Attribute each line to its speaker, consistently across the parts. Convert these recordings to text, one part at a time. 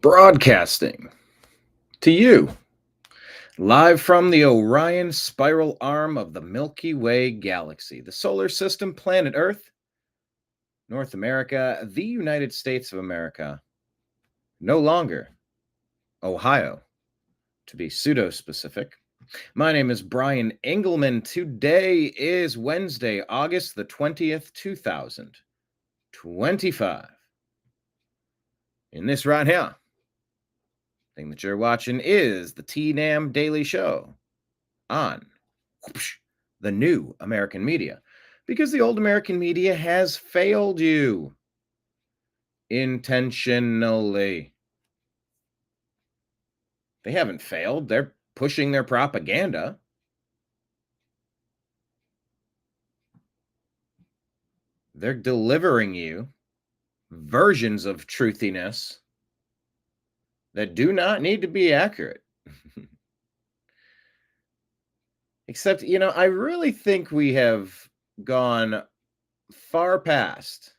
Speaker 1: Broadcasting to you live from the Orion spiral arm of the Milky Way galaxy, the solar system, planet Earth, North America, the United States of America, no longer Ohio, to be pseudo-specific. My name is Brian Engelman. Today is Wednesday, August the 20th, 2025. In this right here, thing that you're watching is the TNAM Daily Show on the new American media, because the old American media has failed you intentionally. They haven't failed. They're pushing their propaganda. They're delivering you versions of truthiness that do not need to be accurate. Except, I really think we have gone far past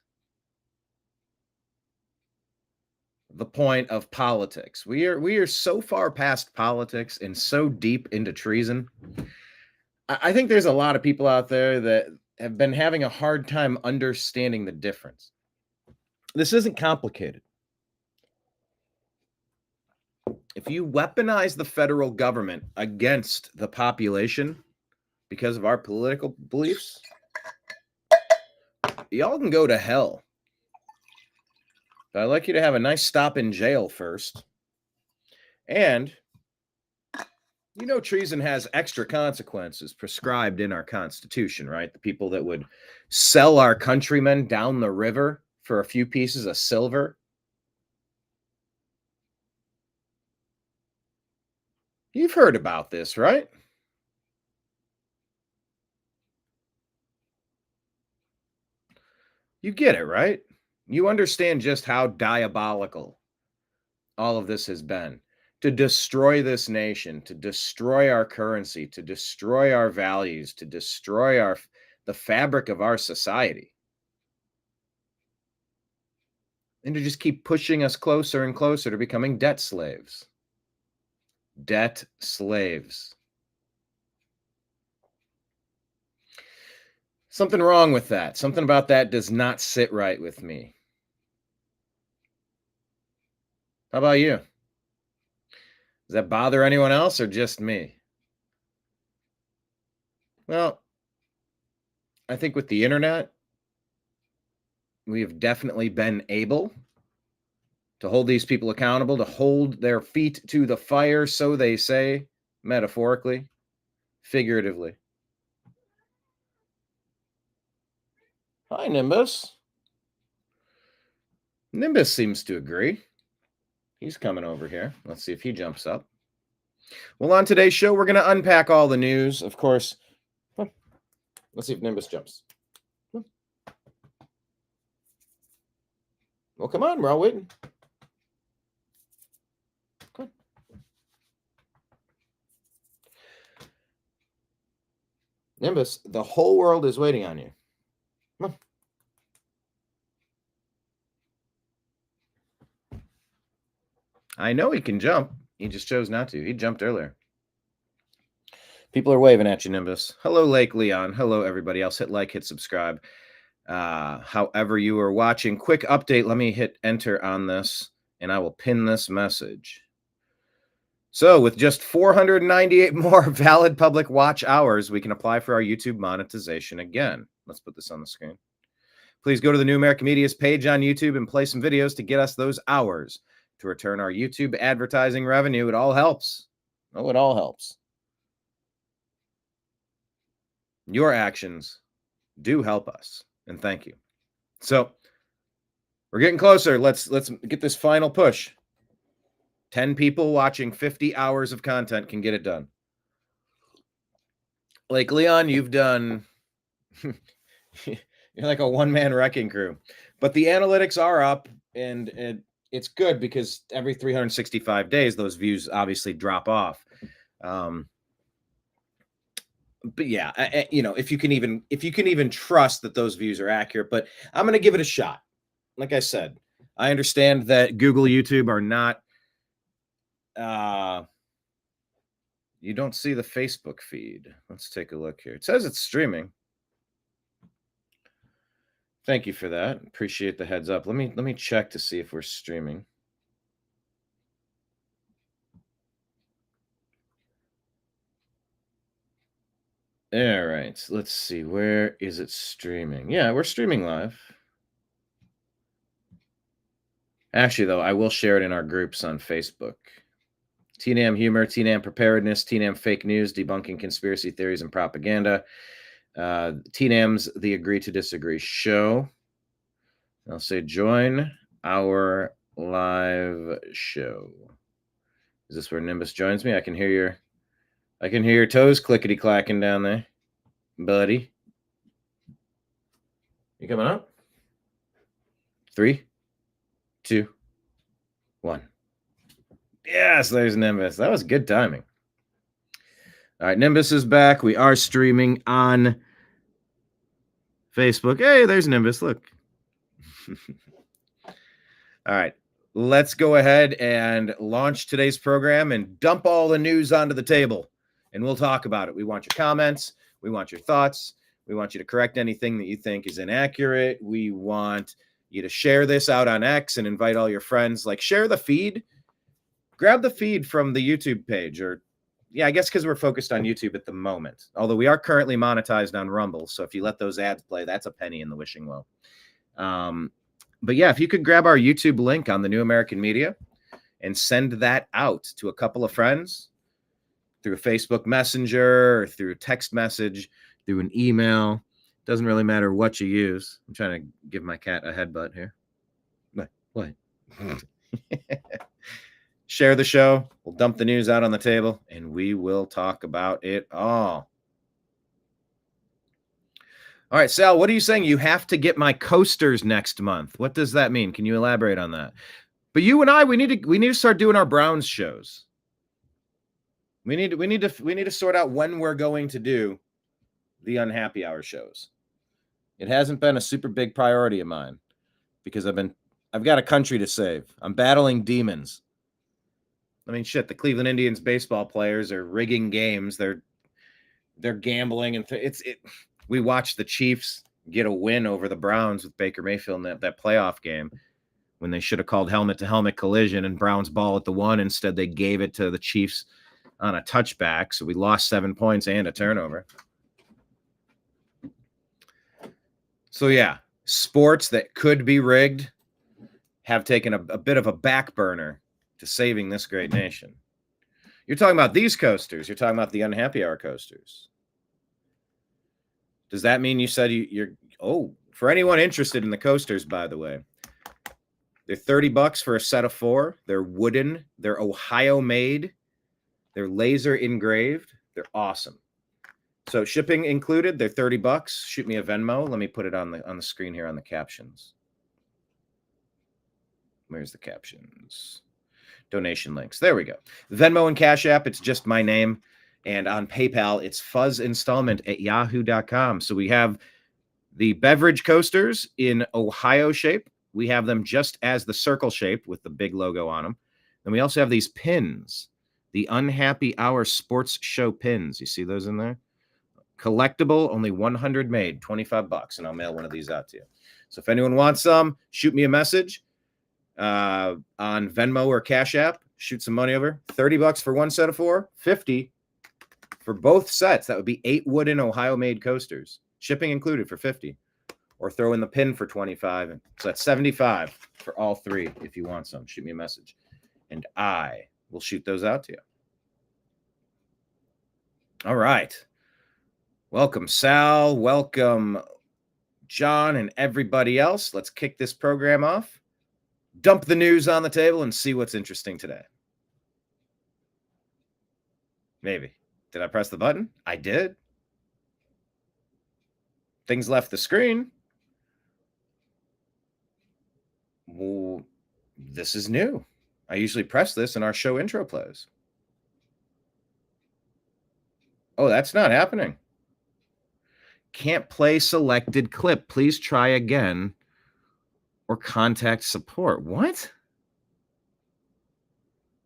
Speaker 1: the point of politics. We are so far past politics and so deep into treason. I think there's a lot of people out there that have been having a hard time understanding the difference. This isn't complicated. If you weaponize the federal government against the population because of our political beliefs, y'all can go to hell. But I'd like you to have a nice stop in jail first. And, treason has extra consequences prescribed in our Constitution, right? The people that would sell our countrymen down the river for a few pieces of silver. You've heard about this, right? You get it, right? You understand just how diabolical all of this has been to destroy this nation, to destroy our currency, to destroy our values, to destroy the fabric of our society. And to just keep pushing us closer and closer to becoming debt slaves. Debt slaves. Something wrong with that. Something about that does not sit right with me. How about you? Does that bother anyone else or just me? Well, I think with the internet, we have definitely been able to hold these people accountable, to hold their feet to the fire, so they say, metaphorically, figuratively. Hi, Nimbus. Nimbus seems to agree. He's coming over here. Let's see if he jumps up. Well, on today's show, we're going to unpack all the news. Of course, let's see if Nimbus jumps. Well, come on, we're all waiting. Come on. Nimbus, the whole world is waiting on you. Come on. I know he can jump. He just chose not to. He jumped earlier. People are waving at you, Nimbus. Hello, Lake Leon. Hello, everybody else. Hit like, hit subscribe. However you are watching. Quick update. Let me hit enter on this, and I will pin this message. So with just 498 more valid public watch hours, we can apply for our YouTube monetization again. Let's put this on the screen. Please go to the New American Media's page on YouTube and play some videos to get us those hours to return our YouTube advertising revenue. It all helps. Oh, it all helps. Your actions do help us, and thank you. So we're getting closer. Let's get this final push. 10 people watching 50 hours of content can get it done. Like Leon, you've done you're like a one-man wrecking crew. But the analytics are up, and it's good because every 365 days those views obviously drop off. But yeah, if you can even trust that those views are accurate, but I'm going to give it a shot. Like I said, I understand that Google, YouTube are not You don't see the Facebook feed. Let's take a look here. It says it's streaming. Thank you for that. Appreciate the heads up. Let me check to see if we're streaming. All right. Let's see. Where is it streaming? Yeah, we're streaming live. Actually, though, I will share it in our groups on Facebook. TNAM humor, TNAM preparedness, TNAM fake news, debunking conspiracy theories and propaganda. TNAM's The Agree to Disagree show. I'll say join our live show. Is this where Nimbus joins me? I can hear your toes clickety clacking down there, buddy. You coming up? 3, 2, 1. Yes, there's Nimbus. That was good timing. All right, Nimbus is back. We are streaming on Facebook. Hey, there's Nimbus. Look. All right, let's go ahead and launch today's program and dump all the news onto the table, and we'll talk about it. We want your comments. We want your thoughts. We want you to correct anything that you think is inaccurate. We want you to share this out on X and invite all your friends. Like, share the feed. Grab the feed from the YouTube page, or I guess because we're focused on YouTube at the moment. Although we are currently monetized on Rumble, so if you let those ads play, that's a penny in the wishing well. But yeah, if you could grab our YouTube link on the New American Media and send that out to a couple of friends through a Facebook Messenger or through a text message, through an email, doesn't really matter what you use. I'm trying to give my cat a headbutt here. What? Share the show. We'll dump the news out on the table, and we will talk about it all. All right, Sal, what are you saying? You have to get my coasters next month. What does that mean? Can you elaborate on that? But you and I, we need to start doing our Browns shows. We need to sort out when we're going to do the unhappy hour shows. It hasn't been a super big priority of mine because I've got a country to save. I'm battling demons. I mean, shit, the Cleveland Indians baseball players are rigging games. They're gambling, and we watched the Chiefs get a win over the Browns with Baker Mayfield in that playoff game when they should have called helmet-to-helmet collision and Browns ball at the 1. Instead, they gave it to the Chiefs on a touchback, so we lost 7 points and a turnover. So, yeah, sports that could be rigged have taken a bit of a back burner to saving this great nation. You're talking about these coasters. You're talking about the unhappy hour coasters. Does that mean you said you're for anyone interested in the coasters, by the way, they're $30 for a set of 4. They're wooden. They're Ohio made. They're laser engraved. They're awesome. So shipping included. They're $30. Shoot me a Venmo. Let me put it on the screen here on the captions. Where's the captions? Donation links. There we go. Venmo and Cash App. It's just my name. And on PayPal, it's fuzzinstallment@yahoo.com. So we have the beverage coasters in Ohio shape. We have them just as the circle shape with the big logo on them. And we also have these pins, the Unhappy Hour Sports Show pins. You see those in there? Collectible, only 100 made, $25, and I'll mail one of these out to you. So if anyone wants some, shoot me a message on Venmo or Cash App. Shoot some money over. $30 for one set of 4, $50 for both sets. That would be 8 wooden Ohio-made coasters. Shipping included for $50. Or throw in the pin for $25. So that's $75 for all 3 if you want some. Shoot me a message. And I will shoot those out to you. All right. Welcome, Sal. Welcome, John, and everybody else. Let's kick this program off. Dump the news on the table and see what's interesting today. Maybe. Did I press the button? I did. Things left the screen. Well, this is new. I usually press this and our show intro plays. Oh, that's not happening. Can't play selected clip. Please try again or contact support. What?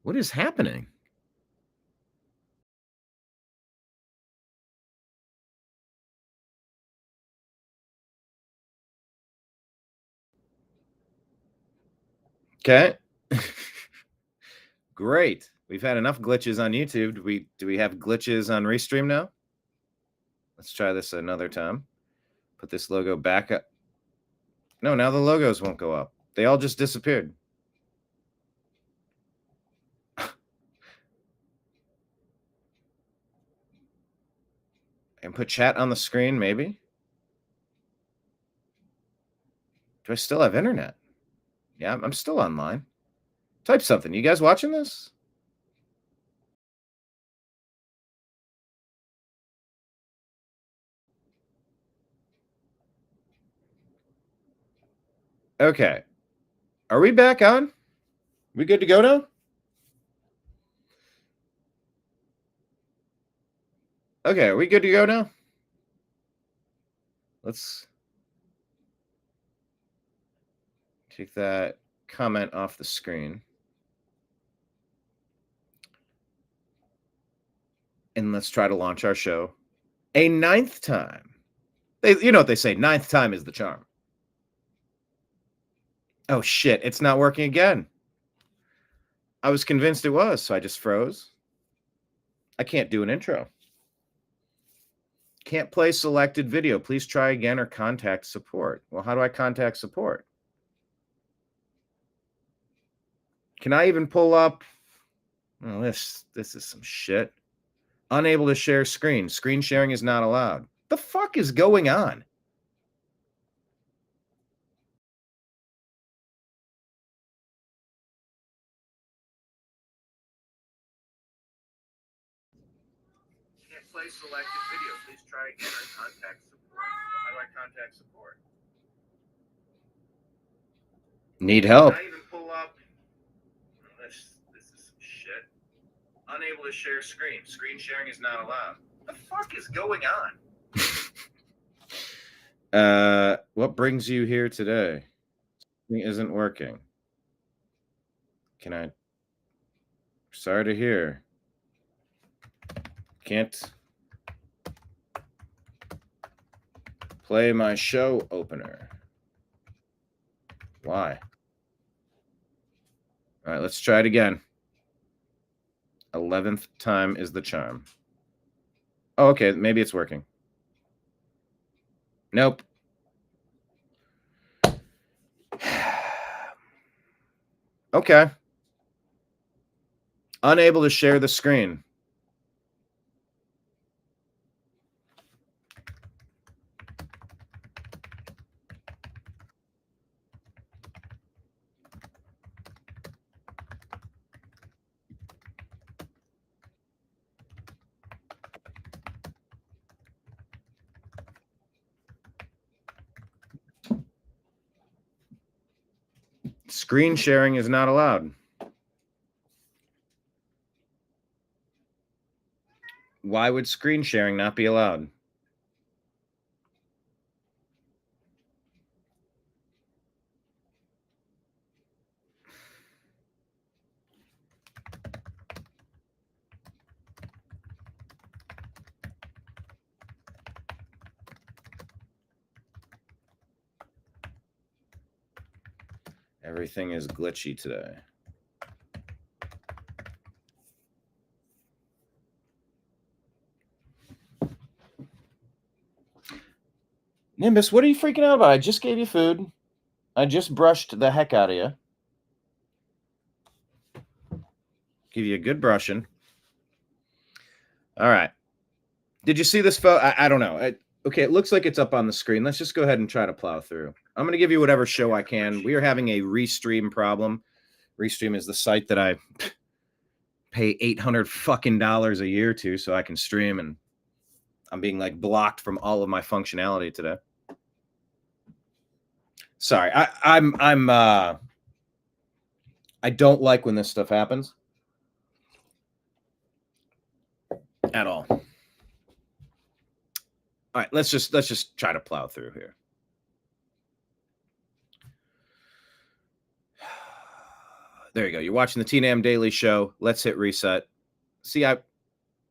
Speaker 1: What is happening? Okay. Great. We've had enough glitches on YouTube. Do we have glitches on Restream now? Let's try this another time. Put this logo back up. No, now the logos won't go up. They all just disappeared. And put chat on the screen, maybe? Do I still have internet? Yeah, I'm still online. Type something. You guys watching this? Okay. Are we back on? We good to go now? Okay, are we good to go now? Let's take that comment off the screen. And let's try to launch our show a ninth time. You know what they say, ninth time is the charm. Oh shit, it's not working again. I was convinced it was, so I just froze. I can't do an intro. Can't play selected video. Please try again or contact support. Well, how do I contact support? Can I even pull up? Oh, this is some shit. Unable to share screen. Screen sharing is not allowed. The fuck is going on? Can't play selected video. Please try again or contact support. Well, how do I contact support? Need help. Can I even pull up? This is some shit. Unable to share screen. Screen sharing is not allowed. The fuck is going on? What brings you here today? Something isn't working. Can I? Sorry to hear. Can't play my show opener. Why? All right, let's try it again. 11th time is the charm. Oh, okay, maybe it's working. Nope. Okay. Unable to share the screen. Screen sharing is not allowed. Why would screen sharing not be allowed? Everything is glitchy today. Nimbus, what are you freaking out about? I just gave you food. I just brushed the heck out of you. Give you a good brushing. All right. Did you see this photo? I don't know. Okay, it looks like it's up on the screen. Let's just go ahead and try to plow through. I'm going to give you whatever show I can. We are having a Restream problem. Restream is the site that I pay $800 fucking dollars a year to so I can stream, and I'm being like blocked from all of my functionality today. Sorry, I don't like when this stuff happens at all. All right, let's just try to plow through here. There you go. You're watching the TNAM Daily Show. Let's hit reset. See, I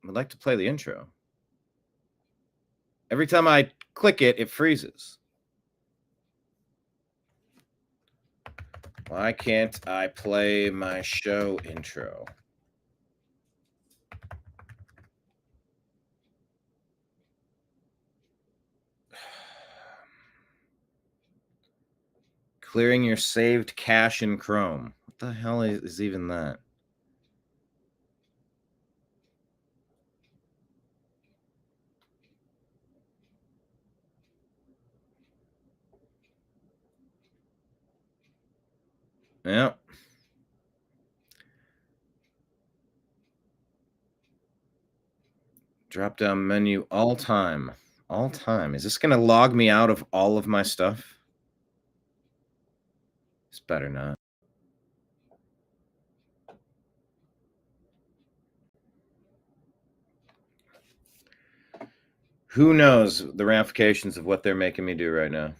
Speaker 1: would like to play the intro. Every time I click it, it freezes. Why can't I play my show intro? Clearing your saved cache in Chrome. What the hell is even that? Yeah. Drop down menu all time. All time. Is this going to log me out of all of my stuff? It's better not. Who knows the ramifications of what they're making me do right now?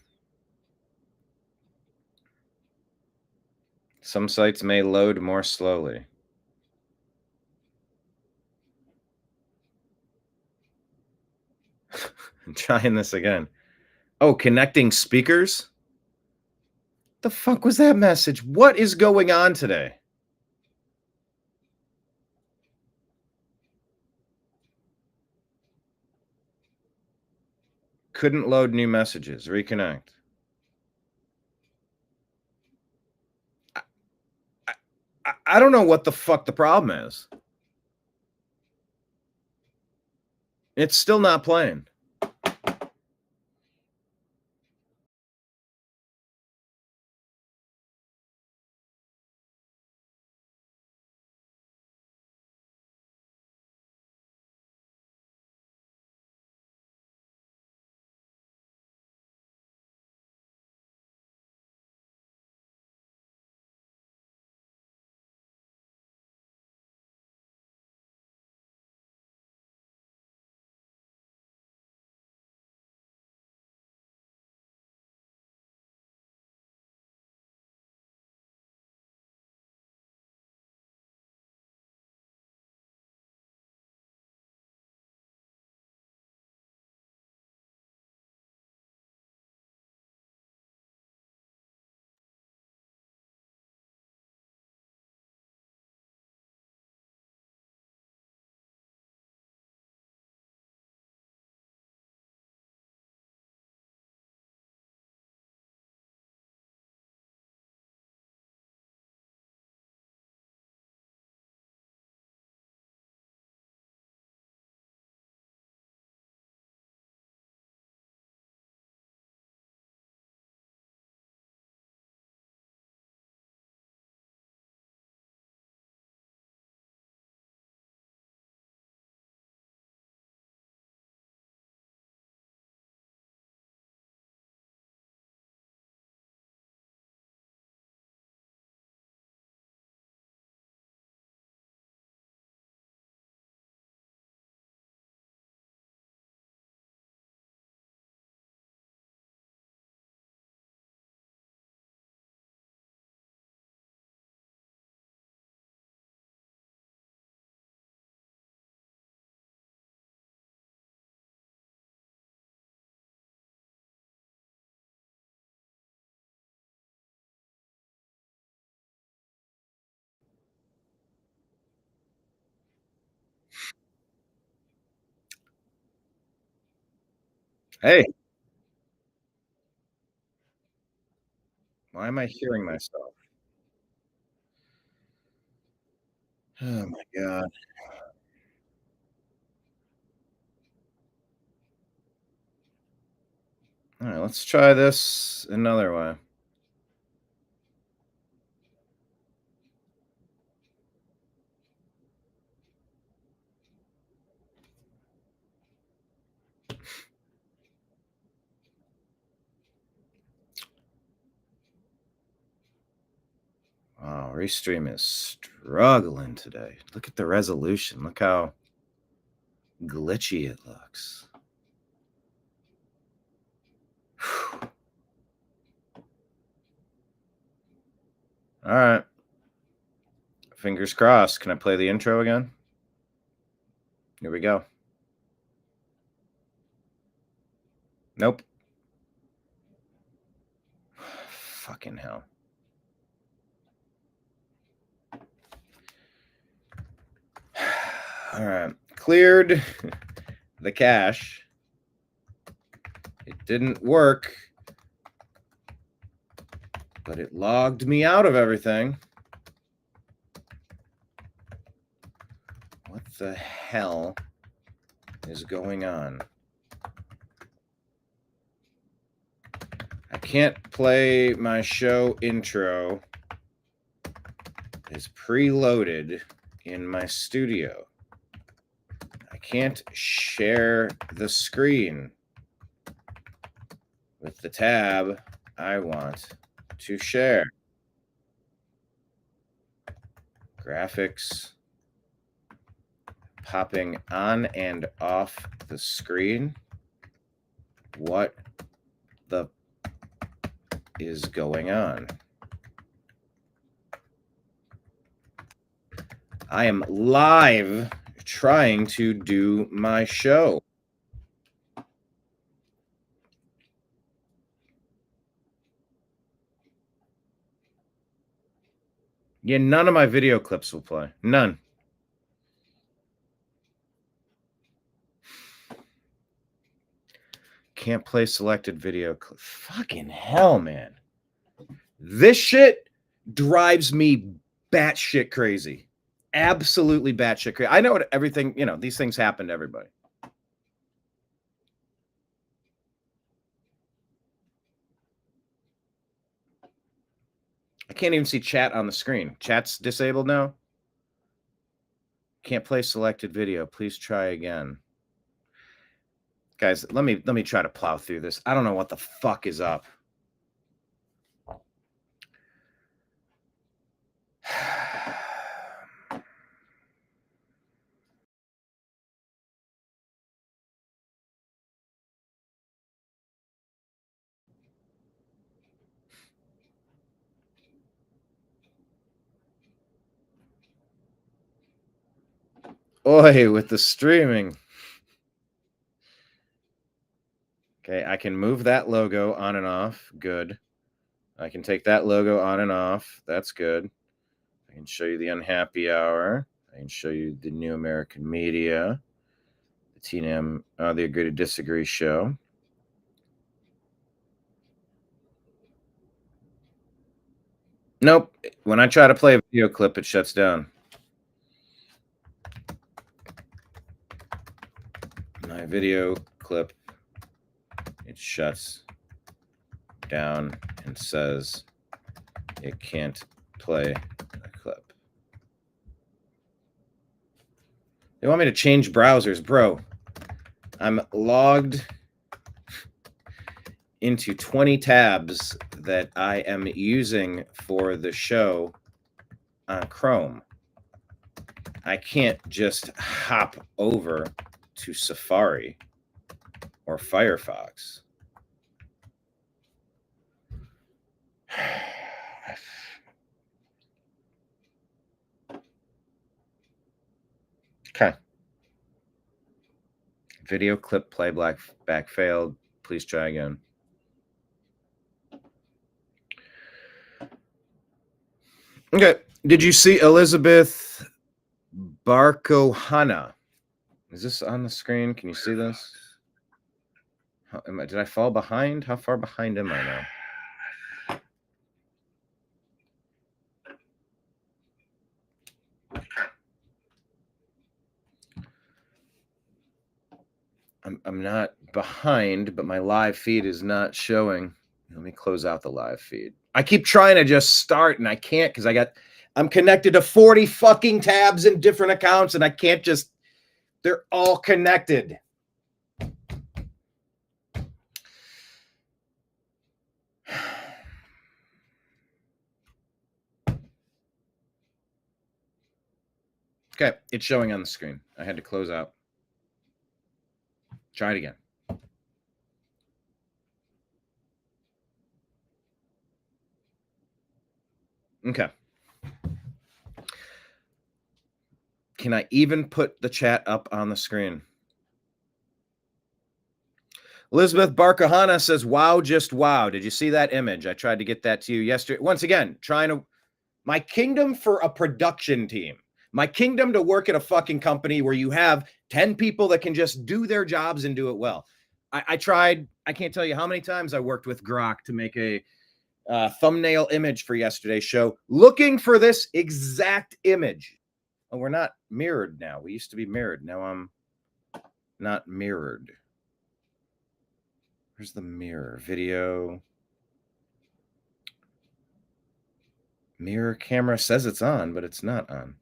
Speaker 1: Some sites may load more slowly. I'm trying this again. Oh, connecting speakers? The fuck was that message? What is going on today? Couldn't load new messages. Reconnect. I don't know what the fuck the problem is. It's still not playing. Hey, why am I hearing myself? Oh my god. All right, let's try this another way. Wow, Restream is struggling today. Look at the resolution. Look how glitchy it looks. All right. Fingers crossed. Can I play the intro again? Here we go. Nope. Fucking hell. All right. Cleared the cache. It didn't work, but it logged me out of everything. What the hell is going on? I can't play my show intro. It's preloaded in my studio. I can't share the screen with the tab I want to share. Graphics popping on and off the screen. What the is going on? I am live trying to do my show. Yeah, none of my video clips will play. None. Can't play selected video clip. Fucking hell, man. This shit drives me batshit crazy. Absolutely batshit crazy. I know what everything, these things happen to everybody. I can't even see chat on the screen. Chat's disabled now. Can't play selected video. Please try again. Guys, let me try to plow through this. I don't know what the fuck is up. Oi, with the streaming. Okay, I can move that logo on and off. Good. I can take that logo on and off. That's good. I can show you the Unhappy Hour. I can show you the New American Media, the TNM, the Agree to Disagree show. Nope. When I try to play a video clip, it shuts down. My video clip, it shuts down and says it can't play a clip. They want me to change browsers, bro. I'm logged into 20 tabs that I am using for the show on Chrome. I can't just hop over to Safari or Firefox. Okay. Video clip playback failed. Please try again. Okay. Did you see Elizabeth Barkohana? Is this on the screen? Can you see this? Did I fall behind? How far behind am I now? I'm not behind, but my live feed is not showing. Let me close out the live feed. I keep trying to just start and I can't because I'm connected to 40 fucking tabs in different accounts and I can't just, they're all connected. Okay, it's showing on the screen. I had to close out. Try it again. Okay. Can I even put the chat up on the screen? Elizabeth Barkahana says, wow, just wow. Did you see that image? I tried to get that to you yesterday. Once again, my kingdom for a production team. My kingdom to work at a fucking company where you have 10 people that can just do their jobs and do it well. I tried, I can't tell you how many times I worked with Grok to make a thumbnail image for yesterday's show, looking for this exact image. Oh, we're not mirrored now. We used to be mirrored. Now I'm not mirrored. Where's the mirror? Video. Mirror camera says it's on, but it's not on.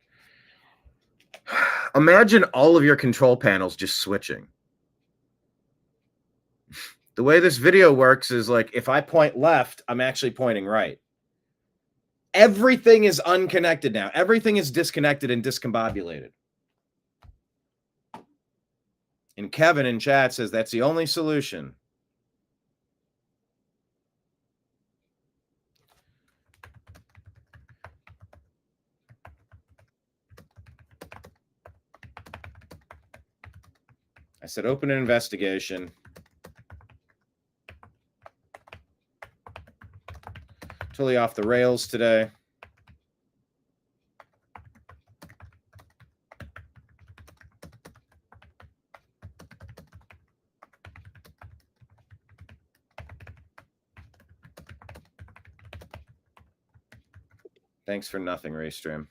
Speaker 1: Imagine all of your control panels just switching. The way this video works is like if I point left, I'm actually pointing right. Everything is unconnected now. Everything is disconnected and discombobulated. And Kevin in chat says that's the only solution. I said open an investigation. Totally off the rails today. Thanks for nothing, Raystream.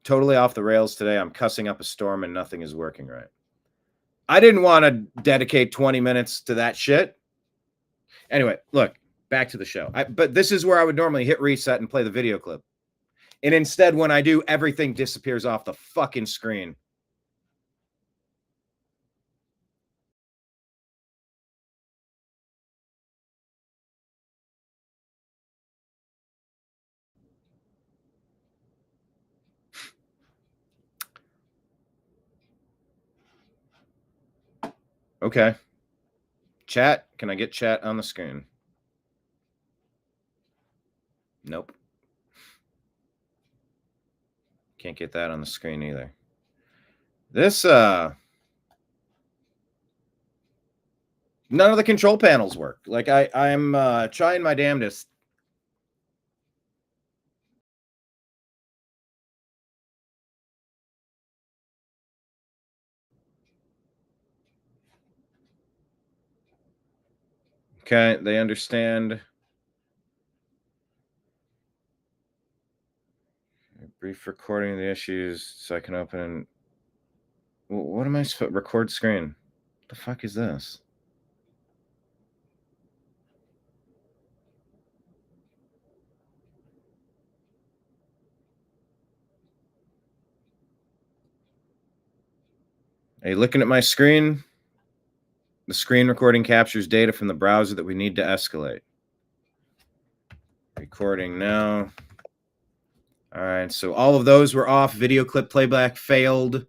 Speaker 1: Totally off the rails today. I'm cussing up a storm and nothing is working right. I didn't want to dedicate 20 minutes to that shit. Anyway, look, back to the show. But this is where I would normally hit reset and play the video clip. And instead, when I do, everything disappears off the fucking screen. Okay. Chat. Can I get chat on the screen? Nope. Can't get that on the screen either. This, none of the control panels work. Like I'm trying my damnedest. Okay, they understand. Brief recording of the issues so I can open. What am I supposed to record screen? What the fuck is this? Are you looking at my screen? The screen recording captures data from the browser that we need to escalate. Recording now. All right, so all of those were off. Video clip playback failed.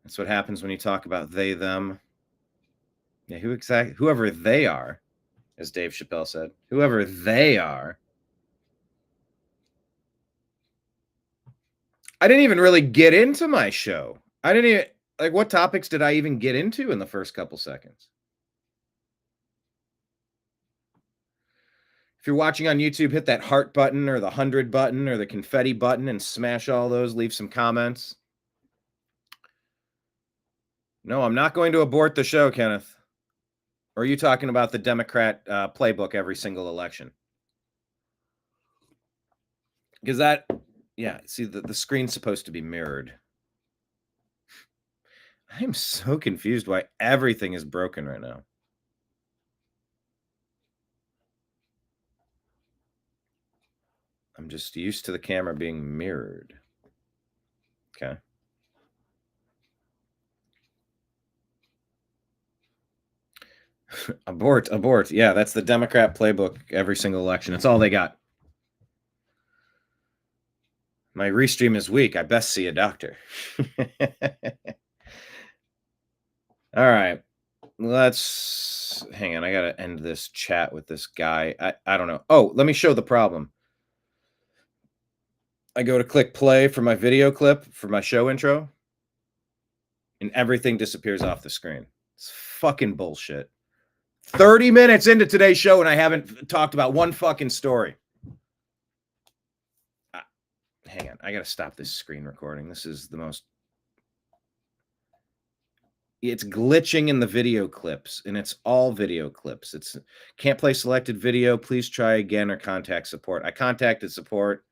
Speaker 1: That's what happens when you talk about they, them. Yeah, whoever they are, as Dave Chappelle said, whoever they are. I didn't even really get into my show. I didn't even, like, what topics did I even get into in the first couple seconds? If you're watching on YouTube, hit that heart button or the 100 button or the confetti button and smash all those. Leave some comments. No, I'm not going to abort the show, Kenneth. Or are you talking about the Democrat playbook every single election? Because that, yeah, see, the screen's supposed to be mirrored. I am so confused why everything is broken right now. I'm just used to the camera being mirrored. Okay. Abort. Yeah, that's the Democrat playbook every single election. It's all they got. My restream is weak. I best see a doctor. All right. Let's hang on. I got to end this chat with this guy. I don't know. Oh, let me show the problem. I go to click play for my video clip for my show intro, and everything disappears off the screen. It's fucking bullshit. 30 minutes into today's show, and I haven't talked about one fucking story. Hang on. I got to stop this screen recording. This is the most... It's glitching in the video clips, and it's all video clips. It's can't play selected video. Please try again or contact support. I contacted support.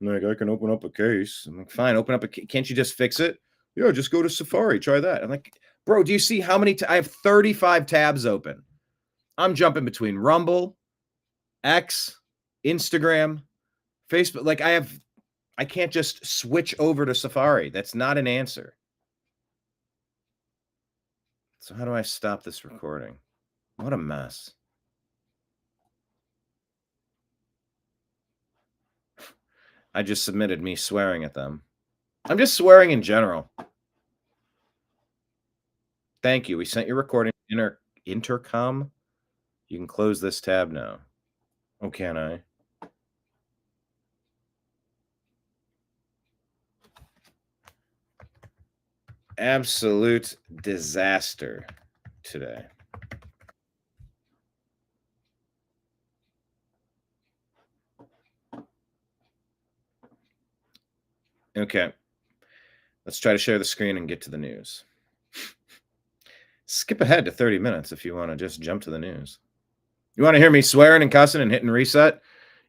Speaker 1: I'm like, I can open up a case. I'm like, fine, open up a case. Can't you just fix it? Yeah, just go to Safari. Try that. I'm like, bro, do you see how many? I have 35 tabs open. I'm jumping between Rumble, X, Instagram, Facebook. Like I can't just switch over to Safari. That's not an answer. So how do I stop this recording? What a mess. I just submitted me swearing at them. I'm just swearing in general. Thank you. We sent your recording intercom. You can close this tab now. Oh, can I? Absolute disaster today. Okay. Let's try to share the screen and get to the news. Skip ahead to 30 minutes if you want to just jump to the news. You want to hear me swearing and cussing and hitting reset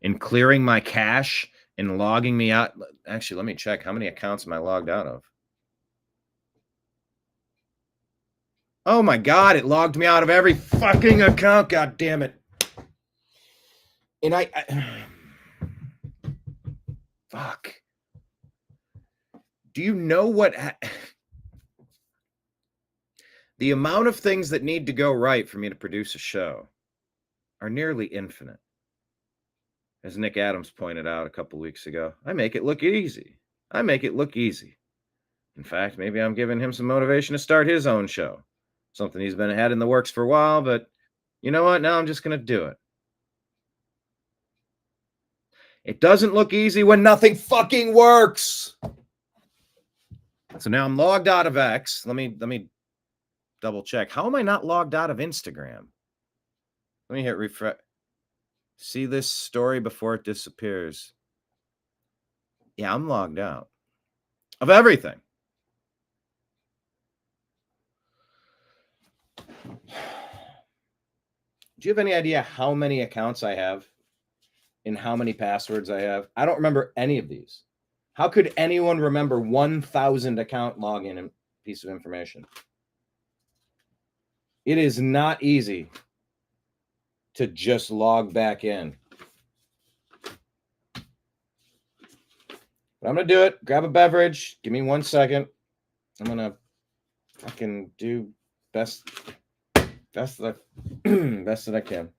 Speaker 1: and clearing my cache and logging me out? Actually, let me check. How many accounts am I logged out of? Oh my God, it logged me out of every fucking account. God damn it. And I fuck. Do you know what the amount of things that need to go right for me to produce a show are nearly infinite? As Nick Adams pointed out a couple weeks ago, I make it look easy. I make it look easy. In fact, maybe I'm giving him some motivation to start his own show. Something he's been had in the works for a while, but you know what? Now I'm just going to do it. It doesn't look easy when nothing fucking works. So now I'm logged out of X. Let me double check. How am I not logged out of Instagram? Let me hit refresh. See this story before it disappears. Yeah, I'm logged out of everything. Do you have any idea how many accounts I have and how many passwords I have? I don't remember any of these. How could anyone remember 1,000 account login and piece of information? It is not easy to just log back in. But I'm going to do it. Grab a beverage. Give me 1 second. I'm going to fucking do best that I can.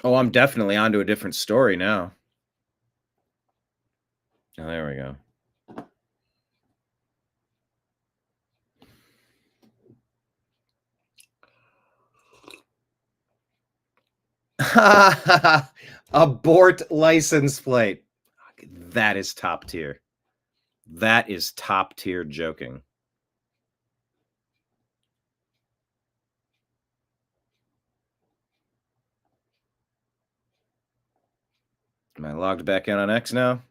Speaker 1: Oh, I'm definitely onto a different story now. Oh, there we go. Abort license plate. That is top tier. That is top tier joking. Am I logged back in on X now?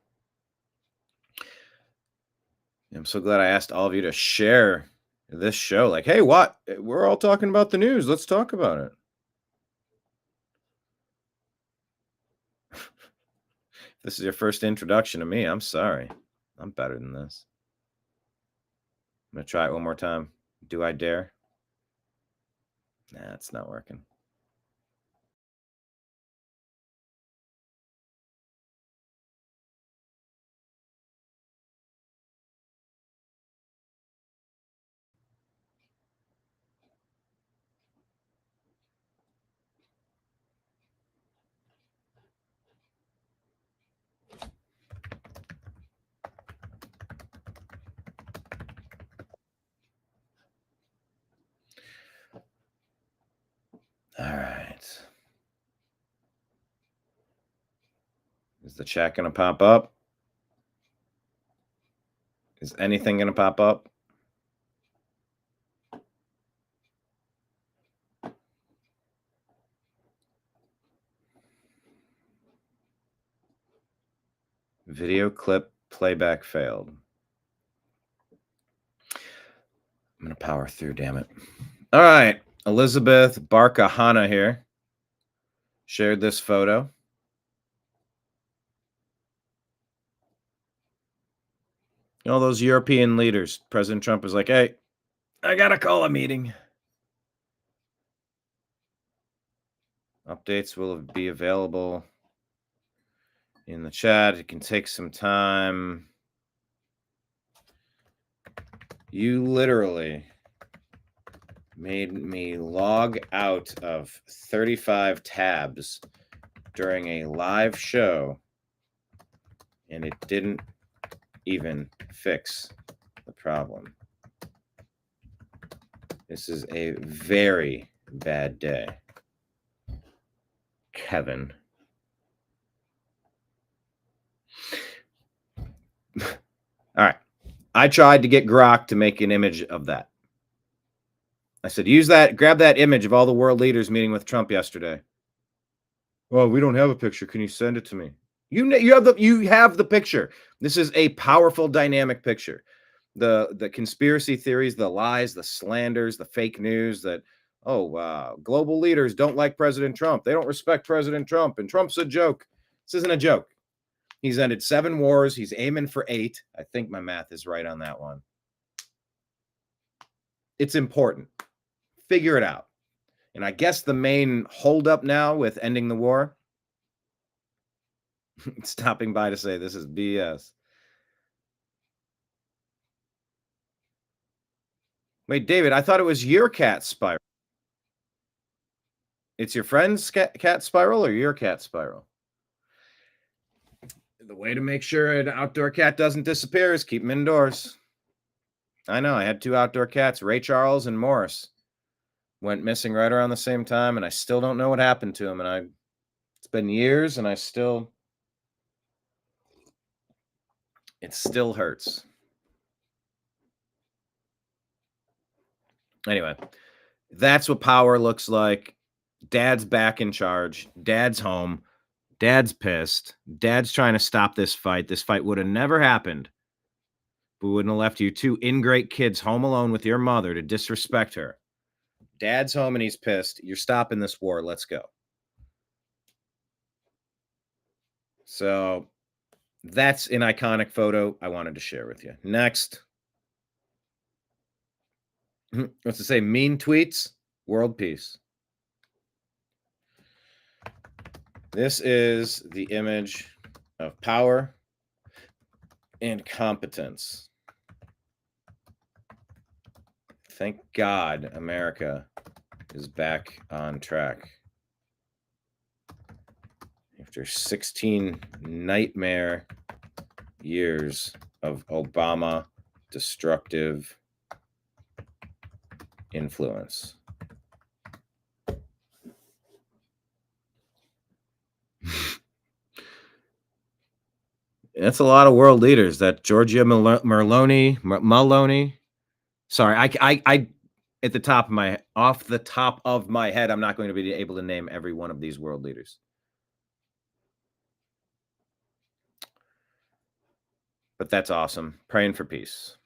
Speaker 1: I'm so glad I asked all of you to share this show. Like, hey, what? We're all talking about the news. Let's talk about it. This is your first introduction to me. I'm sorry. I'm better than this. I'm going to try it one more time. Do I dare? Nah, it's not working. All right. Is the chat going to pop up? Is anything going to pop up? Video clip playback failed. I'm going to power through, damn it. All right. Elizabeth Barkahana here shared this photo. All those European leaders. President Trump was like, hey, I got to call a meeting. Updates will be available in the chat. It can take some time. You literally made me log out of 35 tabs during a live show, and it didn't even fix the problem. This is a very bad day, Kevin. All right. I tried to get Grok to make an image of that. I said, use that, grab that image of all the world leaders meeting with Trump yesterday. Well, we don't have a picture. Can you send it to me? You have the picture. This is a powerful, dynamic picture. The conspiracy theories, the lies, the slanders, the fake news that, global leaders don't like President Trump. They don't respect President Trump, and Trump's a joke. This isn't a joke. He's ended 7 wars. He's aiming for 8. I think my math is right on that one. It's important. Figure it out. And I guess the main holdup now with ending the war, stopping by to say this is BS. Wait, David, I thought it was your cat spiral. It's your friend's cat spiral or your cat spiral? The way to make sure an outdoor cat doesn't disappear is keep them indoors. I know. I had 2 outdoor cats, Ray Charles and Morris. Went missing right around the same time, and I still don't know what happened to them. And it's been years, and it still hurts. Anyway, that's what power looks like. Dad's back in charge. Dad's home. Dad's pissed. Dad's trying to stop this fight. This fight would have never happened. We wouldn't have left you 2 ingrate kids home alone with your mother to disrespect her. Dad's home and he's pissed. You're stopping this war. Let's go. So that's an iconic photo I wanted to share with you. Next. What's it say? Mean tweets, world peace. This is the image of power and competence. Thank God America is back on track. After 16 nightmare years of Obama destructive influence. That's a lot of world leaders. That Georgia Maloney. Sorry, I at the top of off the top of my head, I'm not going to be able to name every one of these world leaders. But that's awesome. Praying for peace.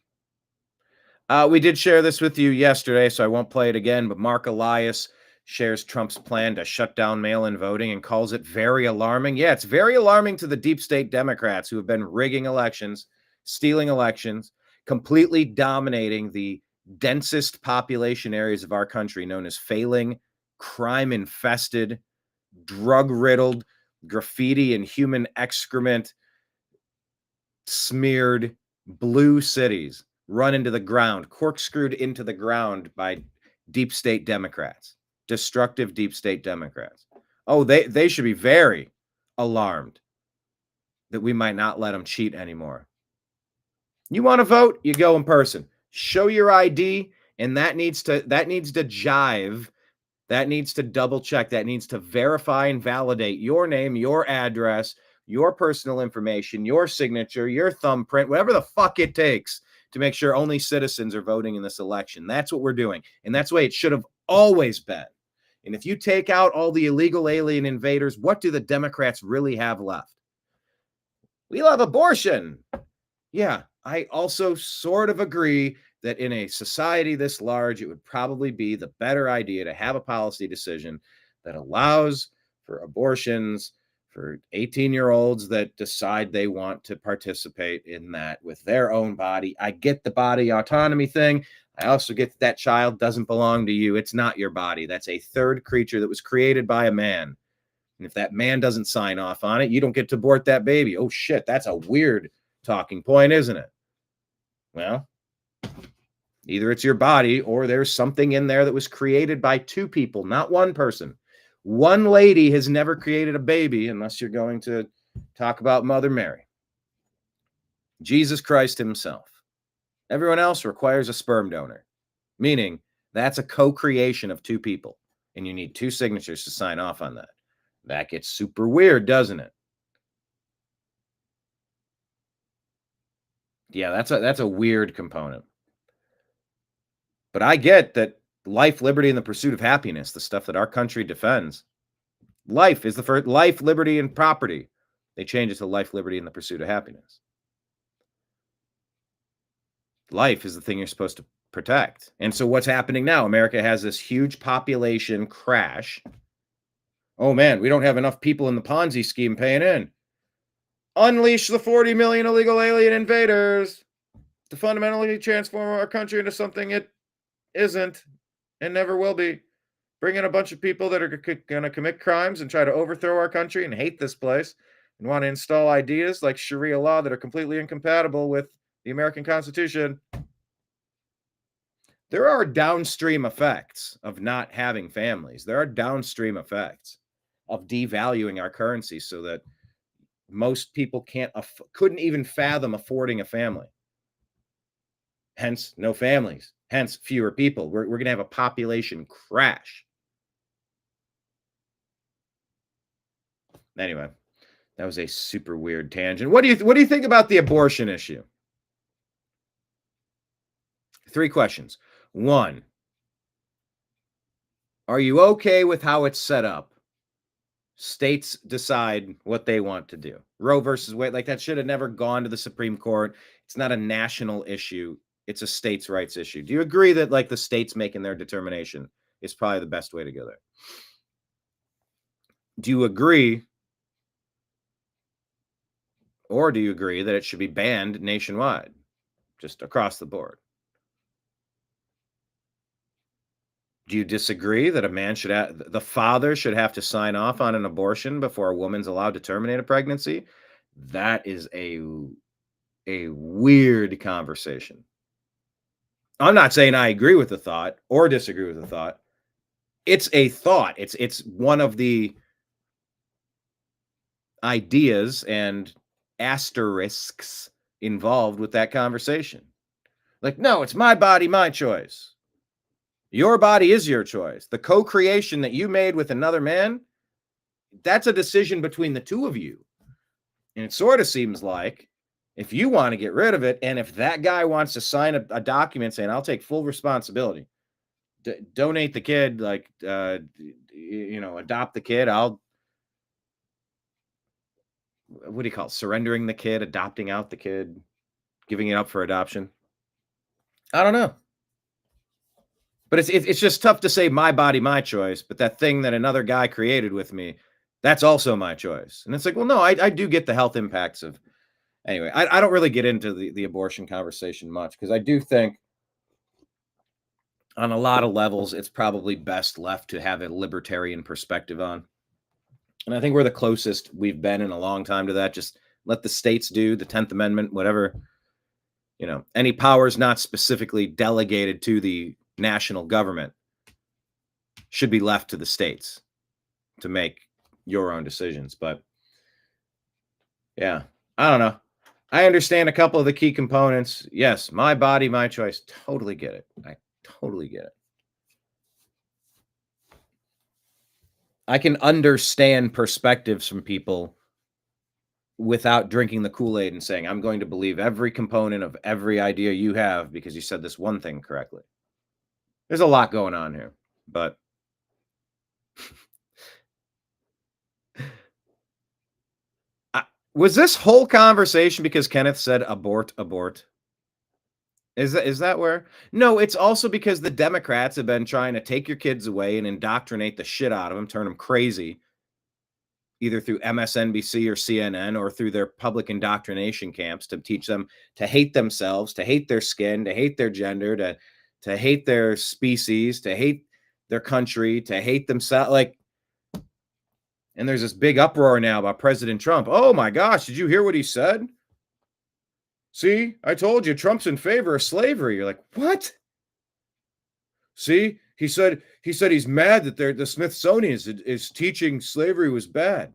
Speaker 1: We did share this with you yesterday, so I won't play it again, but Mark Elias shares Trump's plan to shut down mail-in voting and calls it very alarming. Yeah, it's very alarming to the deep state Democrats who have been rigging elections, stealing elections, completely dominating the densest population areas of our country, known as failing, crime-infested, drug-riddled, graffiti and human excrement smeared blue cities, run into the ground, corkscrewed into the ground by deep state Democrats, destructive deep state Democrats. Oh, they should be very alarmed that we might not let them cheat anymore. You want to vote? You go in person. Show your ID, and that needs to jive. That needs to double check. That needs to verify and validate your name, your address, your personal information, your signature, your thumbprint, whatever the fuck it takes to make sure only citizens are voting in this election. That's what we're doing. And that's the way it should have always been. And if you take out all the illegal alien invaders, what do the Democrats really have left? We love abortion. Yeah, I also sort of agree that in a society this large, it would probably be the better idea to have a policy decision that allows for abortions for 18-year-olds that decide they want to participate in that with their own body. I get the body autonomy thing. I also get that child doesn't belong to you. It's not your body. That's a third creature that was created by a man. And if that man doesn't sign off on it, you don't get to abort that baby. Oh, shit, that's a weird talking point, isn't it? Well, either it's your body or there's something in there that was created by two people, not one person. One lady has never created a baby unless you're going to talk about Mother Mary. Jesus Christ himself. Everyone else requires a sperm donor, meaning that's a co-creation of two people, and you need two signatures to sign off on that. That gets super weird, doesn't it? Yeah, that's a weird component. But I get that life, liberty, and the pursuit of happiness, the stuff that our country defends. Life is the first. Life, liberty, and property. They change it to life, liberty, and the pursuit of happiness. Life is the thing you're supposed to protect. And so what's happening now? America has this huge population crash. Oh, man, we don't have enough people in the Ponzi scheme paying in. Unleash the 40 million illegal alien invaders to fundamentally transform our country into something it isn't and never will be. Bring in a bunch of people that are going to commit crimes and try to overthrow our country and hate this place and want to install ideas like Sharia law that are completely incompatible with the American Constitution. There are downstream effects of not having families. There are downstream effects of devaluing our currency so that most people couldn't even fathom affording a family. Hence, no families. Hence, fewer people. We're going to have a population crash. Anyway, that was a super weird tangent. What do you think about the abortion issue? 3 questions. 1, are you okay with how it's set up? States decide what they want to do. Roe versus Wade, like that should have never gone to the Supreme Court. It's not a national issue. It's a states' rights issue. Do you agree that like the states making their determination is probably the best way to go there? Do you agree, or do you agree that it should be banned nationwide, just across the board? Do you disagree that a man the father should have to sign off on an abortion before a woman's allowed to terminate a pregnancy? That is a weird conversation. I'm not saying I agree with the thought or disagree with the thought. It's a thought. It's one of the ideas and asterisks involved with that conversation. Like, no, it's my body, my choice. Your body is your choice. The co-creation that you made with another man, that's a decision between the two of you. And it sort of seems like if you want to get rid of it, and if that guy wants to sign a document saying, I'll take full responsibility, donate the kid, like, adopt the kid, what do you call it? Surrendering the kid, adopting out the kid, giving it up for adoption. I don't know. But it's just tough to say my body, my choice. But that thing that another guy created with me, that's also my choice. And it's like, well, no, I do get the health impacts of Anyway, I don't really get into the abortion conversation much because I do think on a lot of levels it's probably best left to have a libertarian perspective on. And I think we're the closest we've been in a long time to that. Just let the states do the 10th Amendment, whatever, any powers not specifically delegated to the national government should be left to the states to make your own decisions. But yeah, I don't know. I understand a couple of the key components. Yes, my body, my choice. Totally get it. I totally get it. I can understand perspectives from people without drinking the Kool-Aid and saying, I'm going to believe every component of every idea you have because you said this one thing correctly. There's a lot going on here, but was this whole conversation because Kenneth said abort, abort? Is that where? No, it's also because the Democrats have been trying to take your kids away and indoctrinate the shit out of them, turn them crazy, either through MSNBC or CNN or through their public indoctrination camps to teach them to hate themselves, to hate their skin, to hate their gender, to hate their species, to hate their country, to hate themselves. Like, and there's this big uproar now about President Trump. Oh my gosh, did you hear what he said? See, I told you Trump's in favor of slavery. You're like, what? See, he said he's mad that the Smithsonian is teaching slavery was bad.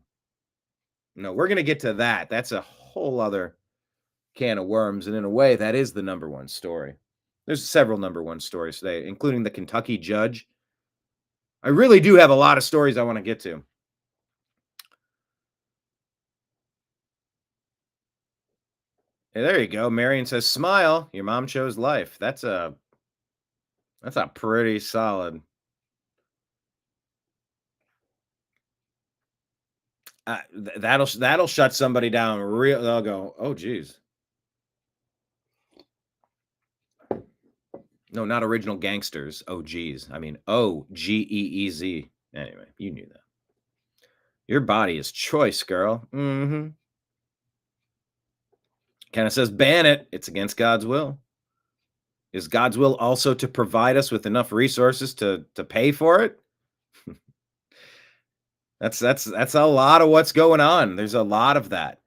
Speaker 1: No, we're gonna get to that. That's a whole other can of worms, and in a way, that is the number one story. There's several number one stories today, including the Kentucky judge. I really do have a lot of stories I want to get to. Hey, there you go. Marion says, "Smile. Your mom chose life." That's a pretty solid. That'll shut somebody down real. They'll go, oh geez. No, not original gangsters. Oh geez. I mean, OGEEZ. Anyway, you knew that. Your body is choice, girl. Mm-hmm. Kind of says ban it. It's against God's will. Is God's will also to provide us with enough resources to pay for it? That's a lot of what's going on. There's a lot of that.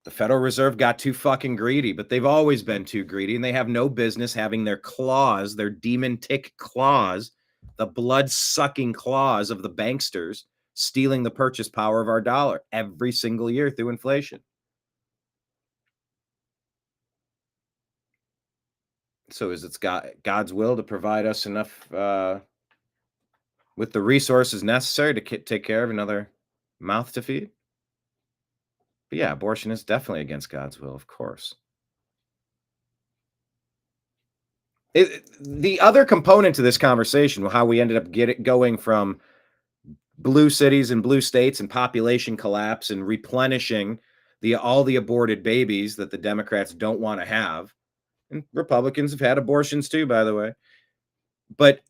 Speaker 1: The Federal Reserve got too fucking greedy, but they've always been too greedy, and they have no business having their claws, their demon tick claws, the blood-sucking claws of the banksters stealing the purchase power of our dollar every single year through inflation. So is it God's will to provide us enough with the resources necessary to take care of another mouth to feed? But yeah, abortion is definitely against God's will, of course. The other component to this conversation, how we ended up going from blue cities and blue states and population collapse and replenishing all the aborted babies that the Democrats don't want to have. And Republicans have had abortions too, by the way. But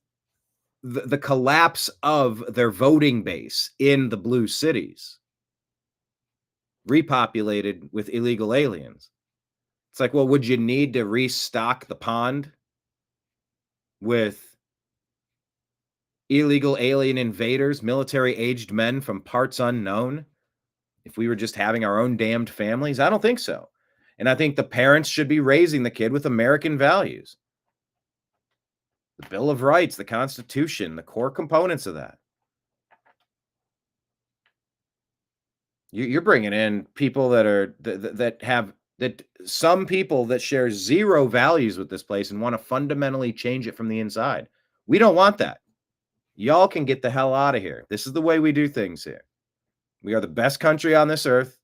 Speaker 1: the collapse of their voting base in the blue cities, repopulated with illegal aliens. It's like, well, would you need to restock the pond with illegal alien invaders, military-aged men from parts unknown, if we were just having our own damned families? I don't think so. And I think the parents should be raising the kid with American values. The Bill of Rights, the Constitution, the core components of that. You're bringing in people that some people that share zero values with this place and want to fundamentally change it from the inside. We don't want that. Y'all can get the hell out of here. This is the way we do things here. We are the best country on this earth.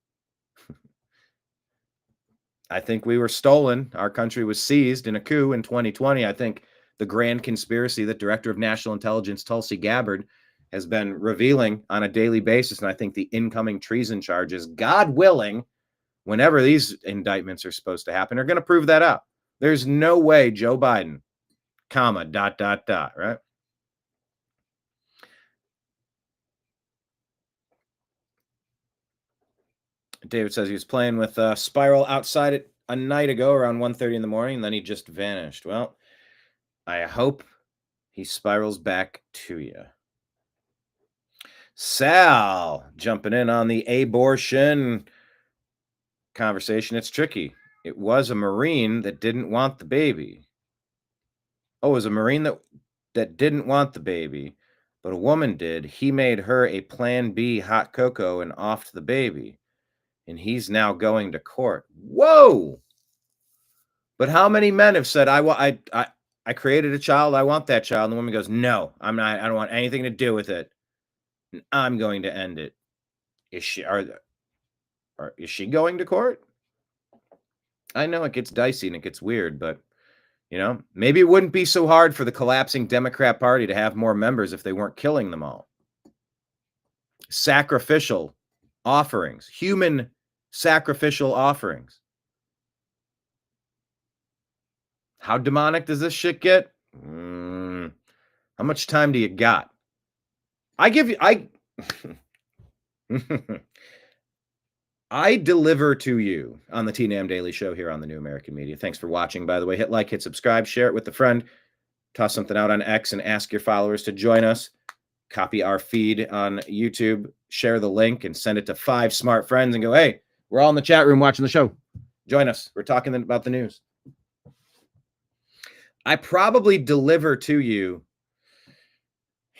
Speaker 1: I think we were stolen. Our country was seized in a coup in 2020. I think the grand conspiracy that Director of National Intelligence Tulsi Gabbard has been revealing on a daily basis, and I think the incoming treason charges, God willing, whenever these indictments are supposed to happen, are going to prove that out. There's no way Joe Biden, comma, ... right? David says he was playing with Spiral outside it a night ago around 1:30 in the morning, and then he just vanished. Well, I hope he spirals back to you. Sal jumping in on the abortion conversation. It's tricky. It was a Marine that didn't want the baby. Oh, it was a Marine that didn't want the baby, but a woman did. He made her a Plan B hot cocoa and offed the baby, and he's now going to court. Whoa! But how many men have said, I created a child, I want that child, and the woman goes, no, I'm not, I don't want anything to do with it. I'm going to end it. Is she is she going to court? I know it gets dicey and it gets weird, but maybe it wouldn't be so hard for the collapsing Democrat Party to have more members if they weren't killing them all. Sacrificial offerings, human sacrificial offerings. How demonic does this shit get? How much time do you got? I deliver to you on the TNAM Daily Show here on the New American Media. Thanks for watching, by the way. Hit like, hit subscribe, share it with a friend, toss something out on X, and ask your followers to join us. Copy our feed on YouTube, share the link, and send it to 5 smart friends and go, hey, we're all in the chat room watching the show. Join us. We're talking about the news. I probably deliver to you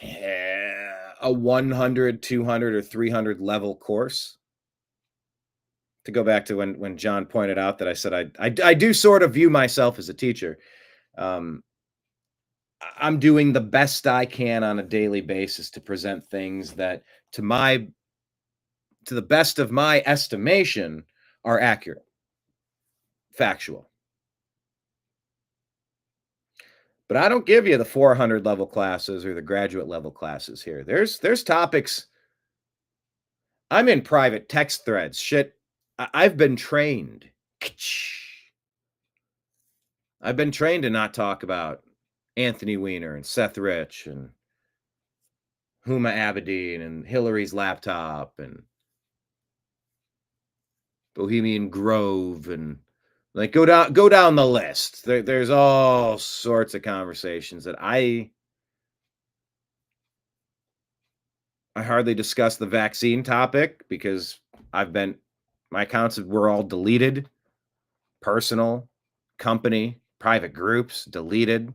Speaker 1: a 100, 200, or 300 level course. To go back to when John pointed out that I said I do sort of view myself as a teacher. I'm doing the best I can on a daily basis to present things that, to the best of my estimation, are accurate, factual. But I don't give you the 400 level classes or the graduate level classes here. There's topics. I'm in private text threads. Shit, I've been trained. I've been trained to not talk about Anthony Weiner and Seth Rich and Huma Abedin and Hillary's laptop and Bohemian Grove and like go down the list. There's all sorts of conversations that I hardly discuss the vaccine topic because my accounts were all deleted. Personal, company, private groups, deleted.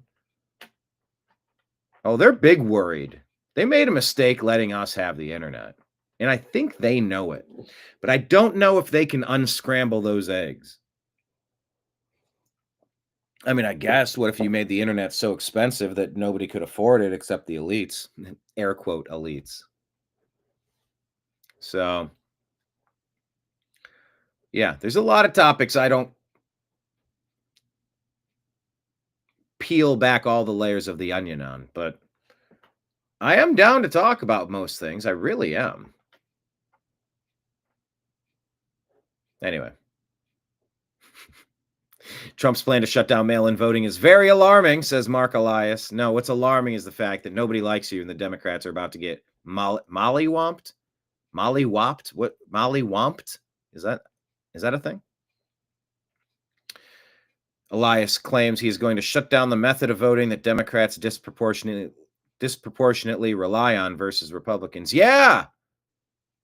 Speaker 1: Oh, they're big worried. They made a mistake letting us have the internet. And I think they know it. But I don't know if they can unscramble those eggs. I mean, I guess, what if you made the internet so expensive that nobody could afford it except the elites? Air quote, elites. So, yeah, there's a lot of topics I don't peel back all the layers of the onion on, but I am down to talk about most things. I really am. Anyway. Trump's plan to shut down mail-in voting is very alarming, says Mark Elias. No, what's alarming is the fact that nobody likes you and the Democrats are about to get mollywomped. Mollywopped? What? Mollywomped? Is that a thing? Elias claims he's going to shut down the method of voting that Democrats disproportionately rely on versus Republicans. Yeah,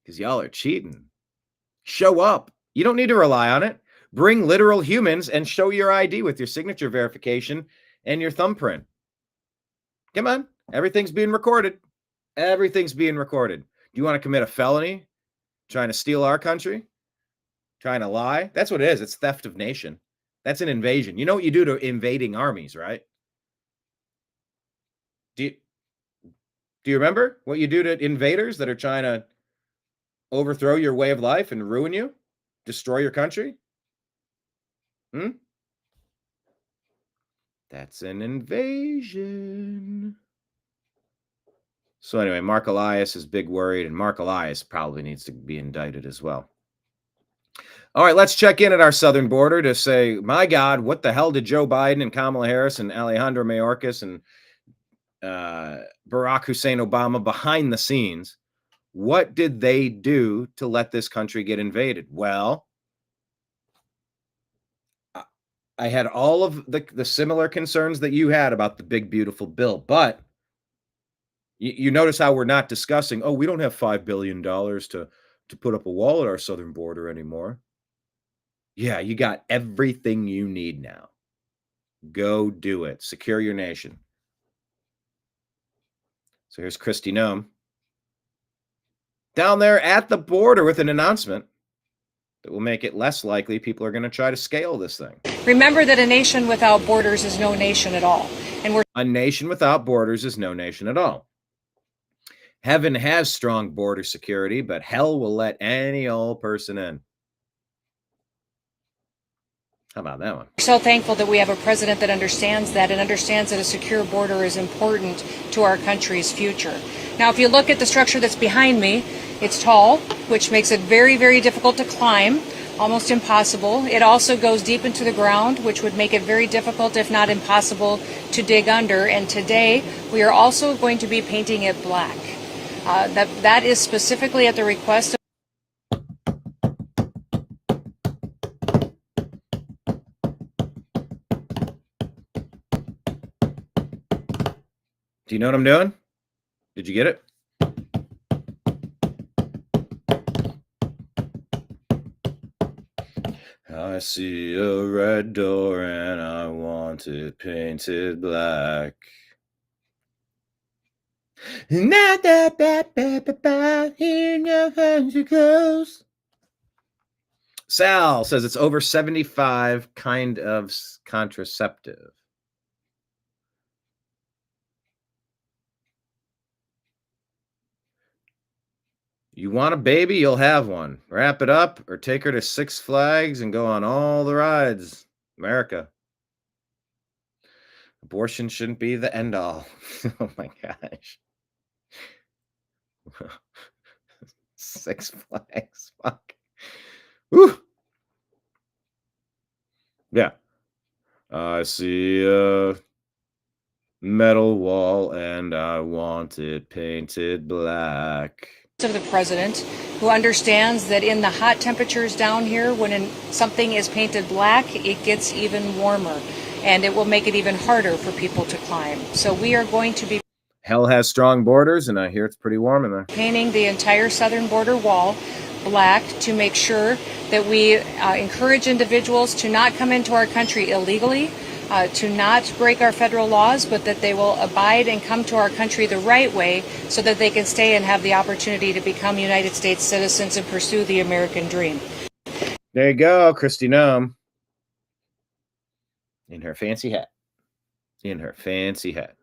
Speaker 1: because y'all are cheating. Show up. You don't need to rely on it. Bring literal humans and show your ID with your signature verification and your thumbprint. Come on. Everything's being recorded. Everything's being recorded. Do you want to commit a felony? Trying to steal our country? Trying to lie? That's what it is. It's theft of nation. That's an invasion. You know what you do to invading armies, right? Do you remember what you do to invaders that are trying to overthrow your way of life and ruin you? Destroy your country? That's an invasion. So anyway, Mark Elias is big worried, and Mark Elias probably needs to be indicted as well. All right, let's check in at our southern border to say, my God, what the hell did Joe Biden and Kamala Harris and Alejandro Mayorkas and Barack Hussein Obama behind the scenes? What did they do to let this country get invaded? Well, I had all of the similar concerns that you had about the big, beautiful bill, but you notice how we're not discussing, oh, we don't have $5 billion to put up a wall at our southern border anymore. Yeah, you got everything you need now. Go do it. Secure your nation. So here's Kristi Noem down there at the border with an announcement that will make it less likely people are going to try to scale this thing.
Speaker 2: Remember that a nation without borders is no nation at all. And
Speaker 1: a nation without borders is no nation at all. Heaven has strong border security, but hell will let any old person in. How about that one?
Speaker 2: So thankful that we have a president that understands that and understands that a secure border is important to our country's future. Now, if you look at the structure that's behind me, it's tall, which makes it very, very difficult to climb, almost impossible. It also goes deep into the ground, which would make it very difficult, if not impossible, to dig under. And today, we are also going to be painting it black. That is specifically at the request of
Speaker 1: Do you know what I'm doing? Did you get it? I see a red door and I want it painted black. Not that bad, hearing your hands are close. Sal says it's over 75 kind of contraceptive. You want a baby, you'll have one. Wrap it up or take her to Six Flags and go on all the rides. America. Abortion shouldn't be the end all. Oh my gosh. Six Flags. Fuck. Woo. Yeah. I see a metal wall and I want it painted black.
Speaker 2: the president, who understands that in the hot temperatures down here, when something is painted black, it gets even warmer, and it will make it even harder for people to climb. So we are going to be
Speaker 1: Hell has strong borders, and I hear it's pretty warm in there.
Speaker 2: Painting the entire southern border wall black to make sure that we encourage individuals to not come into our country illegally, to not break our federal laws, but that they will abide and come to our country the right way so that they can stay and have the opportunity to become United States citizens and pursue the American dream.
Speaker 1: There you go, Kristi Noem. In her fancy hat. In her fancy hat.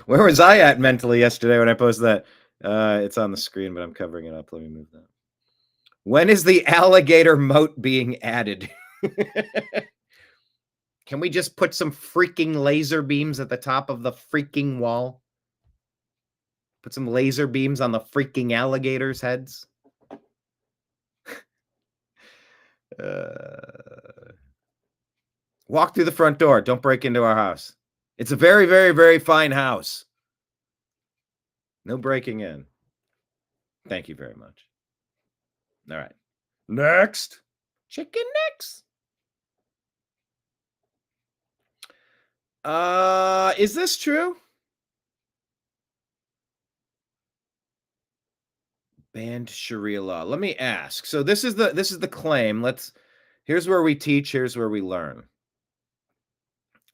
Speaker 1: Where was I at mentally yesterday when I posted that? It's on the screen, but I'm covering it up. Let me move that. When is the alligator moat being added? Can we just put some freaking laser beams at the top of the freaking wall? Put some laser beams on the freaking alligators' heads? Walk through the front door. Don't break into our house. It's a very, very, very fine house. No breaking in. Thank you very much. All right. Next. Chicken necks. Is this true? Banned Sharia law. Let me ask. So this is the claim. Here's where we teach, here's where we learn.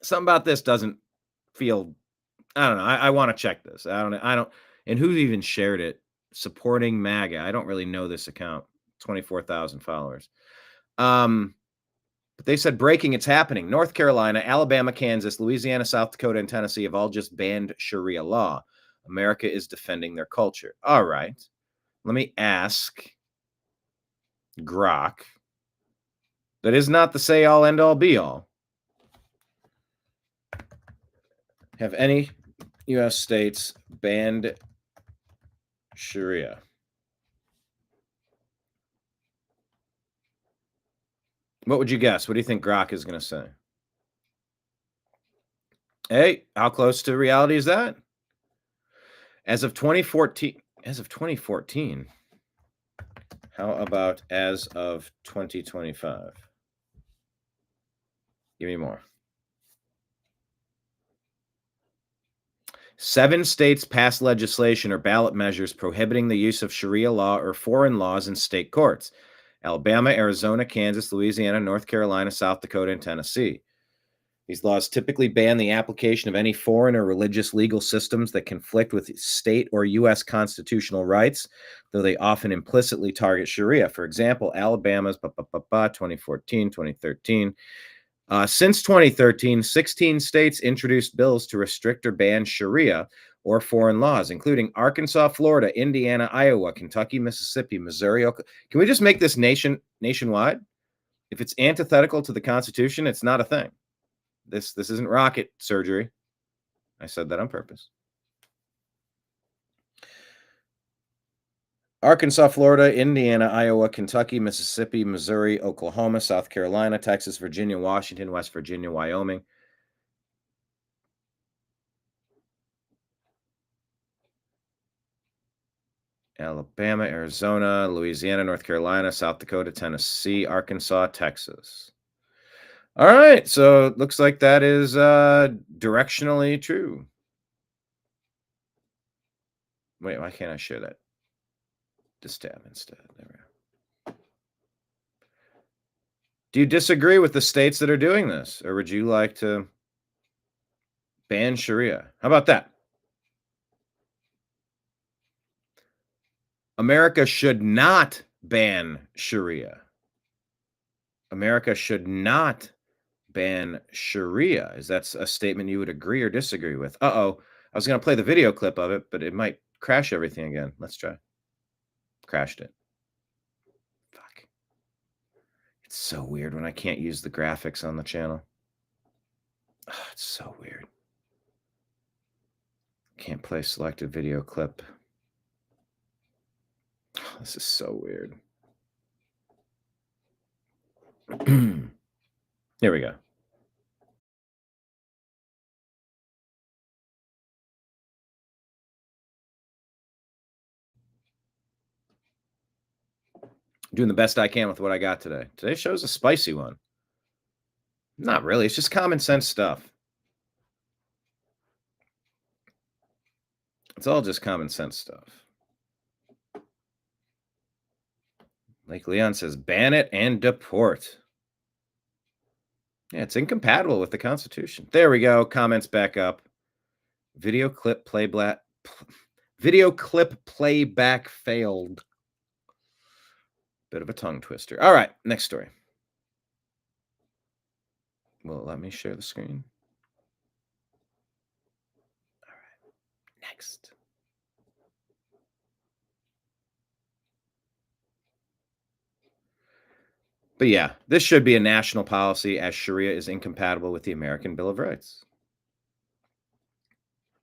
Speaker 1: Something about this doesn't feel, I don't know. I want to check this. I don't, and who even shared it? Supporting MAGA. I don't really know this account. 24,000 followers. But they said breaking, it's happening. North Carolina, Alabama, Kansas, Louisiana, South Dakota, and Tennessee have all just banned Sharia law. America is defending their culture. All right. Let me ask Grok. That is not the say all, end all, be all. Have any U.S. states banned Sharia? What would you guess? What do you think Grok is going to say? Hey, how close to reality is that? As of 2014, how about as of 2025? Give me more. 7 states passed legislation or ballot measures prohibiting the use of Sharia law or foreign laws in state courts: Alabama, Arizona, Kansas, Louisiana, North Carolina, South Dakota, and Tennessee. These laws typically ban the application of any foreign or religious legal systems that conflict with state or U.S. constitutional rights, though they often implicitly target Sharia. For example, Alabama's 2014, 2013. Since 2013, 16 states introduced bills to restrict or ban Sharia or foreign laws, including Arkansas, Florida, Indiana, Iowa, Kentucky, Mississippi, Missouri. Can we just make this nationwide? If it's antithetical to the Constitution, it's not a thing. This isn't rocket surgery. I said that on purpose. Arkansas, Florida, Indiana, Iowa, Kentucky, Mississippi, Missouri, Oklahoma, South Carolina, Texas, Virginia, Washington, West Virginia, Wyoming. Alabama, Arizona, Louisiana, North Carolina, South Dakota, Tennessee, Arkansas, Texas. All right, so it looks like that is directionally true. Wait, why can't I share that? Just tab instead. There we go. Do you disagree with the states that are doing this, or would you like to ban Sharia? How about that? America should not ban Sharia. America should not ban Sharia. Is that a statement you would agree or disagree with? Uh-oh. I was going to play the video clip of it, but it might crash everything again. Let's try. Crashed it. Fuck. It's so weird when I can't use the graphics on the channel. Oh, it's so weird. Can't play selected video clip. Oh, this is so weird. Here we go. Doing the best I can with what I got today. Today's show's a spicy one. Not really. It's just common sense stuff. It's all just common sense stuff. Lake Leon says, ban it and deport. Yeah, it's incompatible with the Constitution. There we go. Comments back up. Video clip playback failed. Bit of a tongue twister. All right, next story. Will it let me share the screen? All right, next. But yeah, this should be a national policy, as Sharia is incompatible with the American Bill of Rights.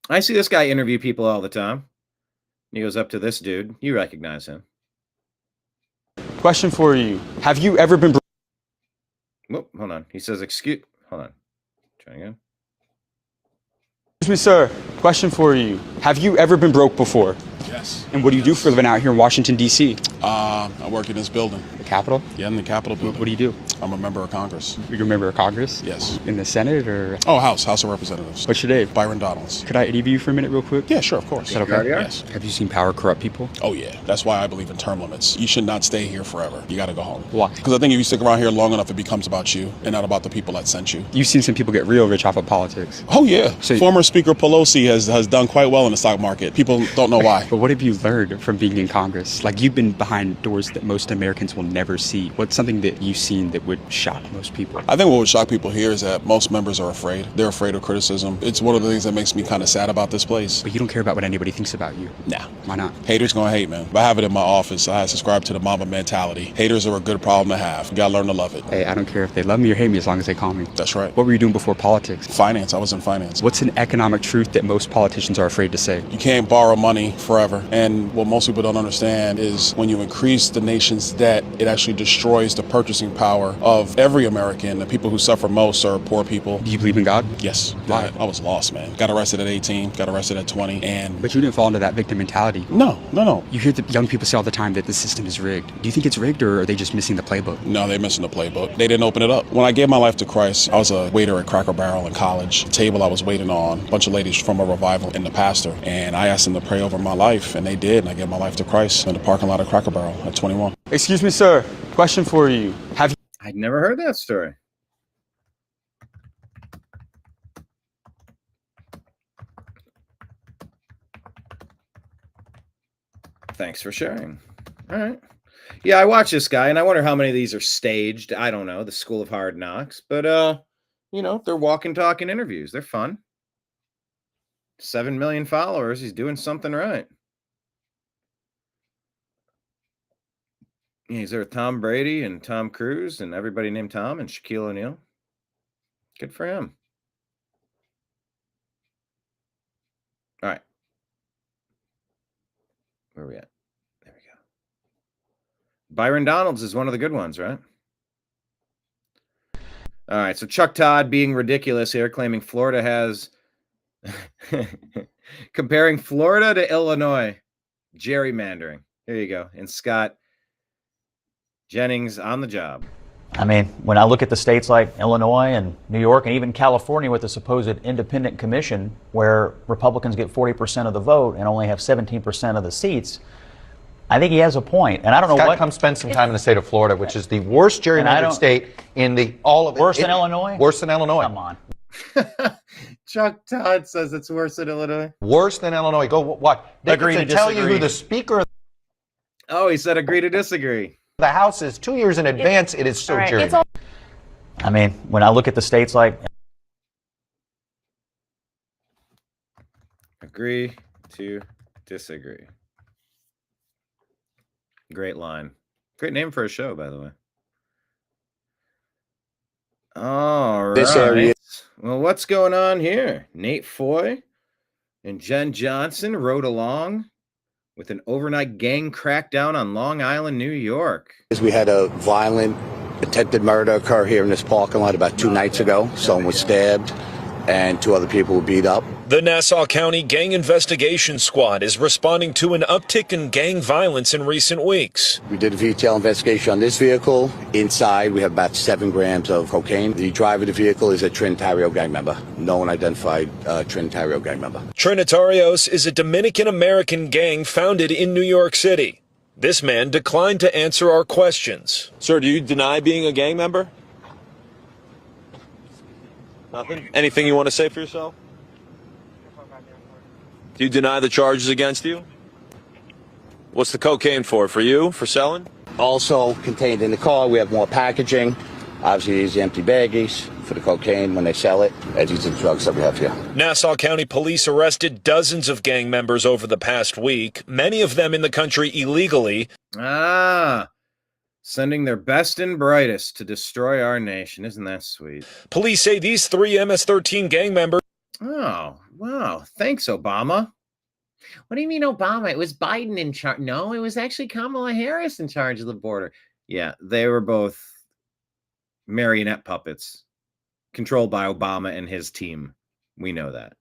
Speaker 1: I see this guy interview people all the time. He goes up to this dude. You recognize him.
Speaker 3: Question for you. Have you ever been...
Speaker 1: Whoop, hold on. He says, hold on. Try again.
Speaker 3: Excuse me, sir. Question for you. Have you ever been broke before?
Speaker 4: Yes.
Speaker 3: And what do you do for a living out here in Washington, D.C.?
Speaker 4: I work in this building.
Speaker 3: The Capitol?
Speaker 4: Yeah, in the Capitol building.
Speaker 3: What do you do?
Speaker 4: I'm a member of Congress.
Speaker 3: You're a member of Congress?
Speaker 4: Yes.
Speaker 3: In the Senate or?
Speaker 4: Oh, House of Representatives.
Speaker 3: What's your name?
Speaker 4: Byron Donalds.
Speaker 3: Could I interview you for a minute real quick?
Speaker 4: Yeah, sure, of course.
Speaker 3: Is that okay?
Speaker 4: Yes.
Speaker 3: Have you seen power corrupt people?
Speaker 4: Oh, yeah. That's why I believe in term limits. You should not stay here forever. You got to go home.
Speaker 3: Why?
Speaker 4: Because I think if you stick around here long enough, it becomes about you and not about the people that sent you.
Speaker 3: You've seen some people get real rich off of politics.
Speaker 4: Oh, yeah.
Speaker 3: So,
Speaker 4: former Speaker Pelosi has done quite well in the stock market. People don't know why.
Speaker 3: But what have you learned from being in Congress? Like, you've been behind doors that most Americans will never see. What's something that you've seen that would shock most people?
Speaker 4: I think what would shock people here is that most members are afraid. They're afraid of criticism. It's one of the things that makes me kind of sad about this place.
Speaker 3: But you don't care about what anybody thinks about you.
Speaker 4: Nah.
Speaker 3: Why not?
Speaker 4: Haters gonna hate, man. But I have it in my office. I subscribe to the Mamba mentality. Haters are a good problem to have. You gotta learn to love it.
Speaker 3: Hey, I don't care if they love me or hate me as long as they call me.
Speaker 4: That's right.
Speaker 3: What were you doing before politics?
Speaker 4: Finance. I was in finance.
Speaker 3: What's an economic truth that most politicians are afraid to say?
Speaker 4: You can't borrow money forever. forever. And what most people don't understand is when you increase the nation's debt, it actually destroys the purchasing power of every American. The people who suffer most are poor people.
Speaker 3: Do you believe in God?
Speaker 4: Yes. I was lost, man. Got arrested at 18, got arrested at 20, and...
Speaker 3: But you didn't fall into that victim mentality.
Speaker 4: No.
Speaker 3: You hear the young people say all the time that the system is rigged. Do you think it's rigged, or are they just missing the playbook?
Speaker 4: No, they're missing the playbook. They didn't open it up. When I gave my life to Christ, I was a waiter at Cracker Barrel in college. The table I was waiting on, a bunch of ladies from a revival and the pastor, and I asked them to pray over my life, and they did, and I gave my life to Christ in the parking lot of Cracker Barrel at 21.
Speaker 3: Excuse me, sir. Question for you. Have you...
Speaker 1: I'd never heard that story. Thanks for sharing. All right. Yeah, I watch this guy, and I wonder how many of these are staged. I don't know, the School of Hard Knocks. But, they're walking, talking interviews. They're fun. 7 million followers. He's doing something right. Yeah, he's there with Tom Brady and Tom Cruise and everybody named Tom and Shaquille O'Neal. Good for him. All right. Where are we at? There we go. Byron Donalds is one of the good ones, right? All right. So Chuck Todd being ridiculous here, claiming Florida has comparing Florida to Illinois gerrymandering. Here you go. And Scott Jennings on the job.
Speaker 5: I mean, when I look at the states like Illinois and New York and even California with the supposed independent commission where Republicans get 40% of the vote and only have 17% of the seats, I think he has a point. And I don't know what...
Speaker 6: Come spend some time in the state of Florida, which is the worst gerrymandered state in the all of it.
Speaker 5: Worse than Illinois?
Speaker 6: Worse than Illinois.
Speaker 5: Come on.
Speaker 1: Chuck Todd says it's worse than Illinois.
Speaker 6: Worse than Illinois. Go watch. They
Speaker 5: Agree to
Speaker 6: can tell you
Speaker 5: disagree.
Speaker 6: who the Speaker of
Speaker 1: Oh, he said agree to disagree.
Speaker 6: the House is 2 years in advance. It is so gerrymandered.
Speaker 5: I mean, when I look at the states like...
Speaker 1: Agree to disagree. Great line. Great name for a show, by the way. All right. Well, what's going on here? Nate Foy and Jen Johnson rode along with an overnight gang crackdown on Long Island, New York.
Speaker 7: We had a violent attempted murder occur here in this parking lot about 2 nights ago. Someone was stabbed and 2 other people were beat up.
Speaker 8: The Nassau County Gang Investigation Squad is responding to an uptick in gang violence in recent weeks.
Speaker 7: We did a detailed investigation on this vehicle. Inside, we have about 7 grams of cocaine. The driver of the vehicle is a Trinitario gang member. No one identified Trinitario gang member.
Speaker 8: Trinitarios is a Dominican-American gang founded in New York City. This man declined to answer our questions.
Speaker 9: Sir, do you deny being a gang member? Nothing? Anything you want to say for yourself? Do you deny the charges against you? What's the cocaine for? For you? For selling?
Speaker 7: Also contained in the car, we have more packaging. Obviously, these are empty baggies for the cocaine when they sell it. And these are the drugs that we have here.
Speaker 8: Nassau County Police arrested dozens of gang members over the past week, many of them in the country illegally.
Speaker 1: Sending their best and brightest to destroy our nation. Isn't that sweet?
Speaker 8: Police say these 3 MS-13 gang members...
Speaker 1: Oh, wow. Thanks, Obama. What do you mean, Obama? It was Biden in charge. No, it was actually Kamala Harris in charge of the border. Yeah, they were both marionette puppets controlled by Obama and his team. We know that.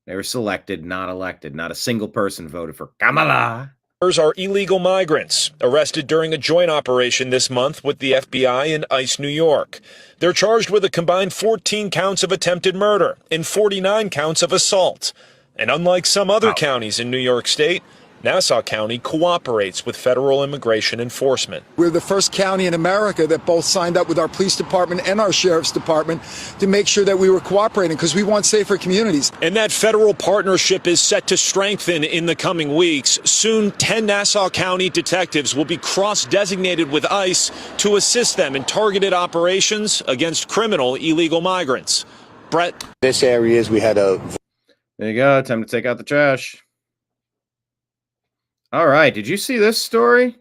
Speaker 1: They were selected, not elected. Not a single person voted for Kamala.
Speaker 8: Are illegal migrants arrested during a joint operation this month with the FBI and ICE New York. They're charged with a combined 14 counts of attempted murder and 49 counts of assault. And unlike some other counties in New York State, Nassau County cooperates with federal immigration enforcement.
Speaker 10: We're the first county in America that both signed up with our police department and our sheriff's department to make sure that we were cooperating because we want safer communities.
Speaker 8: And that federal partnership is set to strengthen in the coming weeks. Soon, 10 Nassau County detectives will be cross-designated with ICE to assist them in targeted operations against criminal illegal migrants. Brett?
Speaker 7: This area is, we had a...
Speaker 1: There you go. Time to take out the trash. All right. Did you see this story?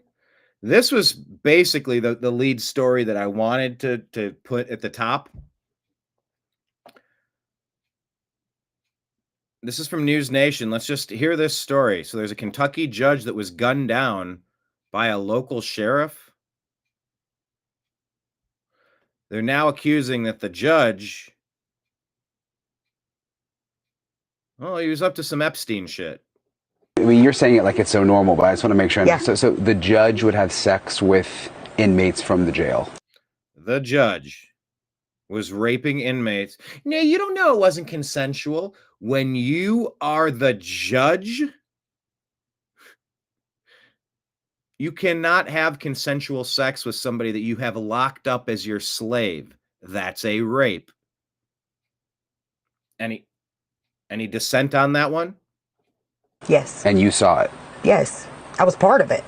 Speaker 1: This was basically the lead story that I wanted to put at the top. This is from News Nation. Let's just hear this story. So there's a Kentucky judge that was gunned down by a local sheriff. They're now accusing that the judge, oh, he was up to some Epstein shit.
Speaker 11: I mean, you're saying it like it's so normal, but I just want to make sure.
Speaker 12: Yeah.
Speaker 11: So the judge would have sex with inmates from the jail.
Speaker 1: The judge was raping inmates. No, you don't know it wasn't consensual. When you are the judge, you cannot have consensual sex with somebody that you have locked up as your slave. That's a rape. Any dissent on that one?
Speaker 12: Yes.
Speaker 11: And you saw it?
Speaker 12: Yes. I was part of it.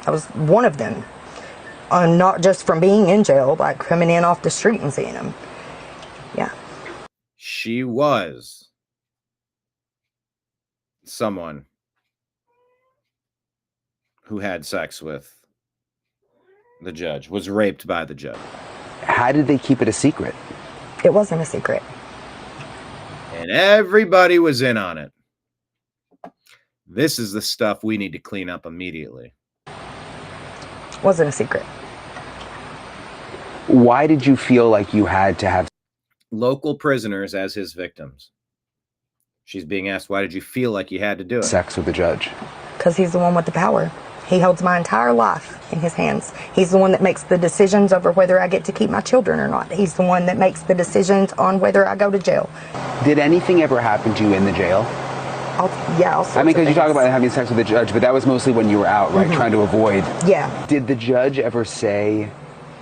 Speaker 12: I was one of them. Not just from being in jail, like coming in off the street and seeing them. Yeah.
Speaker 1: She was someone who had sex with the judge, was raped by the judge.
Speaker 11: How did they keep it a secret?
Speaker 12: It wasn't a secret.
Speaker 1: And everybody was in on it. This is the stuff we need to clean up immediately.
Speaker 12: Wasn't a secret.
Speaker 11: Why did you feel like you had to have
Speaker 1: local prisoners as his victims? She's being asked, why did you feel like you had to do it?
Speaker 11: Sex with the judge.
Speaker 12: Because he's the one with the power. He holds my entire life in his hands. He's the one that makes the decisions over whether I get to keep my children or not. He's the one that makes the decisions on whether I go to jail.
Speaker 11: Did anything ever happen to you in the jail?
Speaker 12: Yeah.
Speaker 11: I mean, because you talk about having sex with the judge, but that was mostly when you were out, right? Trying to avoid.
Speaker 12: Yeah.
Speaker 11: Did the judge ever say,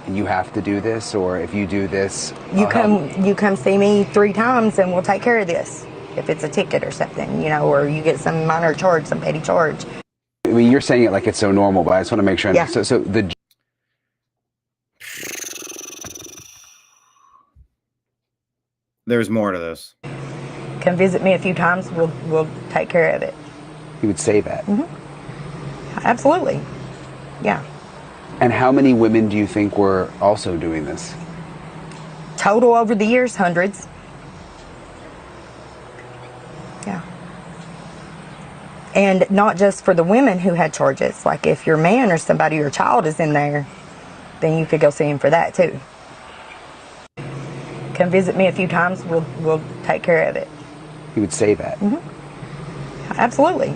Speaker 11: you have to do this, or if you do this,
Speaker 12: you come see me 3 times and we'll take care of this. If it's a ticket or something, you know, or you get some minor charge, some petty charge.
Speaker 11: I mean, you're saying it like it's so normal, but I just want to make sure.
Speaker 12: Yeah.
Speaker 11: So the.
Speaker 1: There's more to this.
Speaker 12: Come visit me a few times. We'll take care of it.
Speaker 11: He would say that.
Speaker 12: Absolutely. Yeah.
Speaker 11: And how many women do you think were also doing this?
Speaker 12: Total over the years, hundreds. Yeah. And not just for the women who had charges. Like if your man or somebody, your child is in there, then you could go see him for that too. Come visit me a few times. We'll take care of it.
Speaker 11: He would say that.
Speaker 12: Absolutely.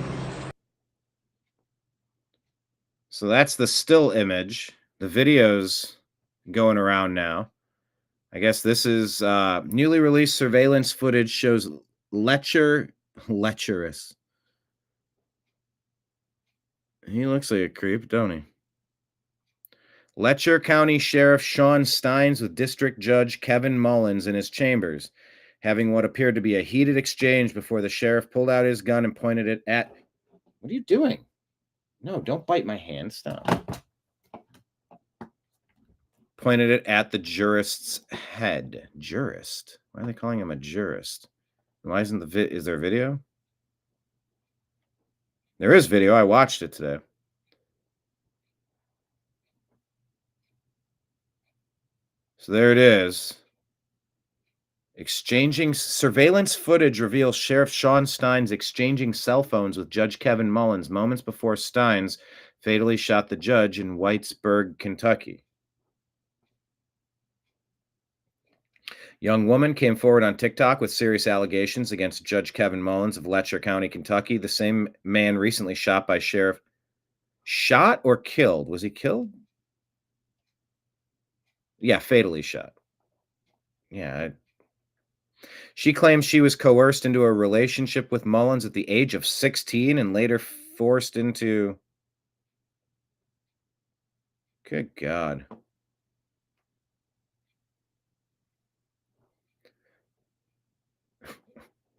Speaker 1: So that's the still image. The video's going around now. I guess this is newly released surveillance footage shows lecherous. He looks like a creep, don't he? Letcher County Sheriff Sean Steins with District Judge Kevin Mullins in his chambers, having what appeared to be a heated exchange before the sheriff pulled out his gun and pointed it at... What are you doing? No, don't bite my hand. Stop. Pointed it at the jurist's head. Jurist? Why are they calling him a jurist? Why isn't is there video? There is video. I watched it today. So there it is. Exchanging surveillance footage reveals Sheriff Sean Steins exchanging cell phones with Judge Kevin Mullins moments before Steins fatally shot the judge in Whitesburg, Kentucky. Young woman came forward on TikTok with serious allegations against Judge Kevin Mullins of Letcher County, Kentucky. The same man recently shot by sheriff. Shot or killed? Was he killed? Yeah, fatally shot. Yeah. She claims she was coerced into a relationship with Mullins at the age of 16 and later forced into... Good God.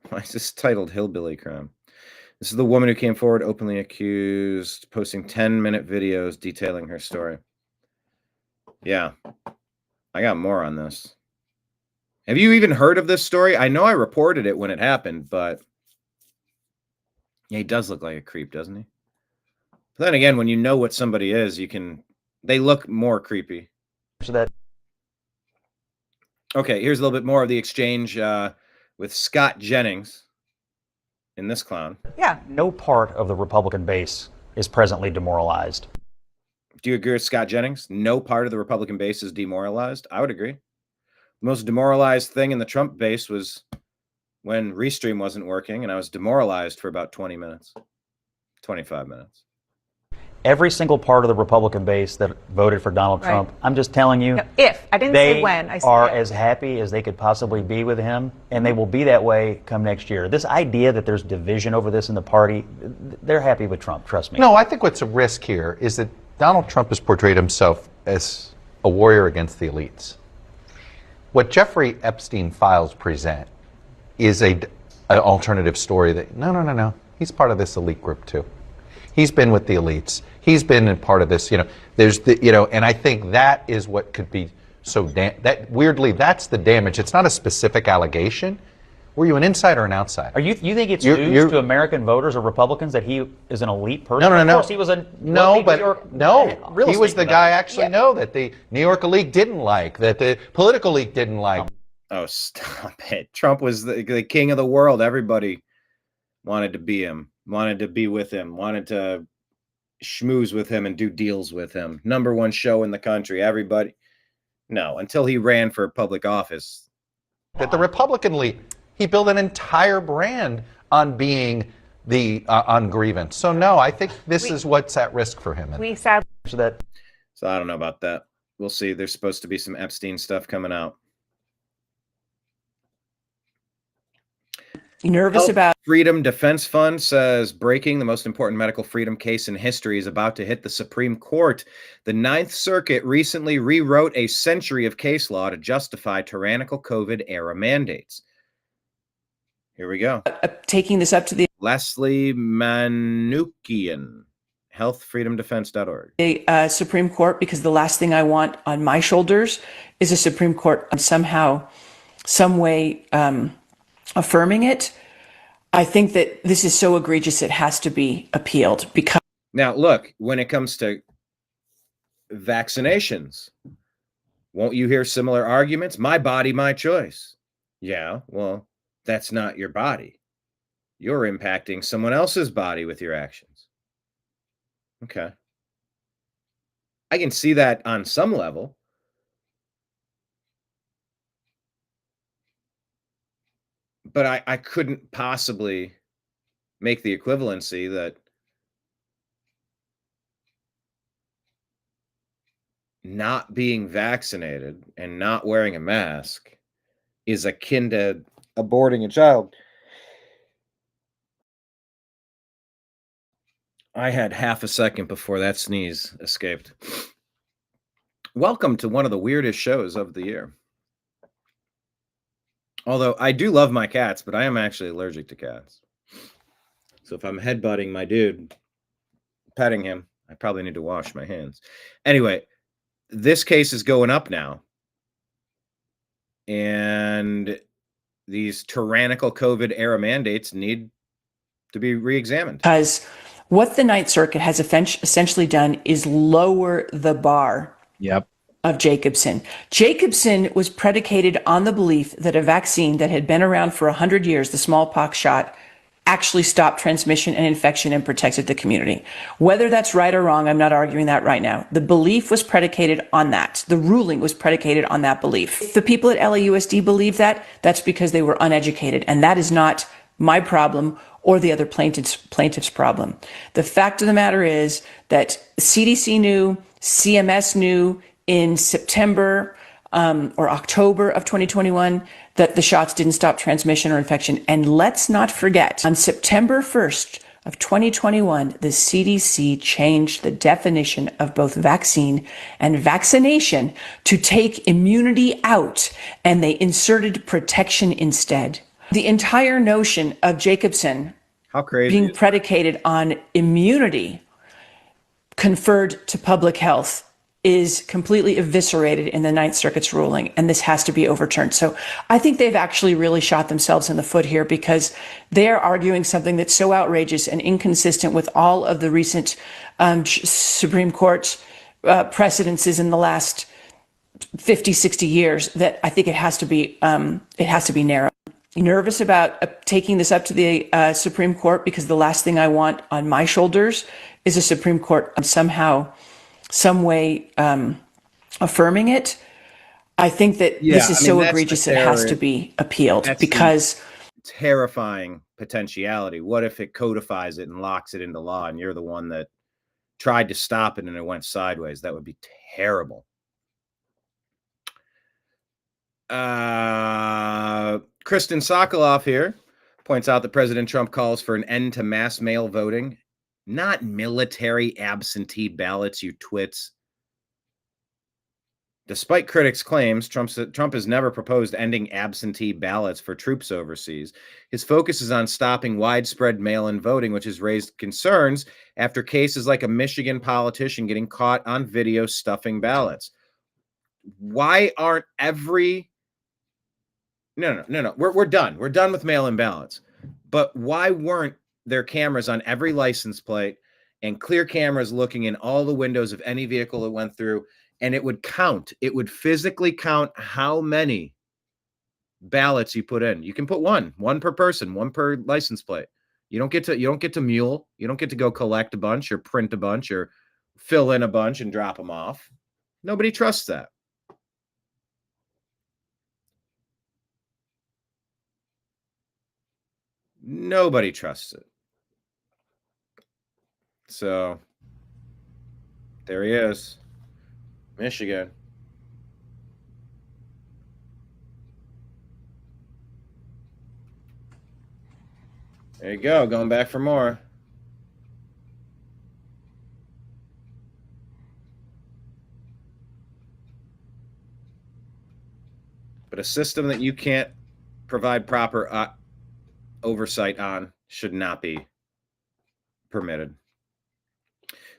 Speaker 1: Why is this titled Hillbilly Crime? This is the woman who came forward openly accused, posting 10-minute videos detailing her story. Yeah. I got more on this. Have you even heard of this story? I know I reported it when it happened, but yeah, he does look like a creep, doesn't he? But then again, when you know what somebody is, they look more creepy.
Speaker 5: So that.
Speaker 1: Okay, here's a little bit more of the exchange with Scott Jennings. in this clown.
Speaker 5: Yeah. No part of the Republican base is presently demoralized.
Speaker 1: Do you agree with Scott Jennings? No part of the Republican base is demoralized? I would agree. The most demoralized thing in the Trump base was when Restream wasn't working, and I was demoralized for about 20 minutes, 25 minutes.
Speaker 5: Every single part of the Republican base that voted for Donald Trump, I'm just telling you,
Speaker 13: No, if. I didn't say when. I said
Speaker 5: are
Speaker 13: if.
Speaker 5: as happy as they could possibly be with him, and they will be that way come next year. This idea that there's division over this in the party, they're happy with Trump, trust me.
Speaker 6: No, I think what's a risk here is that Donald Trump has portrayed himself as a warrior against the elites. What Jeffrey Epstein files present is an alternative story that, no, he's part of this elite group too. He's been with the elites. He's been in part of this, there's the, and I think that is what could be so, weirdly, that's the damage. It's not a specific allegation. Were you an insider or an outsider?
Speaker 5: You think it's news to American voters or Republicans that he is an elite person?
Speaker 6: No.
Speaker 5: Of course, he was a
Speaker 6: he was the guy that the New York elite didn't like, that the political elite didn't like.
Speaker 1: Oh, stop it. Trump was the king of the world. Everybody wanted to be him, wanted to be with him, wanted to schmooze with him and do deals with him. Number one show in the country. Everybody. No, until he ran for public office.
Speaker 6: That the Republican elite, he built an entire brand on being on grievance. So no, I think this is what's at risk for him.
Speaker 1: So I don't know about that. We'll see. There's supposed to be some Epstein stuff coming out.
Speaker 14: Nervous about
Speaker 1: Freedom Defense Fund says breaking the most important medical freedom case in history is about to hit the Supreme Court. The Ninth Circuit recently rewrote a century of case law to justify tyrannical COVID-era mandates. Here we go.
Speaker 14: Taking this up to the
Speaker 1: Leslie Manukian, healthfreedomdefense.org.
Speaker 14: the Supreme Court, because the last thing I want on my shoulders is a Supreme Court somehow, some way affirming it. I think that this is so egregious it has to be appealed. Because
Speaker 1: now, look, when it comes to vaccinations, won't you hear similar arguments? My body, my choice. Yeah, well, that's not your body. You're impacting someone else's body with your actions. Okay. I can see that on some level. But I couldn't possibly make the equivalency that not being vaccinated and not wearing a mask is akin to aborting a child. I had half a second before that sneeze escaped. Welcome to one of the weirdest shows of the year. Although I do love my cats, but I am actually allergic to cats. So if I'm headbutting my dude, petting him, I probably need to wash my hands. Anyway, this case is going up now. And these tyrannical COVID-era mandates need to be re-examined.
Speaker 14: Because what the Ninth Circuit has essentially done is lower the bar.
Speaker 3: Yep.
Speaker 14: Of Jacobson. Jacobson was predicated on the belief that a vaccine that had been around for 100 years, the smallpox shot, actually stopped transmission and infection and protected the community. Whether that's right or wrong, I'm not arguing that right now. The belief was predicated on that. The ruling was predicated on that belief. If the people at LAUSD believe that, that's because they were uneducated, and that is not my problem or the other plaintiff's problem. The fact of the matter is that CDC knew, CMS knew, in September or October of 2021 that the shots didn't stop transmission or infection. And let's not forget, on September 1st of 2021, the CDC changed the definition of both vaccine and vaccination to take immunity out, and they inserted protection instead. The entire notion of Jacobson being predicated on immunity conferred to public health is completely eviscerated in the Ninth Circuit's ruling, and this has to be overturned. So I think they've actually really shot themselves in the foot here, because they are arguing something that's so outrageous and inconsistent with all of the recent Supreme Court precedences in the last 50, 60 years that I think it has to be narrowed. nervous about taking this up to the Supreme Court, because the last thing I want on my shoulders is a Supreme Court somehow, some way affirming it. I think that this is so egregious it has to be appealed, because
Speaker 1: terrifying potentiality. What if it codifies it and locks it into law, and you're the one that tried to stop it and it went sideways? That would be terrible. Kristen Sokoloff here points out that President Trump calls for an end to mass mail voting, not military absentee ballots, you twits. Despite critics' claims, Trump has never proposed ending absentee ballots for troops overseas. His focus is on stopping widespread mail-in voting, which has raised concerns after cases like a Michigan politician getting caught on video stuffing ballots. Why aren't every... No. We're done. We're done with mail-in ballots. But why weren't there cameras on every license plate and clear cameras looking in all the windows of any vehicle that went through? And it would count. It would physically count how many ballots you put in. You can put one per person, one per license plate. You don't get to mule. You don't get to go collect a bunch or print a bunch or fill in a bunch and drop them off. Nobody trusts that. Nobody trusts it. So there he is. Michigan. There you go, going back for more. But a system that you can't provide proper oversight on should not be permitted.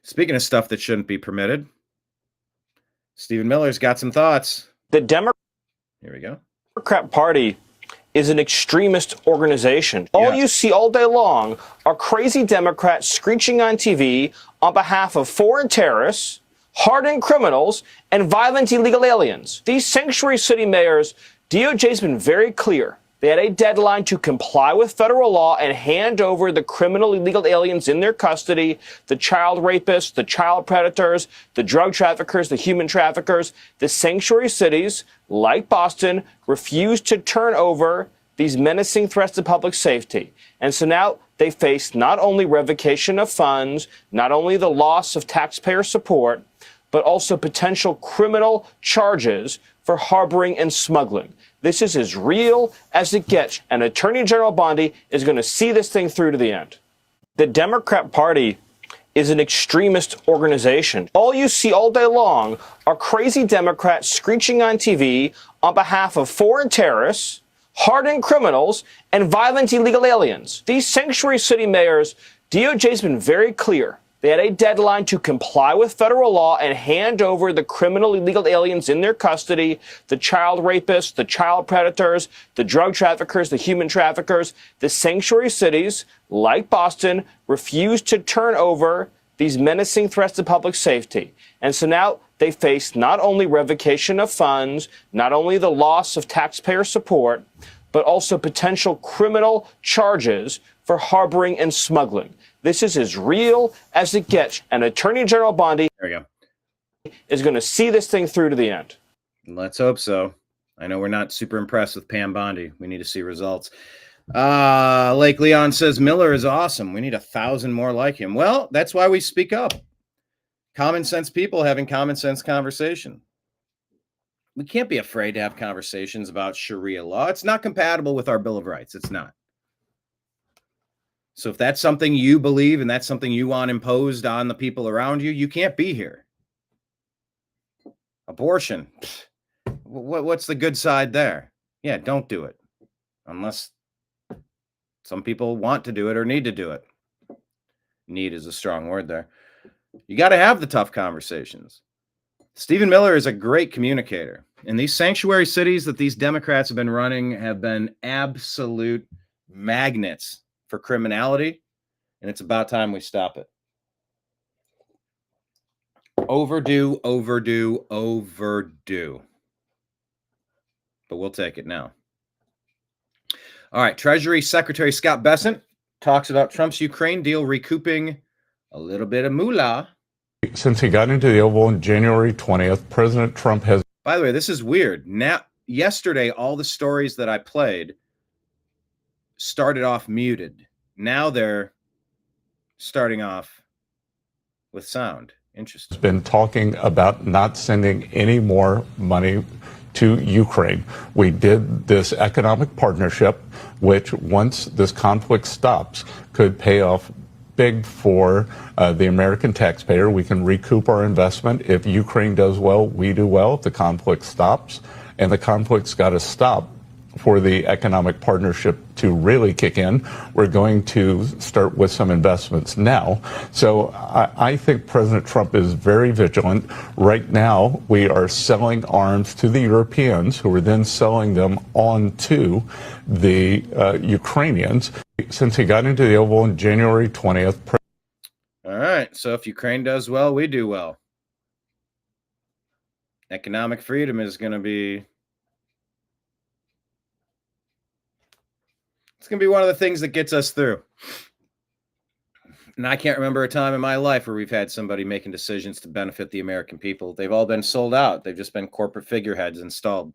Speaker 1: Speaking of stuff that shouldn't be permitted, Stephen Miller's got some thoughts.
Speaker 15: The
Speaker 1: Here we go.
Speaker 15: Democrat Party is an extremist organization. All you see all day long are crazy Democrats screeching on TV on behalf of foreign terrorists, hardened criminals, and violent illegal aliens. These sanctuary city mayors, DOJ's been very clear. They had a deadline to comply with federal law and hand over the criminal illegal aliens in their custody, the child rapists, the child predators, the drug traffickers, the human traffickers. The sanctuary cities, like Boston, refused to turn over these menacing threats to public safety. And so now they face not only revocation of funds, not only the loss of taxpayer support, but also potential criminal charges for harboring and smuggling. This is as real as it gets, and Attorney General Bondi is going to see this thing through to the end. The Democrat Party is an extremist organization. All you see all day long are crazy Democrats screeching on TV on behalf of foreign terrorists, hardened criminals, and violent illegal aliens. These sanctuary city mayors, DOJ's been very clear. They had a deadline to comply with federal law and hand over the criminal illegal aliens in their custody, the child rapists, the child predators, the drug traffickers, the human traffickers. The sanctuary cities, like Boston, refused to turn over these menacing threats to public safety. And so now they face not only revocation of funds, not only the loss of taxpayer support, but also potential criminal charges for harboring and smuggling. This is as real as it gets, and Attorney General Bondi is going to see this thing through to the end.
Speaker 1: Let's hope so. I know we're not super impressed with Pam Bondi. We need to see results. Lake Leon says Miller is awesome. We need 1,000 more like him. Well, that's why we speak up. Common sense people having common sense conversation. We can't be afraid to have conversations about Sharia law. It's not compatible with our Bill of Rights. It's not. So if that's something you believe and that's something you want imposed on the people around you, you can't be here. Abortion. What's the good side there? Yeah, don't do it. Unless some people want to do it or need to do it. Need is a strong word there. You got to have the tough conversations. Stephen Miller is a great communicator. And these sanctuary cities that these Democrats have been running have been absolute magnets for criminality, and it's about time we stop it. Overdue. But we'll take it now. All right. Treasury Secretary Scott Bessent talks about Trump's Ukraine deal recouping a little bit of moolah.
Speaker 16: Since he got into the Oval on January 20th, President Trump has...
Speaker 1: By the way, this is weird. Yesterday, all the stories that I played started off muted. Now they're starting off with sound. Interesting.
Speaker 16: Been talking about not sending any more money to Ukraine. We did this economic partnership, which once this conflict stops, could pay off big for the American taxpayer. We can recoup our investment. If Ukraine does well, we do well. If the conflict stops, and the conflict's got to stop for the economic partnership to really kick in, we're going to start with some investments now. So I think President Trump is very vigilant. Right now, we are selling arms to the Europeans, who are then selling them on to the Ukrainians. Since he got into the Oval on January 20th.
Speaker 1: All right. So if Ukraine does well, we do well. Economic freedom is going to be... It's going to be one of the things that gets us through. And I can't remember a time in my life where we've had somebody making decisions to benefit the American people. They've all been sold out. They've just been corporate figureheads installed.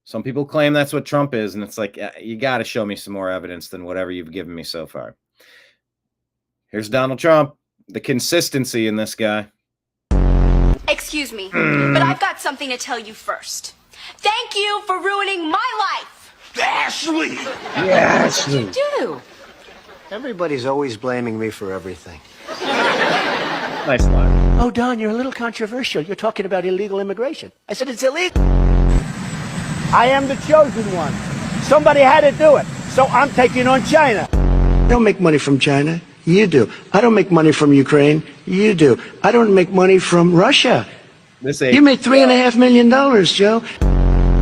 Speaker 1: Some people claim that's what Trump is, and it's like, you got to show me some more evidence than whatever you've given me so far. Here's Donald Trump. The consistency in this guy.
Speaker 17: Excuse me, but I've got something to tell you first. Thank you for ruining my life.
Speaker 18: Ashley!
Speaker 17: Yes. What did you do?
Speaker 18: Everybody's always blaming me for everything.
Speaker 1: Nice line.
Speaker 18: Oh, Don, you're a little controversial. You're talking about illegal immigration. I said it's illegal. I am the chosen one. Somebody had to do it, so I'm taking on China. I don't make money from China. You do. I don't make money from Ukraine. You do. I don't make money from Russia. You make $3.5 million, Joe.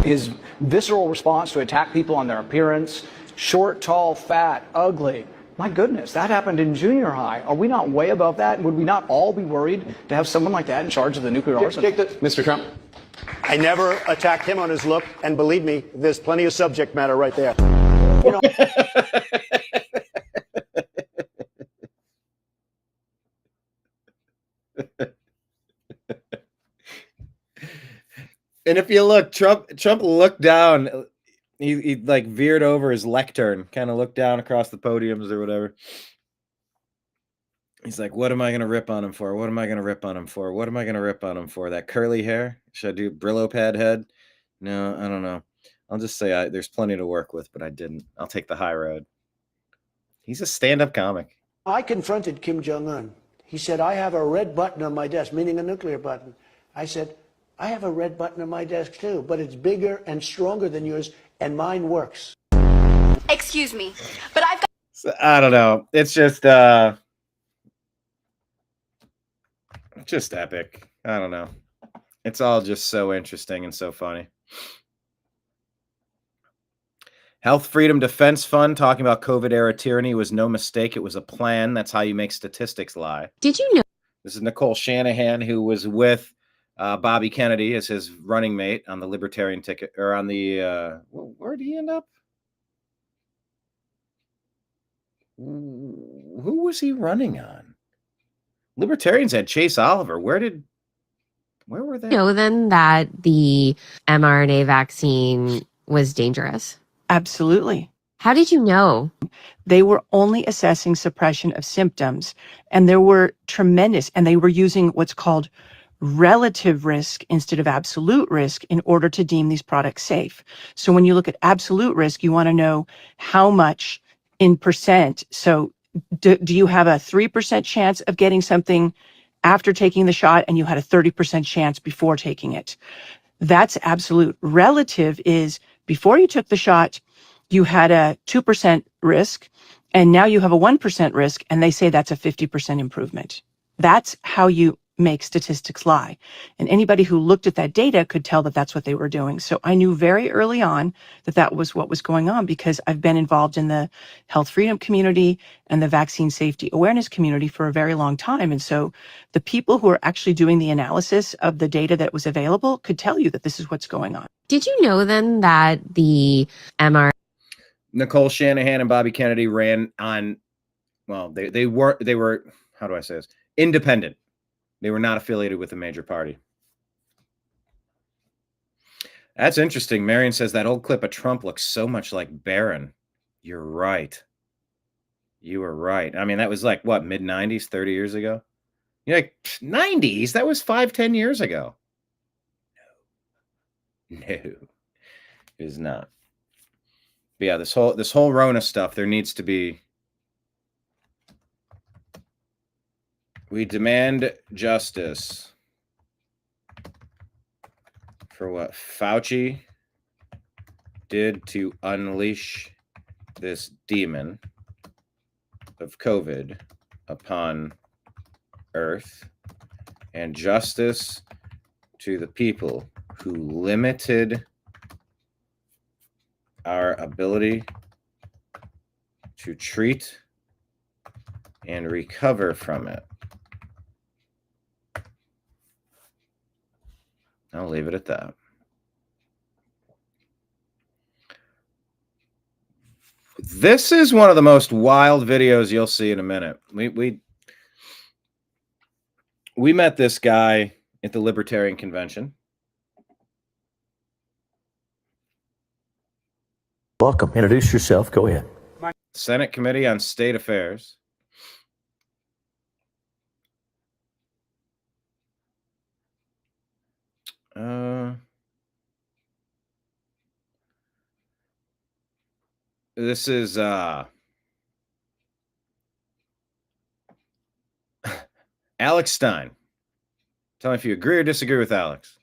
Speaker 19: His visceral response to attack people on their appearance, short, tall, fat, ugly. My goodness, that happened in junior high. Are we not way above that? Would we not all be worried to have someone like that in charge of the nuclear arsenal?
Speaker 18: Mr. Trump. I never attacked him on his look, and believe me, there's plenty of subject matter right there. You know.
Speaker 1: And if you look, Trump looked down. He like veered over his lectern, kind of looked down across the podiums or whatever. He's like, what am I going to rip on him for? What am I going to rip on him for? What am I going to rip on him for? That curly hair? Should I do Brillo pad head? No, I don't know. I'll just say there's plenty to work with, but I didn't. I'll take the high road. He's a stand-up comic.
Speaker 18: I confronted Kim Jong-un. He said, I have a red button on my desk, meaning a nuclear button. I said, I have a red button on my desk too, but it's bigger and stronger than yours, and mine works.
Speaker 17: Excuse me, but I've got...
Speaker 1: So, I don't know. It's just epic. I don't know. It's all just so interesting and so funny. Health Freedom Defense Fund talking about COVID-era tyranny was no mistake. It was a plan. That's how you make statistics lie.
Speaker 20: Did you know?
Speaker 1: This is Nicole Shanahan, who was with Bobby Kennedy as his running mate on the Libertarian ticket, or on the where did he end up? Who was he running on? Libertarians had Chase Oliver. Where were they?
Speaker 20: Know then that the mRNA vaccine was dangerous?
Speaker 14: Absolutely.
Speaker 20: How did you know?
Speaker 14: They were only assessing suppression of symptoms, and there were tremendous, and they were using what's called relative risk instead of absolute risk in order to deem these products safe. So when you look at absolute risk, you want to know how much in percent. So do you have a 3% chance of getting something after taking the shot, and you had a 30% chance before taking it? That's absolute. Relative is before you took the shot, you had a 2% risk, and now you have a 1% risk, and they say that's a 50% improvement. That's how you make statistics lie. And anybody who looked at that data could tell that that's what they were doing. So I knew very early on that that was what was going on, because I've been involved in the health freedom community and the vaccine safety awareness community for a very long time. And so the people who are actually doing the analysis of the data that was available could tell you that this is what's going on.
Speaker 20: Did you know then that the mRNA
Speaker 1: Nicole Shanahan and Bobby Kennedy ran on, well, they were, how do I say this? Independent. They were not affiliated with a major party. That's interesting. Marion says that old clip of Trump looks so much like Barron. You're right. You were right. I mean, that was like, what, mid-90s, 30 years ago? You're like, 90s? That was 5-10 years ago. No, it is not. But yeah, this whole Rona stuff, there needs to be. We demand justice for what Fauci did to unleash this demon of COVID upon Earth, and justice to the people who limited our ability to treat and recover from it. I'll leave it at that. This is one of the most wild videos you'll see in a minute. We met this guy at the Libertarian Convention.
Speaker 21: Welcome. Introduce yourself. Go ahead.
Speaker 1: Senate Committee on State Affairs. This is Alex Stein. Tell me if you agree or disagree with Alex.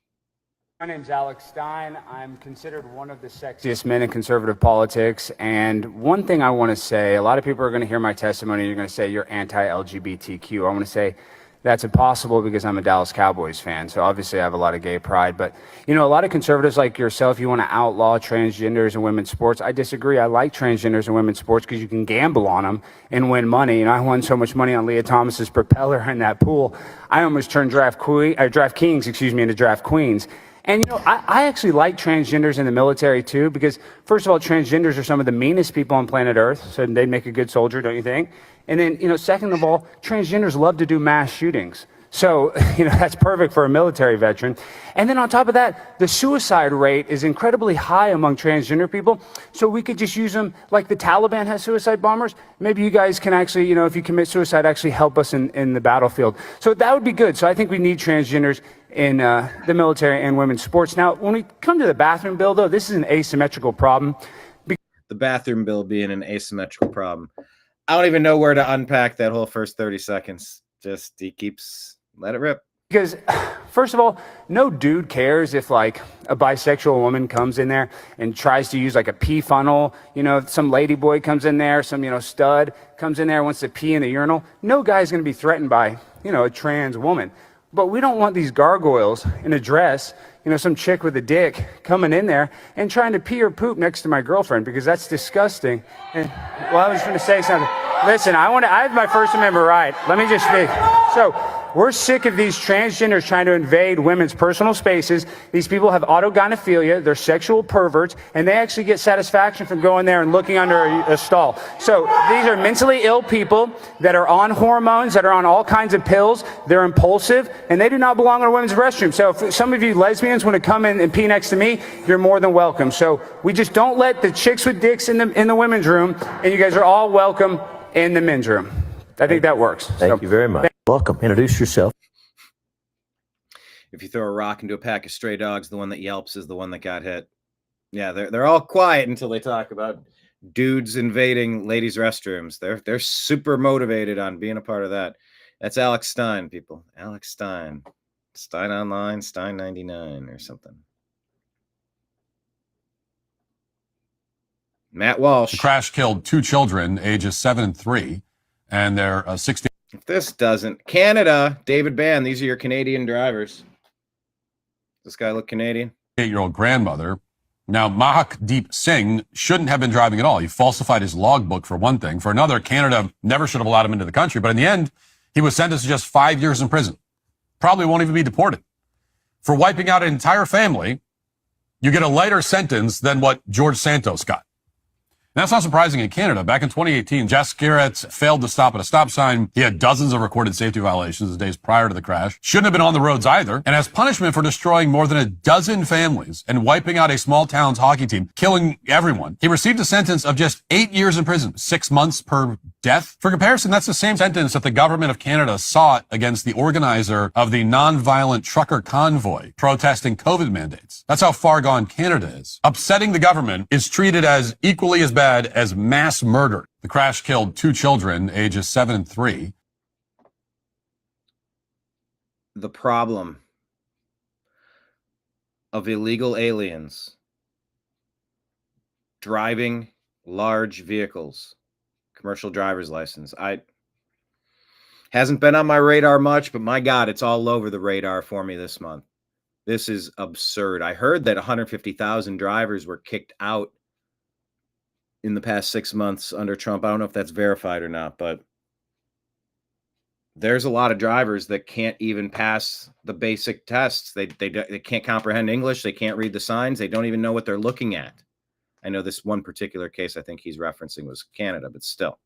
Speaker 22: My name's Alex Stein. I'm considered one of the sexiest men in conservative politics. And one thing I want to say, a lot of people are going to hear my testimony. You're going to say you're anti-LGBTQ. I want to say that's impossible because I'm a Dallas Cowboys fan. So obviously I have a lot of gay pride. But, you know, a lot of conservatives like yourself, you want to outlaw transgenders in women's sports. I disagree. I like transgenders in women's sports because you can gamble on them and win money. And I won so much money on Leah Thomas's propeller in that pool. I almost turned DraftKings into Draft Queens. And, you know, I actually like transgenders in the military, too, because, first of all, transgenders are some of the meanest people on planet Earth, so they'd make a good soldier, don't you think? And then, you know, second of all, transgenders love to do mass shootings. So, you know, that's perfect for a military veteran. And then on top of that, the suicide rate is incredibly high among transgender people. So we could just use them like the Taliban has suicide bombers. Maybe you guys can actually, you know, if you commit suicide, actually help us in the battlefield. So that would be good. So I think we need transgenders in the military and women's sports. Now, when we come to the bathroom bill, though, this is an asymmetrical problem.
Speaker 1: The bathroom bill being an asymmetrical problem. I don't even know where to unpack that whole first 30 seconds. Just he keeps, let it rip.
Speaker 22: Because, first of all, no dude cares if, like, a bisexual woman comes in there and tries to use, like, a pee funnel. You know, some lady boy comes in there, some, you know, stud comes in there, wants to pee in the urinal. No guy's going to be threatened by, you know, a trans woman. But we don't want these gargoyles in a dress, you know, some chick with a dick coming in there and trying to pee or poop next to my girlfriend, because that's disgusting. And, well, I was going to say something. Listen, I have my First Amendment right. Let me just speak. So, we're sick of these transgenders trying to invade women's personal spaces. These people have autogynephilia, they're sexual perverts, and they actually get satisfaction from going there and looking under a stall. So these are mentally ill people that are on hormones, that are on all kinds of pills, they're impulsive, and they do not belong in a women's restroom. So if some of you lesbians want to come in and pee next to me, you're more than welcome. So we just don't let the chicks with dicks in the women's room, and you guys are all welcome in the men's room. I think that works.
Speaker 21: Thank you very much. Welcome. Introduce yourself.
Speaker 1: If you throw a rock into a pack of stray dogs, the one that yelps is the one that got hit. Yeah, they're all quiet until they talk about dudes invading ladies' restrooms. They're super motivated on being a part of that. That's Alex Stein, people. Alex Stein. Stein Online, Stein 99 or something. Matt Walsh.
Speaker 23: The crash killed 2 children, ages 7 and 3, and they're 16.
Speaker 1: If this doesn't, Canada, David Bann, these are your Canadian drivers. Does this guy look Canadian?
Speaker 23: 8-year-old grandmother. Now, Mahakdeep Singh shouldn't have been driving at all. He falsified his logbook, for one thing. For another, Canada never should have allowed him into the country. But in the end, he was sentenced to just 5 years in prison. Probably won't even be deported. For wiping out an entire family, you get a lighter sentence than what George Santos got. That's not surprising in Canada. Back in 2018, Jess Garrett failed to stop at a stop sign. He had dozens of recorded safety violations the days prior to the crash. Shouldn't have been on the roads either. And as punishment for destroying more than a dozen families and wiping out a small town's hockey team, killing everyone, he received a sentence of just 8 years in prison, 6 months per death. For comparison, that's the same sentence that the government of Canada sought against the organizer of the non-violent trucker convoy protesting COVID mandates. That's how far gone Canada is. Upsetting the government is treated as equally as bad as mass murder. The crash killed 2 children, ages 7 and 3.
Speaker 1: The problem of illegal aliens driving large vehicles, commercial driver's license. Hasn't been on my radar much, but my God, it's all over the radar for me this month. This is absurd. I heard that 150,000 drivers were kicked out in the past 6 months under Trump. I don't know if that's verified or not, but there's a lot of drivers that can't even pass the basic tests. They can't comprehend English. They can't read the signs. They don't even know what they're looking at. I know this one particular case I think he's referencing was Canada, but still.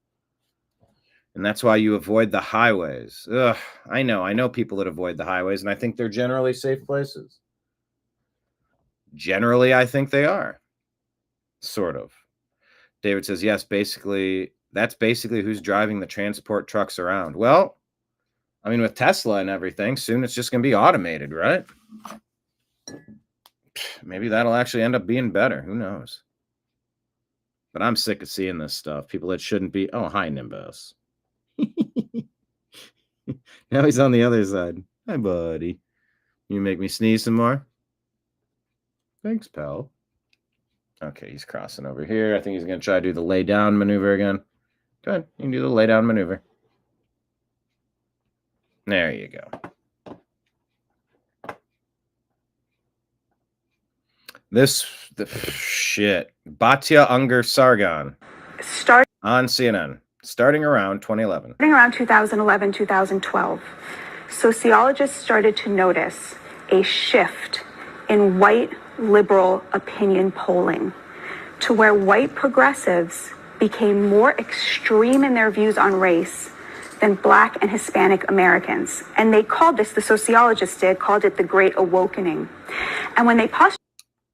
Speaker 1: And that's why you avoid the highways. Ugh, I know people that avoid the highways, and I think they're generally safe places. Generally, I think they are. Sort of. David says, yes, that's basically who's driving the transport trucks around. Well, I mean, with Tesla and everything, soon it's just going to be automated, right? Maybe that'll actually end up being better. Who knows? But I'm sick of seeing this stuff. People that shouldn't be. Oh, hi, Nimbus. Now he's on the other side. Hi, buddy. You make me sneeze some more? Thanks, pal. Okay, he's crossing over here. I think he's going to try to do the lay down maneuver again. Go ahead. You can do the lay down maneuver. There you go. Shit. Batya Unger Sargon. On CNN. Starting around 2011.
Speaker 2: Starting around 2011, 2012, sociologists started to notice a shift in white liberal opinion polling to where white progressives became more extreme in their views on race than Black and Hispanic Americans. And they called this, the sociologists called it the Great Awakening. And when they postulated,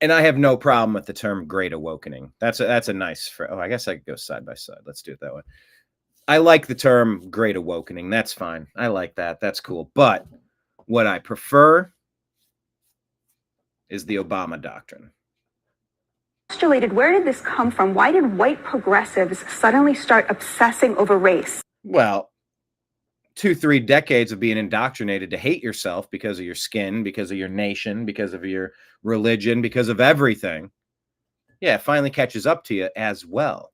Speaker 1: and I have no problem with the term Great Awakening. That's a nice phrase. Oh, I guess I could go side by side. Let's do it that way. I like the term Great Awakening. That's fine. I like that. That's cool. But what I prefer is the Obama doctrine.
Speaker 2: Where did this come from? Why did white progressives suddenly start obsessing over race?
Speaker 1: Well, 2-3 decades of being indoctrinated to hate yourself because of your skin, because of your nation, because of your religion, because of everything. Yeah, it finally catches up to you as well.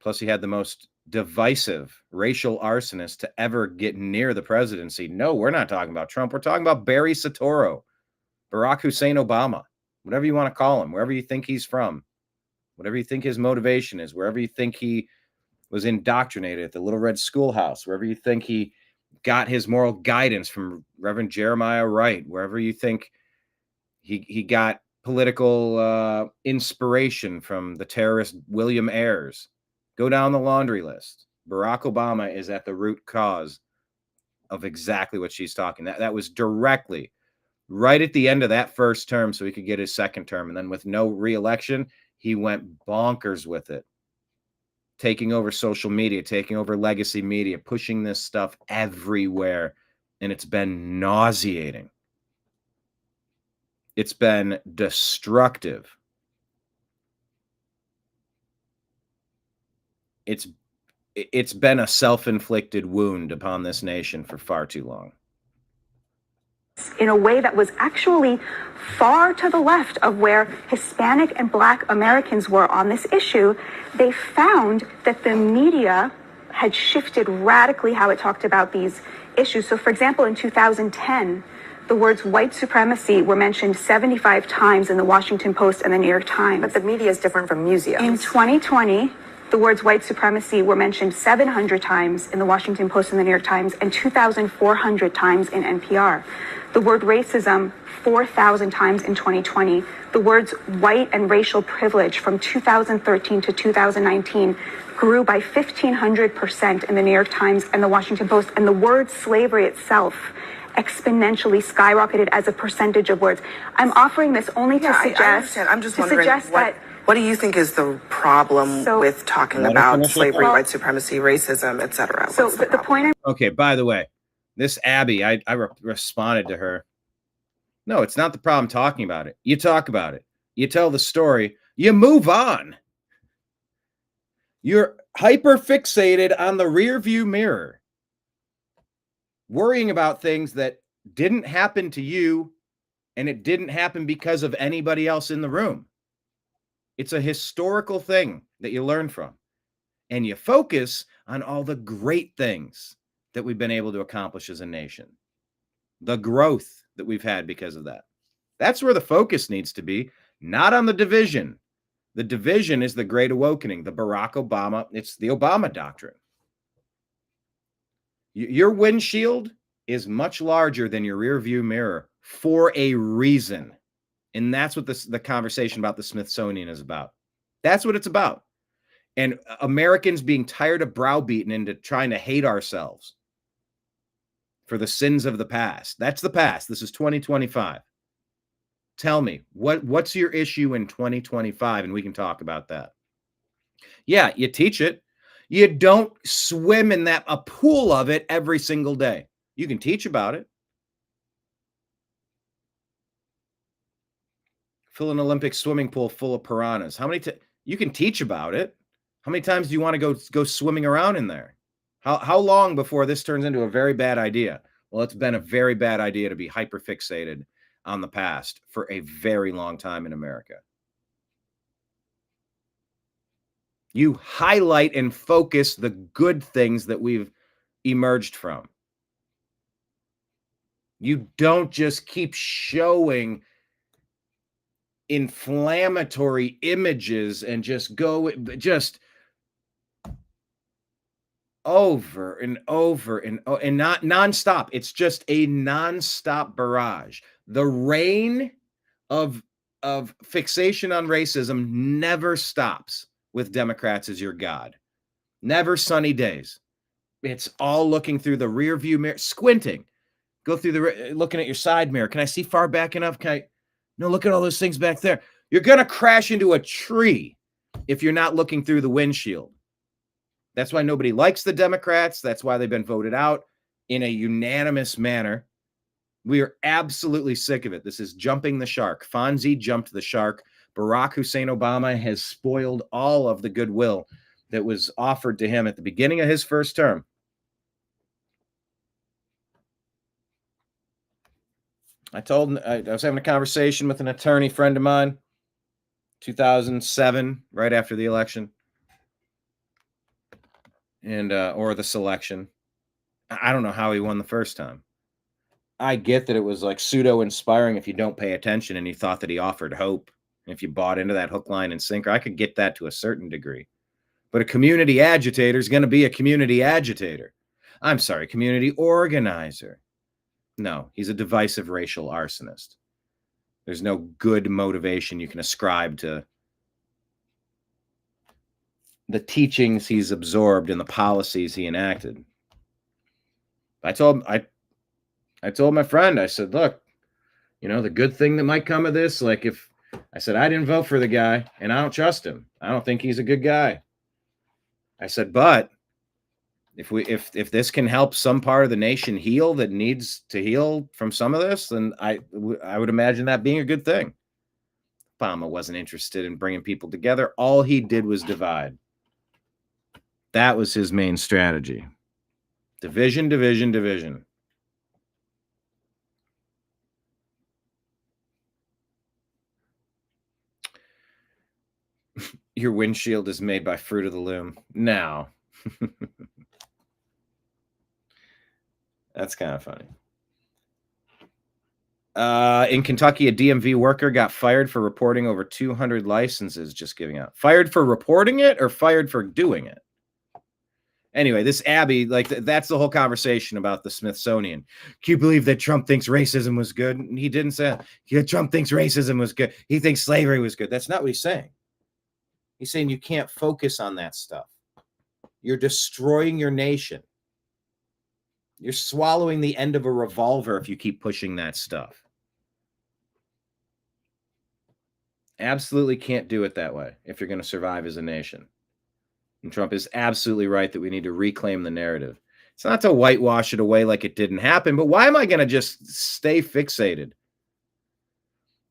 Speaker 1: Plus, he had the most divisive racial arsonist to ever get near the presidency. No, we're not talking about Trump. We're talking about Barry Soetoro, Barack Hussein Obama, whatever you want to call him, wherever you think he's from, whatever you think his motivation is, wherever you think he was indoctrinated at the Little Red Schoolhouse, wherever you think he got his moral guidance from Reverend Jeremiah Wright, wherever you think he got political inspiration from the terrorist William Ayers. Go down the laundry list. Barack Obama is at the root cause of exactly what she's talking. That was directly right at the end of that first term so he could get his second term. And then with no re-election, he went bonkers with it. Taking over social media, taking over legacy media, pushing this stuff everywhere. And it's been nauseating. It's been destructive. It's been a self-inflicted wound upon this nation for far too long.
Speaker 2: In a way that was actually far to the left of where Hispanic and Black Americans were on this issue, they found that the media had shifted radically how it talked about these issues. So, for example, in 2010, the words white supremacy were mentioned 75 times in the Washington Post and the New York Times.
Speaker 4: But the media is different from museums.
Speaker 2: In 2020, The words white supremacy were mentioned 700 times in the Washington Post and the New York Times and 2,400 times in NPR. The word racism 4,000 times in 2020. The words white and racial privilege from 2013 to 2019 grew by 1,500% in the New York Times and the Washington Post. And the word slavery itself exponentially skyrocketed as a percentage of words. I'm offering this only to suggest.
Speaker 4: I understand. I'm just wondering what do you think is the problem with talking about slavery, white supremacy, racism, etc.?
Speaker 2: So the point
Speaker 1: Okay, by the way, this Abby, I responded to her. No, it's not the problem talking about it. You talk about it. You tell the story. You move on. You're hyper fixated on the rear view mirror, worrying about things that didn't happen to you, and it didn't happen because of anybody else in the room. It's a historical thing that you learn from, and you focus on all the great things that we've been able to accomplish as a nation, the growth that we've had because of that. That's where the focus needs to be, not on the division. The division is the Great Awakening, the Barack Obama, it's the Obama doctrine. Your windshield is much larger than your rear view mirror for a reason. And that's what the conversation about the Smithsonian is about. That's what it's about. And Americans being tired of browbeaten into trying to hate ourselves for the sins of the past. That's the past. This is 2025. Tell me, what's your issue in 2025? And we can talk about that. Yeah, you teach it. You don't swim in a pool of it every single day. You can teach about it. Fill an Olympic swimming pool full of piranhas. How many you can teach about it? How many times do you want to go swimming around in there? How long before this turns into a very bad idea? Well, it's been a very bad idea to be hyperfixated on the past for a very long time in America. You highlight and focus the good things that we've emerged from. You don't just keep showing inflammatory images and just go over and over and not nonstop. It's just a nonstop barrage. The rain of fixation on racism never stops with Democrats as your God. Never sunny days. It's all looking through the rear view mirror, squinting. Go through looking at your side mirror. Can I see far back enough? No, look at all those things back there. You're going to crash into a tree if you're not looking through the windshield. That's why nobody likes the Democrats. That's why they've been voted out in a unanimous manner. We are absolutely sick of it. This is jumping the shark. Fonzie jumped the shark. Barack Hussein Obama has spoiled all of the goodwill that was offered to him at the beginning of his first term. I was having a conversation with an attorney friend of mine, 2007, right after the election, and or the selection. I don't know how he won the first time. I get that it was like pseudo-inspiring if you don't pay attention and you thought that he offered hope. And if you bought into that hook, line, and sinker, I could get that to a certain degree. But a community agitator is going to be a community agitator. I'm sorry, community organizer. No, he's a divisive racial arsonist. There's no good motivation you can ascribe to the teachings he's absorbed and the policies he enacted. I told my friend, I said, look, the good thing that might come of this, I said, I didn't vote for the guy and I don't trust him. I don't think he's a good guy. I said, but if this can help some part of the nation heal that needs to heal from some of this, then I would imagine that being a good thing. Obama wasn't interested in bringing people together. All he did was divide. That was his main strategy. Division, division, division. Your windshield is made by Fruit of the Loom. No. That's kind of funny. In Kentucky, a DMV worker got fired for reporting over 200 licenses just giving out. Fired for reporting it or fired for doing it? Anyway, this Abby, like, that's the whole conversation about the Smithsonian. Can you believe that Trump thinks racism was good? And he didn't say, yeah, Trump thinks racism was good. He thinks slavery was good. That's not what he's saying. He's saying you can't focus on that stuff. You're destroying your nation. You're swallowing the end of a revolver if you keep pushing that stuff. Absolutely can't do it that way if you're going to survive as a nation. And Trump is absolutely right that we need to reclaim the narrative. It's not to whitewash it away like it didn't happen, but why am I going to just stay fixated?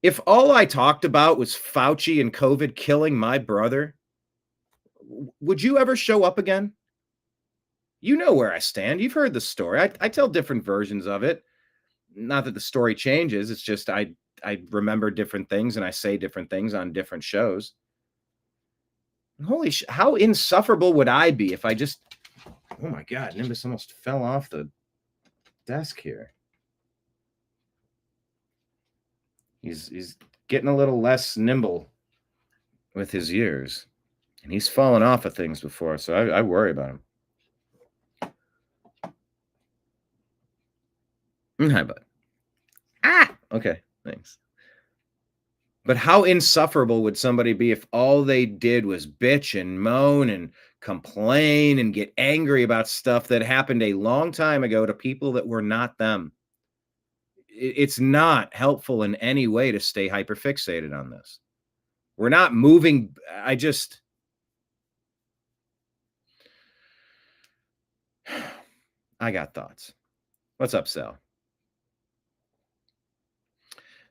Speaker 1: If all I talked about was Fauci and COVID killing my brother, would you ever show up again? You know where I stand. You've heard the story. I tell different versions of it. Not that the story changes. It's just I remember different things and I say different things on different shows. Holy how insufferable would I be if I just... Oh my God, Nimbus almost fell off the desk here. He's getting a little less nimble with his years. And he's fallen off of things before, so I worry about him. Hi, bud. Okay, thanks. But how insufferable would somebody be if all they did was bitch and moan and complain and get angry about stuff that happened a long time ago to people that were not them? It's not helpful in any way to stay hyperfixated on this. We're not moving. I got thoughts. What's up, Sal?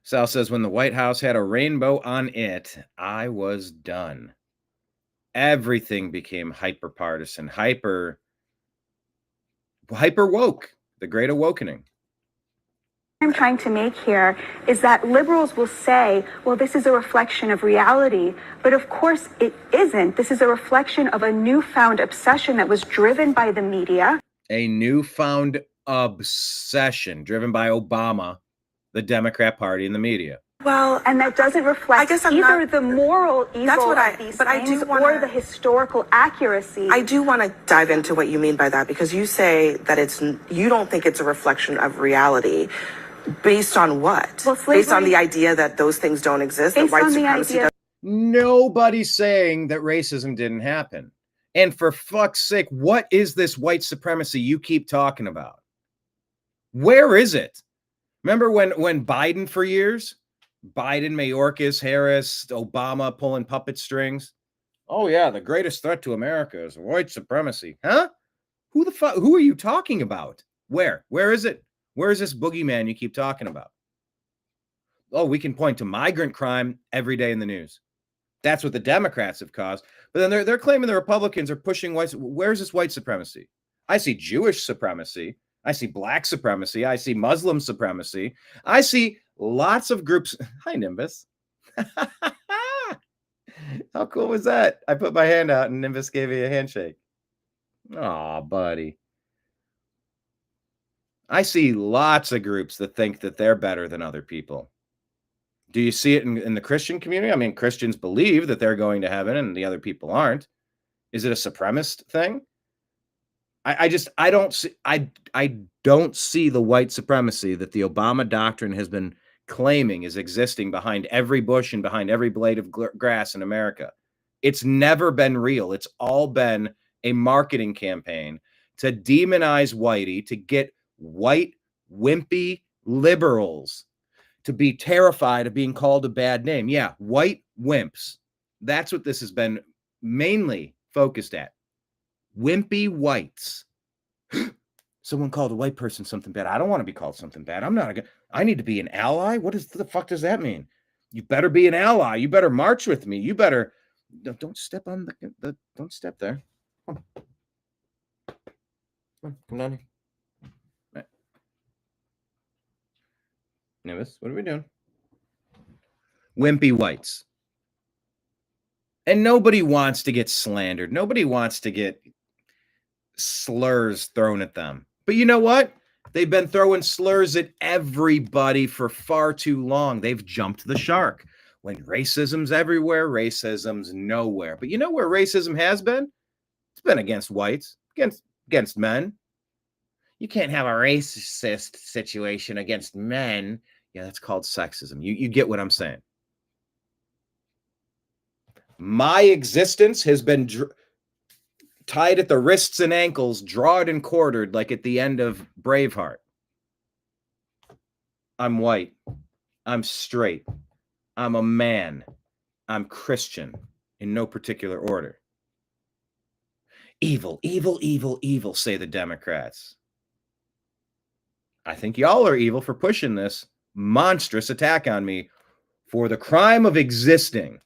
Speaker 1: Sal says, when the White House had a rainbow on it, I was done. Everything became hyper partisan, hyper woke, the great awakening.
Speaker 2: I'm trying to make here is that liberals will say, well, this is a reflection of reality, but of course it isn't. This is a reflection of a newfound obsession that was driven by the media.
Speaker 1: A newfound obsession driven by Obama, the Democrat Party, and the media.
Speaker 2: Well, and that doesn't reflect either the moral evil of these things or the historical accuracy.
Speaker 4: I do want to dive into what you mean by that, because you say that you don't think it's a reflection of reality. Based on what?
Speaker 2: Well,
Speaker 4: based on the idea that those things don't exist, that white supremacy doesn't.
Speaker 1: Nobody's saying that racism didn't happen. And for fuck's sake, what is this white supremacy you keep talking about? Where is it? Remember when Biden for years? Biden, Mayorkas, Harris, Obama pulling puppet strings. Oh yeah, the greatest threat to America is white supremacy. Huh? Who the fuck? Who are you talking about? Where? Where is it? Where is this boogeyman you keep talking about? Oh, we can point to migrant crime every day in the news. That's what the Democrats have caused. But then they're claiming the Republicans are pushing white. Where's this white supremacy? I see Jewish supremacy. I see black supremacy. I see Muslim supremacy. I see lots of groups. Hi, Nimbus. How cool was that? I put my hand out and Nimbus gave me a handshake. Aw, buddy. I see lots of groups that think that they're better than other people. Do you see it in the Christian community? I mean, Christians believe that they're going to heaven and the other people aren't. Is it a supremacist thing? I don't see the white supremacy that the Obama doctrine has been claiming is existing behind every bush and behind every blade of grass in America. It's never been real. It's all been a marketing campaign to demonize whitey, to get white, wimpy liberals to be terrified of being called a bad name. Yeah, white wimps. That's what this has been mainly focused at. Wimpy whites. Someone called a white person something bad. I don't want to be called something bad. I need to be an ally. What the fuck does that mean? You better be an ally. You better march with me. You better don't step on the don't step there. Come down here. Right. Nimbus, what are we doing? Wimpy whites. And nobody wants to get slandered. Nobody wants to get slurs thrown at them. But you know what? They've been throwing slurs at everybody for far too long. They've jumped the shark. When racism's everywhere, racism's nowhere. But you know where racism has been? It's been against whites, against men. You can't have a racist situation against men. Yeah, that's called sexism. You get what I'm saying. My existence has been tied at the wrists and ankles, drawed and quartered like at the end of Braveheart. I'm white. I'm straight. I'm a man. I'm Christian, in no particular order. Evil, evil, evil, evil, say the Democrats. I think y'all are evil for pushing this monstrous attack on me for the crime of existing.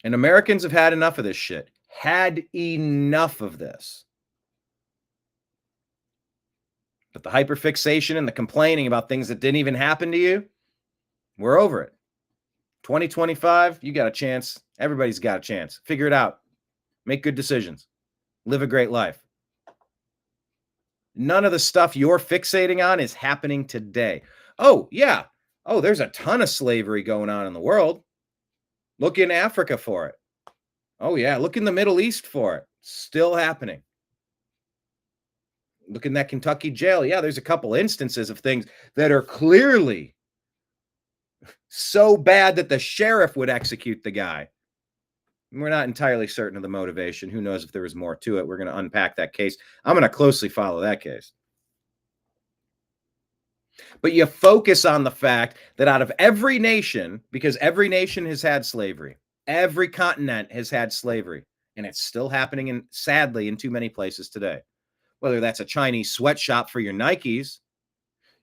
Speaker 1: And Americans have had enough of this shit. Had enough of this. But the hyperfixation and the complaining about things that didn't even happen to you, we're over it. 2025, you got a chance. Everybody's got a chance. Figure it out. Make good decisions. Live a great life. None of the stuff you're fixating on is happening today. Oh, yeah. Oh, there's a ton of slavery going on in the world. Look in Africa for it. Oh, yeah. Look in the Middle East for it. Still happening. Look in that Kentucky jail. Yeah, there's a couple instances of things that are clearly so bad that the sheriff would execute the guy. We're not entirely certain of the motivation. Who knows if there was more to it? We're going to unpack that case. I'm going to closely follow that case. But you focus on the fact that out of every nation, because every nation has had slavery, every continent has had slavery, and it's still happening, sadly, in too many places today. Whether that's a Chinese sweatshop for your Nikes.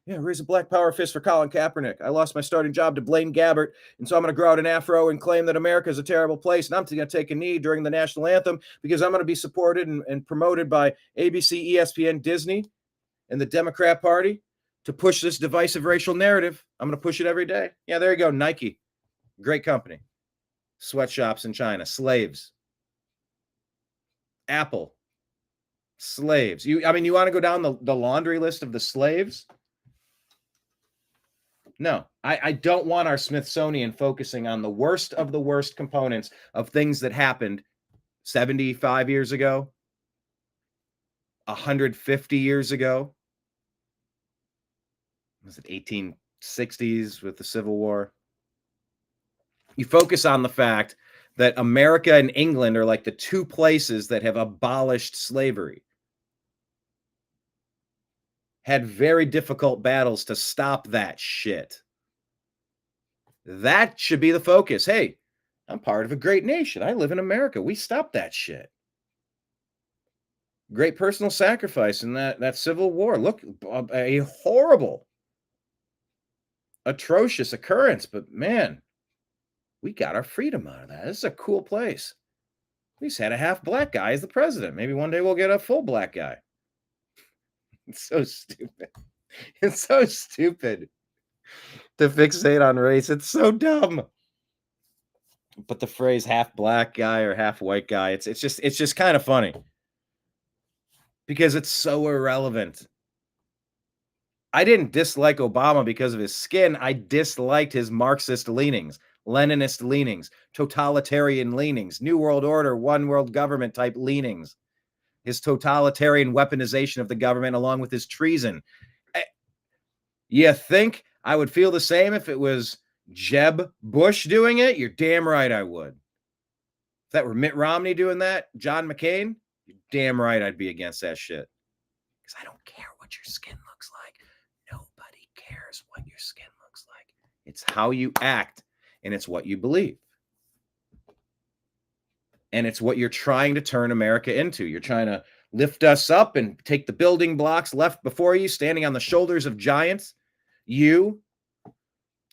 Speaker 1: Yeah, raise a black power fist for Colin Kaepernick. I lost my starting job to Blaine Gabbert, and so I'm going to grow out an afro and claim that America is a terrible place, and I'm going to take a knee during the national anthem because I'm going to be supported and promoted by ABC, ESPN, Disney, and the Democrat Party to push this divisive racial narrative. I'm going to push it every day. Yeah, there you go, Nike. Great company. Sweatshops in China. Slaves. Apple. Slaves. You want to go down the laundry list of the slaves? No, I don't want our Smithsonian focusing on the worst of the worst components of things that happened 75 years ago, 150 years ago. Was it 1860s with the Civil War? You focus on the fact that America and England are like the two places that have abolished slavery. Had very difficult battles to stop that shit. That should be the focus. Hey, I'm part of a great nation. I live in America. We stopped that shit. Great personal sacrifice in that Civil War. Look, a horrible, atrocious occurrence, but man, we got our freedom out of that. This is a cool place. We just had a half black guy as the president. Maybe one day we'll get a full black guy. It's so stupid. It's so stupid to fixate on race. It's so dumb. But the phrase half black guy or half white guy, it's just kind of funny because it's so irrelevant. I didn't dislike Obama because of his skin. I disliked his Marxist leanings, Leninist leanings, totalitarian leanings, New World Order, one world government type leanings. His totalitarian weaponization of the government along with his treason. You think I would feel the same if it was Jeb Bush doing it? You're damn right I would. If that were Mitt Romney doing that, John McCain, you're damn right I'd be against that shit. Because I don't care what your skin looks like. Nobody cares what your skin looks like. It's how you act, and it's what you believe. And it's what you're trying to turn America into. You're trying to lift us up and take the building blocks left before you, standing on the shoulders of giants. You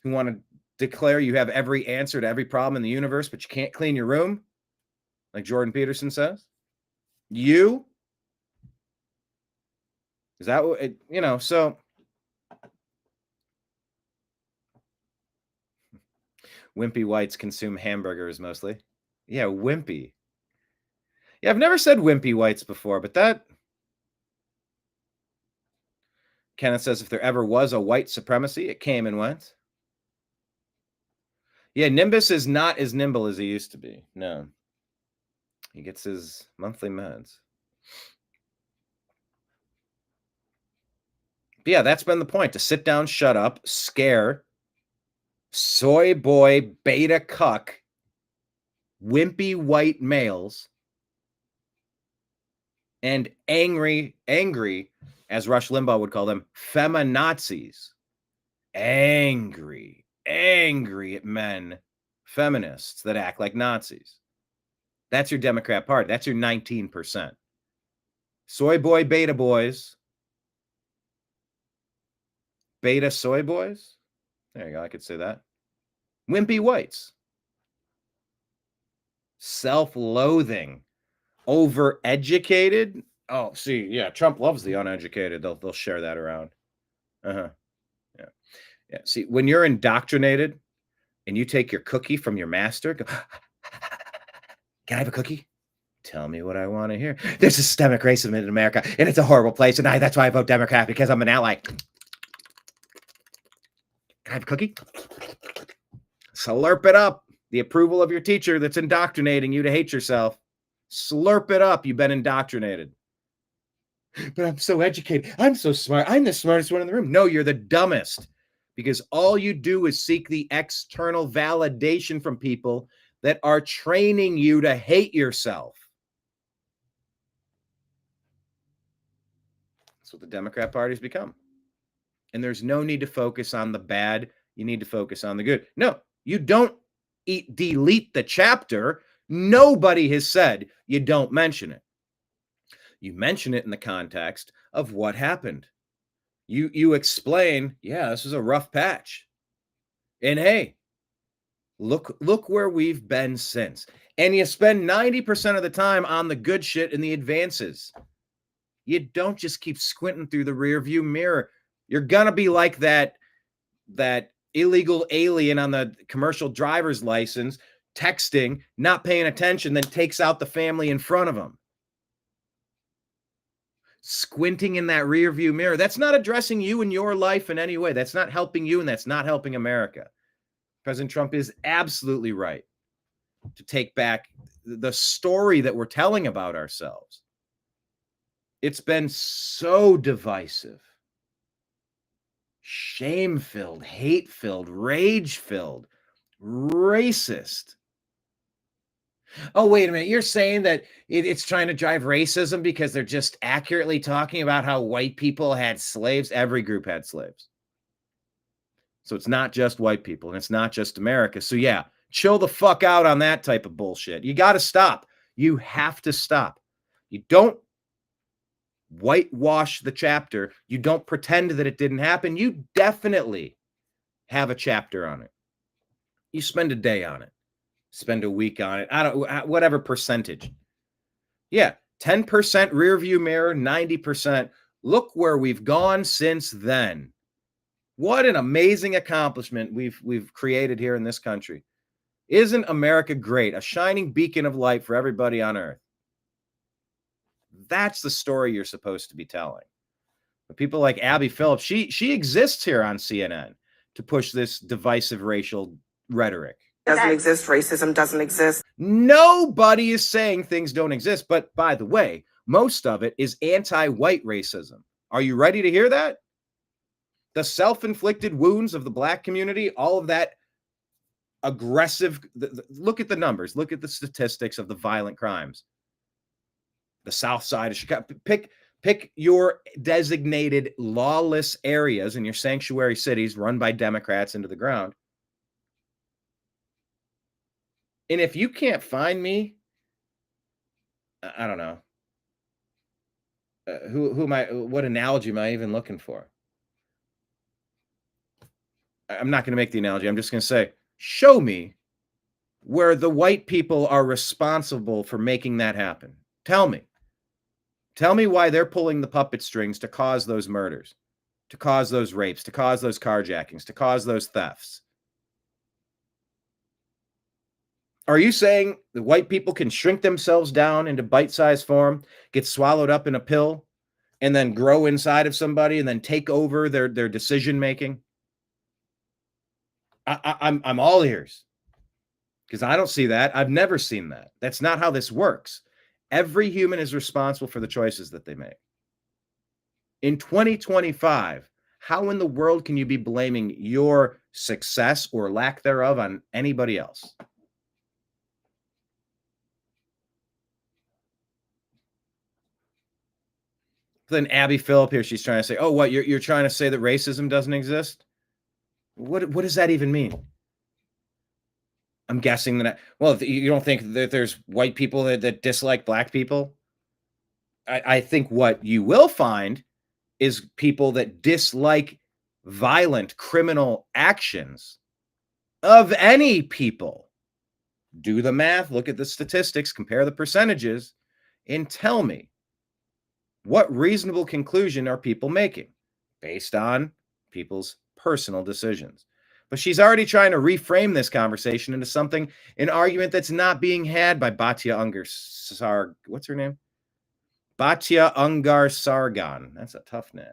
Speaker 1: who want to declare you have every answer to every problem in the universe, but you can't clean your room, like Jordan Peterson says. You. Is that what it, so wimpy whites consume hamburgers mostly. Yeah, wimpy. Yeah, I've never said wimpy whites before, but that Kenneth says if there ever was a white supremacy, it came and went. Yeah, Nimbus is not as nimble as he used to be. No. He gets his monthly meds. But yeah, that's been the point, to sit down, shut up, scare, soy boy, beta cuck, wimpy white males, and angry, as Rush Limbaugh would call them, feminazis. Angry at men, feminists that act like Nazis. That's your Democrat Party. That's your 19%. Soy boy, beta boys. Beta soy boys. There you go. I could say that. Wimpy whites. Self-loathing. Overeducated. Oh, see, yeah, Trump loves the uneducated. They'll share that around. Yeah. See, when you're indoctrinated and you take your cookie from your master, go, can I have a cookie? Tell me what I want to hear. There's systemic racism in America, and it's a horrible place, and that's why I vote Democrat, because I'm an ally. Can I have a cookie? Slurp it up. The approval of your teacher that's indoctrinating you to hate yourself. Slurp it up. You've been indoctrinated. But I'm so educated. I'm so smart. I'm the smartest one in the room. No, you're the dumbest, because all you do is seek the external validation from people that are training you to hate yourself. That's what the Democrat Party's become. And there's no need to focus on the bad. You need to focus on the good. No, you don't delete the chapter. Nobody has said you don't mention it. You mention it in the context of what happened. You explain, yeah, this is a rough patch. And hey, look where we've been since. And you spend 90% of the time on the good shit and the advances. You don't just keep squinting through the rearview mirror. You're going to be like that illegal alien on the commercial driver's license, texting, not paying attention, then takes out the family in front of him. Squinting in that rearview mirror. That's not addressing you in your life in any way. That's not helping you, and that's not helping America. President Trump is absolutely right to take back the story that we're telling about ourselves. It's been so divisive, shame-filled, hate-filled, rage-filled, racist. Oh, wait a minute. You're saying that it's trying to drive racism because they're just accurately talking about how white people had slaves? Every group had slaves. So it's not just white people, and it's not just America. So yeah, chill the fuck out on that type of bullshit. You got to stop. You have to stop. You don't whitewash the chapter. You don't pretend that it didn't happen. You definitely have a chapter on it. You spend a day on it. Spend a week on it. Whatever percentage. Yeah, 10% rear view mirror, 90%. Look where we've gone since then. What an amazing accomplishment we've created here in this country. Isn't America great? A shining beacon of light for everybody on earth. That's the story you're supposed to be telling. But people like Abby Phillips, she exists here on CNN to push this divisive racial rhetoric.
Speaker 4: Doesn't exist. Racism doesn't exist.
Speaker 1: Nobody is saying things don't exist. But by the way, most of it is anti-white racism. Are you ready to hear that? The self-inflicted wounds of the black community, all of that aggressive. Look at the numbers. Look at the statistics of the violent crimes. The South Side of Chicago. Pick your designated lawless areas in your sanctuary cities run by Democrats into the ground. And if you can't find me, I don't know. What analogy am I even looking for? I'm not going to make the analogy. I'm just going to say, show me where the white people are responsible for making that happen. Tell me. Tell me why they're pulling the puppet strings to cause those murders, to cause those rapes, to cause those carjackings, to cause those thefts. Are you saying the white people can shrink themselves down into bite-sized form, get swallowed up in a pill, and then grow inside of somebody and then take over their decision making. I'm all ears, because I don't see that. I've never seen that. That's not how this works. Every human is responsible for the choices that they make. In 2025, how in the world can you be blaming your success or lack thereof on anybody else? Then Abby Phillip here, she's trying to say, oh, what, you're trying to say that racism doesn't exist? What does that even mean? I'm guessing that, well, you don't think that there's white people that dislike black people? I think what you will find is people that dislike violent criminal actions of any people. Do the math, look at the statistics, compare the percentages, and tell me, what reasonable conclusion are people making based on people's personal decisions? But she's already trying to reframe this conversation into something, an argument that's not being had by Batya Ungar what's her name? Batya Ungar Sargon. That's a tough name.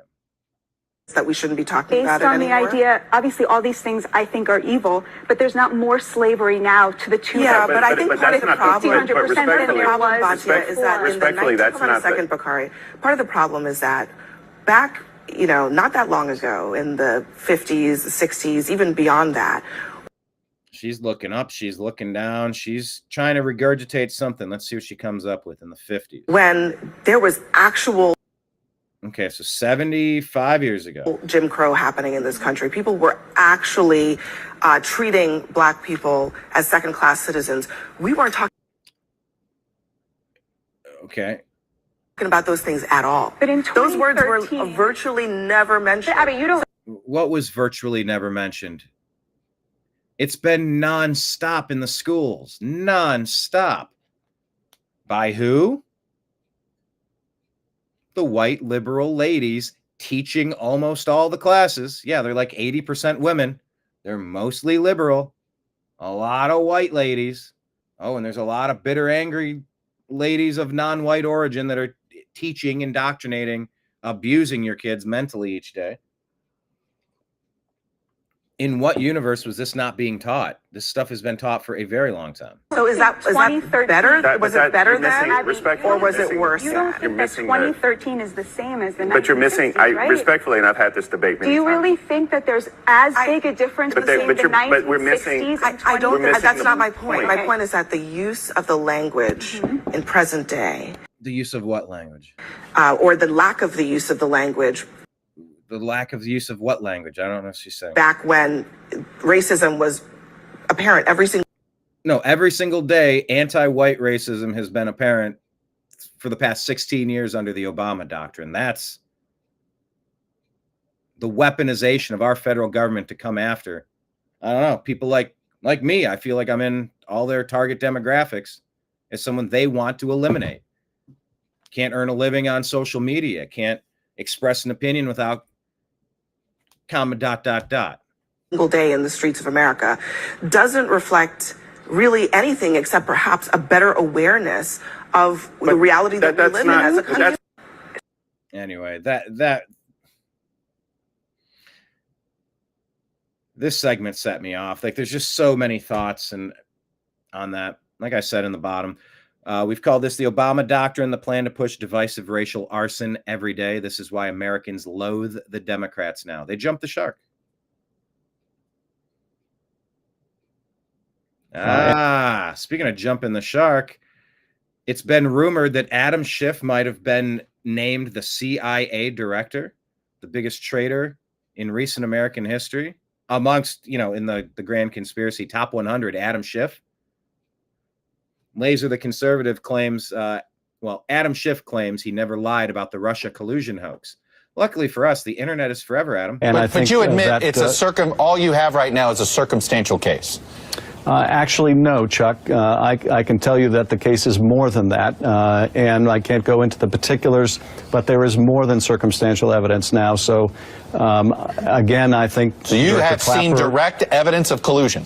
Speaker 4: That we shouldn't be talking about it
Speaker 2: anymore. Based on the idea, obviously all these things I think are evil, but there's not more slavery now to the tune.
Speaker 4: Yeah, but I think part of the problem, Batya, is that respectfully, that's not a second, Bakari. Part of the problem is that back, not that long ago, in the 50s, the 60s, even beyond that.
Speaker 1: She's looking up, she's looking down, she's trying to regurgitate something. Let's see what she comes up with in the 50s.
Speaker 4: When there was actual...
Speaker 1: Okay, so 75 years ago.
Speaker 4: Jim Crow happening in this country. People were actually treating black people as second-class citizens. We weren't talking about those things at all.
Speaker 2: But in
Speaker 4: those words were virtually never mentioned.
Speaker 2: I mean, you don't.
Speaker 1: What was virtually never mentioned? It's been nonstop in the schools. Nonstop. By who? The white liberal ladies teaching almost all the classes. Yeah, they're like 80% women. They're mostly liberal. A lot of white ladies. Oh, and there's a lot of bitter, angry ladies of non-white origin that are teaching, indoctrinating, abusing your kids mentally each day. In what universe was this not being taught? This stuff has been taught for a very long time.
Speaker 4: So is that better? Was it better then, or was it worse?
Speaker 2: You don't think that 2013 is the same as the 1960s,
Speaker 8: But you're missing,
Speaker 2: right?
Speaker 8: respectfully, and I've had this debate many times.
Speaker 2: Do you really think that there's as big a difference between the 1960s
Speaker 8: we're missing,
Speaker 2: and 20?
Speaker 4: I don't. That's not my point. My point is that the use of the language in present day.
Speaker 1: The use of what language?
Speaker 4: Or the lack of the use of the language.
Speaker 1: The lack of use of what language? I don't know what she's saying.
Speaker 4: Back when racism was apparent every single
Speaker 1: day, anti-white racism has been apparent for the past 16 years under the Obama doctrine. That's the weaponization of our federal government to come after, I don't know, people like me. I feel like I'm in all their target demographics as someone they want to eliminate. Can't earn a living on social media, can't express an opinion without ...
Speaker 4: Single day in the streets of America doesn't reflect really anything except perhaps a better awareness of the reality that we live in as a country.
Speaker 1: Anyway, this segment set me off. Like, there's just so many thoughts on that. Like I said in the bottom, we've called this the Obama doctrine, the plan to push divisive racial arson every day. This is why Americans loathe the Democrats now. They jumped the shark. Speaking of jumping the shark, it's been rumored that Adam Schiff might have been named the CIA director, the biggest traitor in recent American history. Amongst, in the grand conspiracy top 100, Adam Schiff. Laser the Conservative claims, Adam Schiff claims he never lied about the Russia collusion hoax. Luckily for us, the internet is forever, Adam.
Speaker 9: And but you admit it's all you have right now is a circumstantial case.
Speaker 10: Actually, no, Chuck. I can tell you that the case is more than that, and I can't go into the particulars, but there is more than circumstantial evidence now. So, again, I think...
Speaker 9: So you have seen direct evidence of collusion?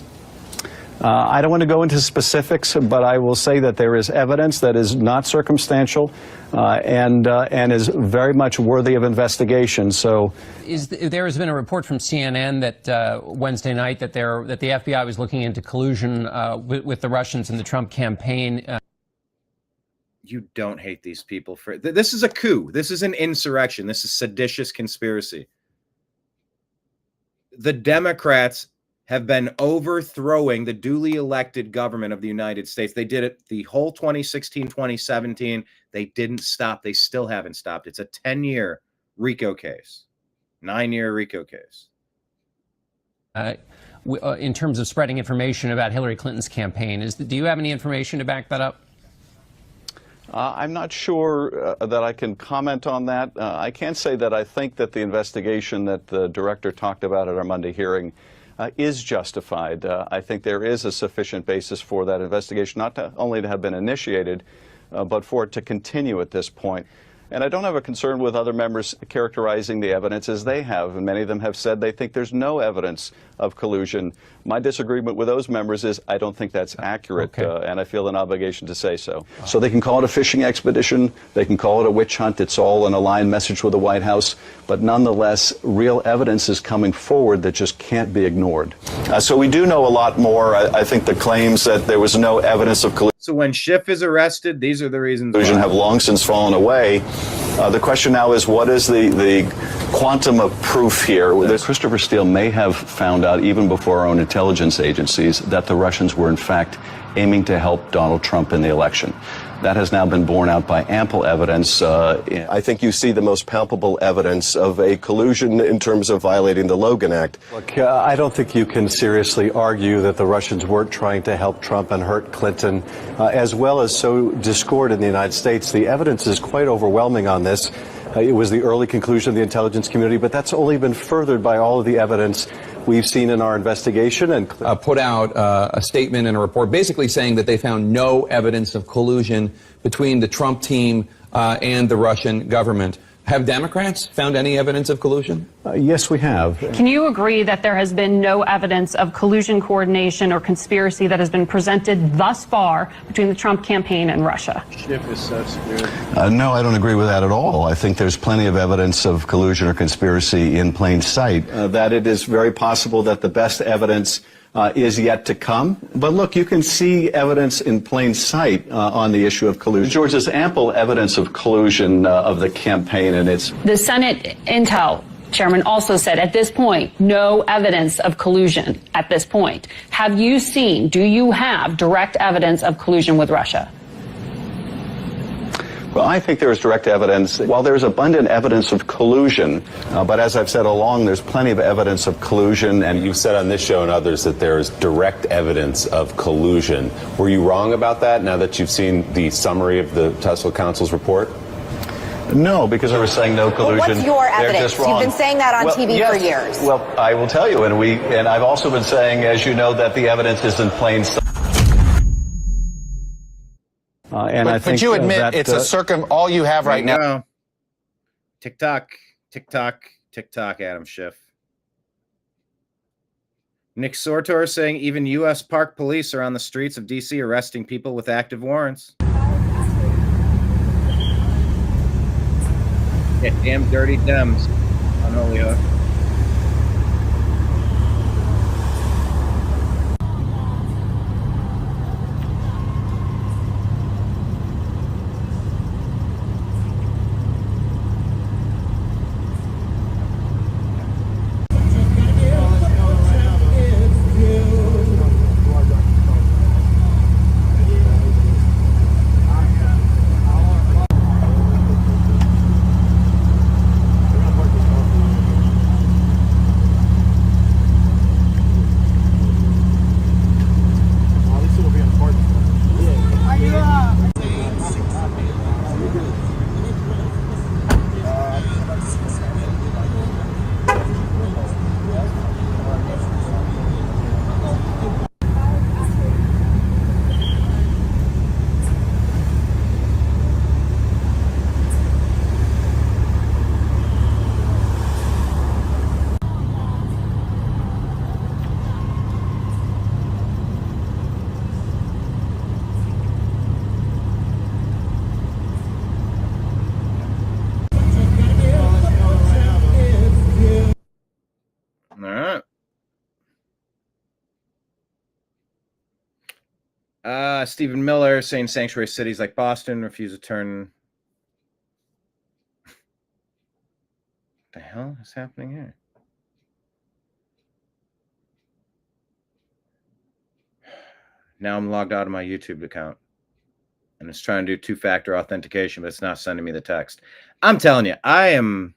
Speaker 10: I don't want to go into specifics, but I will say that there is evidence that is not circumstantial and is very much worthy of investigation. So,
Speaker 7: there has been a report from CNN that Wednesday night that the FBI was looking into collusion with the Russians in the Trump campaign.
Speaker 1: You don't hate these people for this is a coup. This is an insurrection. This is seditious conspiracy. The Democrats have been overthrowing the duly elected government of the United States. They did it the whole 2016, 2017. They didn't stop. They still haven't stopped. It's a 10-year RICO case, 9-year RICO case.
Speaker 7: In terms of spreading information about Hillary Clinton's campaign, do you have any information to back that up?
Speaker 10: I'm not sure that I can comment on that. I can say that I think that the investigation that the director talked about at our Monday hearing is justified. I think there is a sufficient basis for that investigation, not only to have been initiated, but for it to continue at this point. And I don't have a concern with other members characterizing the evidence as they have, and many of them have said they think there's no evidence of collusion. My disagreement with those members is I don't think that's accurate, and I feel an obligation to say so. So they can call it a fishing expedition, they can call it a witch hunt, it's all an aligned message with the White House, but nonetheless, real evidence is coming forward that just can't be ignored.
Speaker 11: So we do know a lot more. I think the claims that there was no evidence of collusion.
Speaker 1: So when Schiff is arrested, these are the reasons
Speaker 11: Collusion have long since fallen away. The question now is, what is the quantum of proof here?
Speaker 10: Christopher Steele may have found out, even before our own intelligence agencies, that the Russians were in fact aiming to help Donald Trump in the election. That has now been borne out by ample evidence.
Speaker 11: I think you see the most palpable evidence of a collusion in terms of violating the Logan Act.
Speaker 10: Look, I don't think you can seriously argue that the Russians weren't trying to help Trump and hurt Clinton, as well as sow discord in the United States. The evidence is quite overwhelming on this. It was the early conclusion of the intelligence community, but that's only been furthered by all of the evidence we've seen in our investigation. And
Speaker 12: put out a statement and a report basically saying that they found no evidence of collusion between the Trump team and the Russian government. Have Democrats found any evidence of collusion?
Speaker 10: Yes, we have.
Speaker 13: Can you agree that there has been no evidence of collusion, coordination, or conspiracy that has been presented thus far between the Trump campaign and Russia?
Speaker 11: No, I don't agree with that at all. I think there's plenty of evidence of collusion or conspiracy in plain sight.
Speaker 10: That it is very possible that the best evidence is yet to come. But look, you can see evidence in plain sight on the issue of collusion. George, there's ample evidence of collusion of the campaign, and it's...
Speaker 13: The Senate Intel Chairman also said at this point, no evidence of collusion at this point. Have you seen, do you have direct evidence of collusion with Russia?
Speaker 10: Well, I think there is direct evidence. While there's abundant evidence of collusion, but as I've said all along, there's plenty of evidence of collusion.
Speaker 24: And you've said on this show and others that there's direct evidence of collusion. Were you wrong about that now that you've seen the summary of the Special Counsel's report?
Speaker 10: No, because I was saying no collusion.
Speaker 25: Well, what's your evidence? You've been saying that on TV for years.
Speaker 10: Well, I will tell you, and I've also been saying, as you know, that the evidence is in plain sight.
Speaker 9: But you admit it's all you have right now.
Speaker 1: TikTok, Adam Schiff. Nick Sortor saying even U.S. Park Police are on the streets of D.C. arresting people with active warrants. Yeah, damn dirty Dems. Unholy hook. Stephen Miller saying sanctuary cities like Boston refuse to turn. What the hell is happening here? Now I'm logged out of my YouTube account. And it's trying to do two-factor authentication, but it's not sending me the text. I'm telling you, I am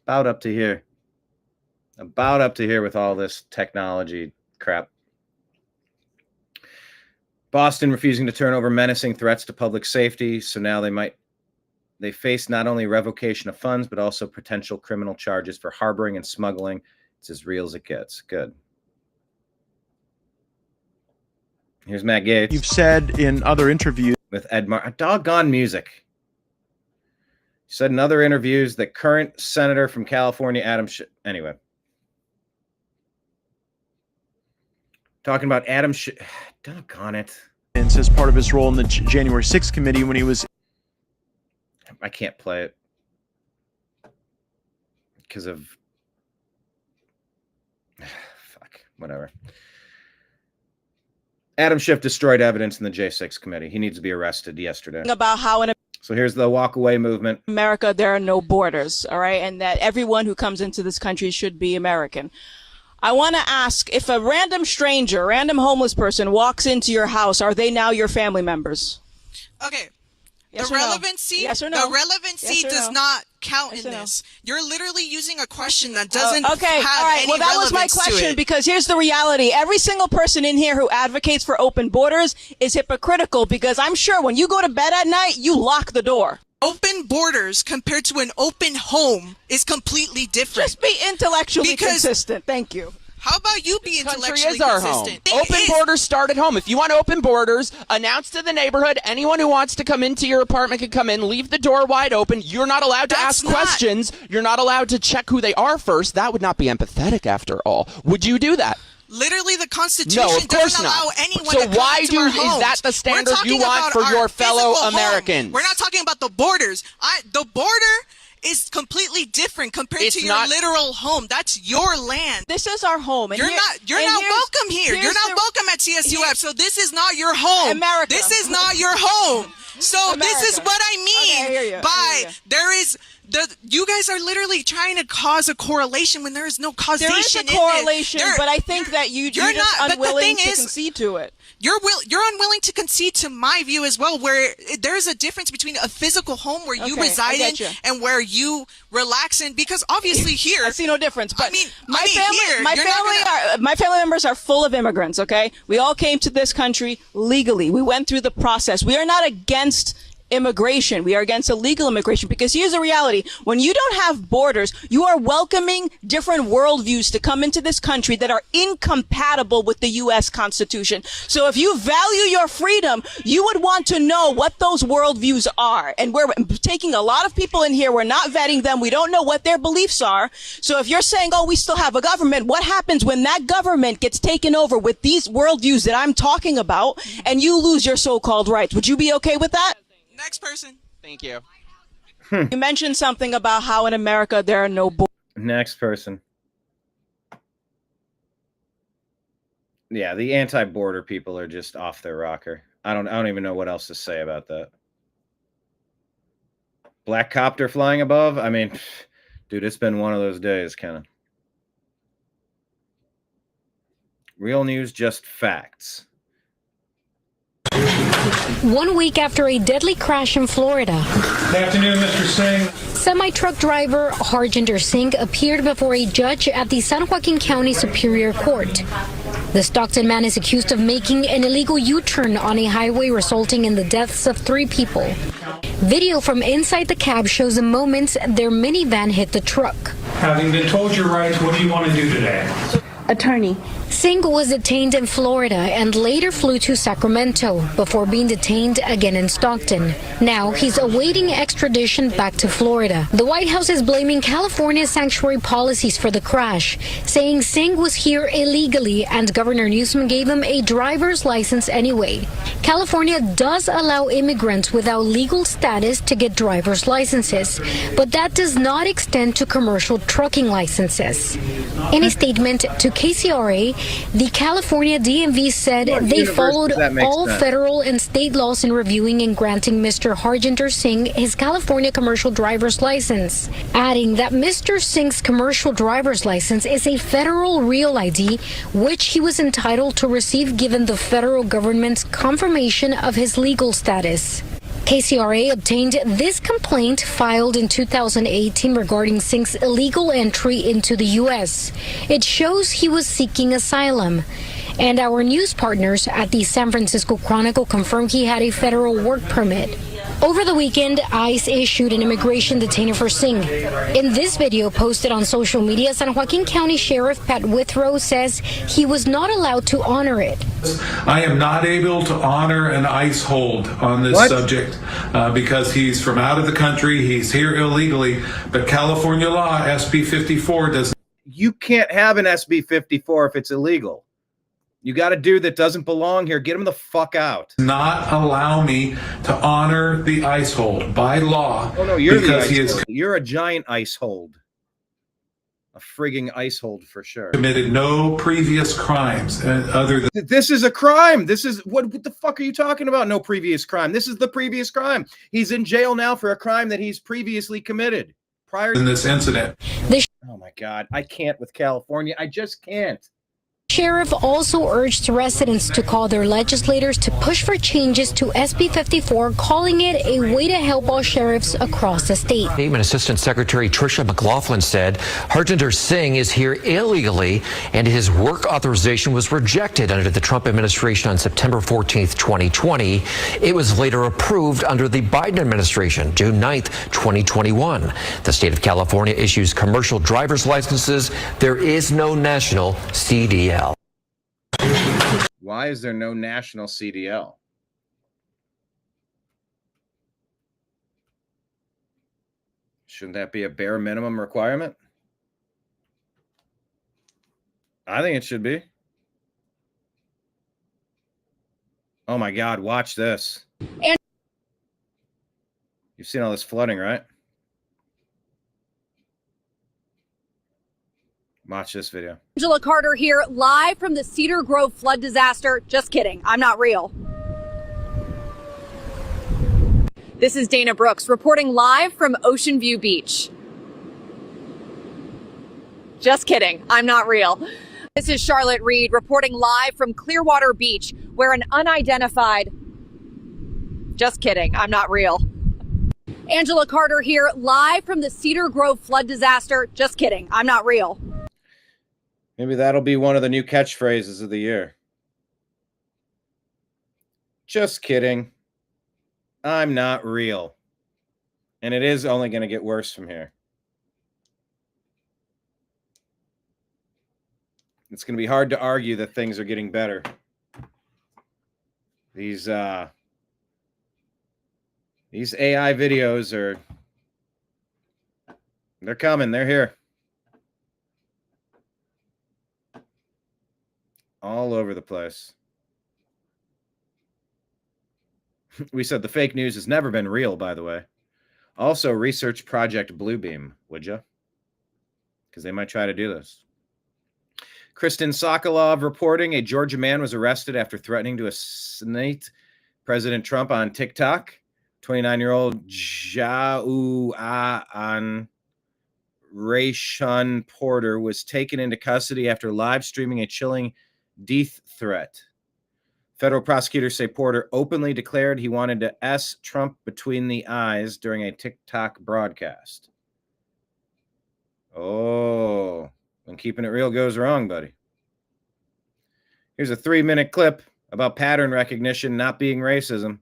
Speaker 1: about up to here. About up to here with all this technology crap. Boston refusing to turn over menacing threats to public safety. So now they face not only revocation of funds, but also potential criminal charges for harboring and smuggling. It's as real as it gets. Good. Here's Matt Gaetz.
Speaker 3: You've said in other interviews
Speaker 1: with Ed doggone music. He said in other interviews that current senator from California, Adam anyway. Talking about Adam doggone it.
Speaker 3: As part of his role in the January 6th committee when he was.
Speaker 1: I can't play it because of fuck, whatever. Adam Schiff destroyed evidence in the J6 committee. He needs to be arrested yesterday.
Speaker 5: About how in
Speaker 1: So here's the walk away movement.
Speaker 5: America, there are no borders, all right? And that everyone who comes into this country should be American. I want to ask, if a random stranger, random homeless person walks into your house, are they now your family members?
Speaker 6: Okay.
Speaker 5: Yes
Speaker 6: the
Speaker 5: or no?
Speaker 6: relevancy,
Speaker 5: Yes or no?
Speaker 6: the relevancy
Speaker 5: Yes or
Speaker 6: does
Speaker 5: no?
Speaker 6: not count
Speaker 5: Yes
Speaker 6: in
Speaker 5: or no?
Speaker 6: this. You're literally using a question that doesn't
Speaker 5: okay,
Speaker 6: have
Speaker 5: all right.
Speaker 6: any
Speaker 5: Well, that was my
Speaker 6: relevance to
Speaker 5: question
Speaker 6: it.
Speaker 5: because here's the reality. Every single person in here who advocates for open borders is hypocritical because I'm sure when you go to bed at night, you lock the door.
Speaker 6: Open borders compared to an open home is completely different.
Speaker 5: Just be intellectually consistent. Thank you.
Speaker 6: How about you be intellectually
Speaker 15: is our home.
Speaker 6: consistent?
Speaker 15: Open borders start at home. If you want open borders, announce to the neighborhood, anyone who wants to come into your apartment can come in, leave the door wide open. You're not allowed to ask questions. You're not allowed to check who they are first. That would not be empathetic after all. Would you do that?
Speaker 6: Literally, the Constitution
Speaker 15: No, of course
Speaker 6: doesn't allow
Speaker 15: not.
Speaker 6: anyone
Speaker 15: So
Speaker 6: to come
Speaker 15: why
Speaker 6: into our
Speaker 15: is
Speaker 6: homes.
Speaker 15: that the standard
Speaker 6: We're talking
Speaker 15: you want
Speaker 6: about
Speaker 15: for
Speaker 6: our
Speaker 15: your fellow
Speaker 6: physical home.
Speaker 15: Americans?
Speaker 6: We're not talking about the borders. The border is completely different compared to your literal home. That's your land.
Speaker 5: This is our home. And
Speaker 6: You're not welcome here. You're not welcome at CSUF. So this is not your home.
Speaker 5: America.
Speaker 6: This is not your home. So this is what I mean by there is you guys are literally trying to cause a correlation when there is no causation.
Speaker 5: There is a correlation, but I think that you're just unwilling to concede to it.
Speaker 6: You're unwilling to concede to my view as well, where there's a difference between a physical home where you reside in and where you relax in. Because obviously here,
Speaker 5: I see no difference. But my
Speaker 6: family
Speaker 5: family members are full of immigrants. Okay, we all came to this country legally. We went through the process. We are not against immigration. We are against illegal immigration because here's the reality. When you don't have borders, you are welcoming different worldviews to come into this country that are incompatible with the U.S. Constitution. So if you value your freedom, you would want to know what those worldviews are. And we're taking a lot of people in here. We're not vetting them. We don't know what their beliefs are. So if you're saying, oh, we still have a government, what happens when that government gets taken over with these worldviews that I'm talking about and you lose your so-called rights? Would you be okay with that?
Speaker 6: Next person.
Speaker 15: Thank you.
Speaker 5: You mentioned something about how in America there are no borders.
Speaker 1: Next person. Yeah, the anti-border people are just off their rocker. I don't even know what else to say about that. Black copter flying above. I mean, dude, it's been one of those days, kind of. Real news, just facts.
Speaker 16: 1 week after a deadly crash in Florida.
Speaker 26: Good afternoon, Mr. Singh.
Speaker 16: Semi-truck driver Harjinder Singh appeared before a judge at the San Joaquin County Superior Court. The Stockton man is accused of making an illegal U-turn on a highway, resulting in the deaths of 3 people. Video from inside the cab shows the moments their minivan hit the truck.
Speaker 26: Having been told your rights, what do you want to do today?
Speaker 16: Attorney. Singh was detained in Florida and later flew to Sacramento before being detained again in Stockton. Now he's awaiting extradition back to Florida. The White House is blaming California's sanctuary policies for the crash, saying Singh was here illegally and Governor Newsom gave him a driver's license anyway. California does allow immigrants without legal status to get driver's licenses, but that does not extend to commercial trucking licenses. In a statement to KCRA, The California DMV said they followed all federal and state laws in reviewing and granting Mr. Harjinder Singh his California commercial driver's license, adding that Mr. Singh's commercial driver's license is a federal real ID, which he was entitled to receive given the federal government's confirmation of his legal status. KCRA obtained this complaint filed in 2018 regarding Singh's illegal entry into the U.S. It shows he was seeking asylum. And our news partners at the San Francisco Chronicle confirmed he had a federal work permit. Over the weekend, ICE issued an immigration detainer for Singh. In this video posted on social media, San Joaquin County Sheriff Pat Withrow says he was not allowed to honor it.
Speaker 26: I am not able to honor an ICE hold on this subject because he's from out of the country. He's here illegally. But California law, SB 54, does.
Speaker 1: You can't have an SB 54 if it's illegal. You got a dude that doesn't belong here. Get him the fuck out.
Speaker 26: Not allow me to honor the ICE hold by law.
Speaker 1: Oh no, you're the ICE hold. You're a giant ICE hold. A frigging ICE hold for sure.
Speaker 26: Committed no previous crimes other than.
Speaker 1: This is a crime. This is what the fuck are you talking about? No previous crime. This is the previous crime. He's in jail now for a crime that he's previously committed prior to
Speaker 26: this incident.
Speaker 1: Oh my God, I can't with California. I just can't.
Speaker 16: Sheriff also urged residents to call their legislators to push for changes to SB 54, calling it a way to help all sheriffs across the state.
Speaker 14: Statement Assistant Secretary Tricia McLaughlin said Harjinder Singh is here illegally and his work authorization was rejected under the Trump administration on September 14th, 2020. It was later approved under the Biden administration, June 9th, 2021. The state of California issues commercial driver's licenses. There is no national CDL.
Speaker 1: Why is there no national CDL? Shouldn't that be a bare minimum requirement? I think it should be. Oh my God, watch this. And you've seen all this flooding, right? Watch this video.
Speaker 17: Angela Carter here, live from the Cedar Grove flood disaster. Just kidding, I'm not real. This is Dana Brooks reporting live from Ocean View Beach. Just kidding, I'm not real. This is Charlotte Reed reporting live from Clearwater Beach, where an unidentified... Just kidding, I'm not real. Angela Carter here, live from the Cedar Grove flood disaster. Just kidding, I'm not real.
Speaker 1: Maybe that'll be one of the new catchphrases of the year. Just kidding. I'm not real. And it is only going to get worse from here. It's going to be hard to argue that things are getting better. These AI videos are... They're coming. They're here. All over the place. We said the fake news has never been real, by the way. Also, research Project Bluebeam, would you? Because they might try to do this. Kristen Sokolov reporting a Georgia man was arrested after threatening to assassinate President Trump on TikTok. 29-year-old Jauan Rayshun Porter was taken into custody after live streaming a chilling death threat. Federal prosecutors say Porter openly declared he wanted to S Trump between the eyes during a TikTok broadcast. Oh, when keeping it real goes wrong, buddy. Here's a 3-minute clip about pattern recognition not being racism.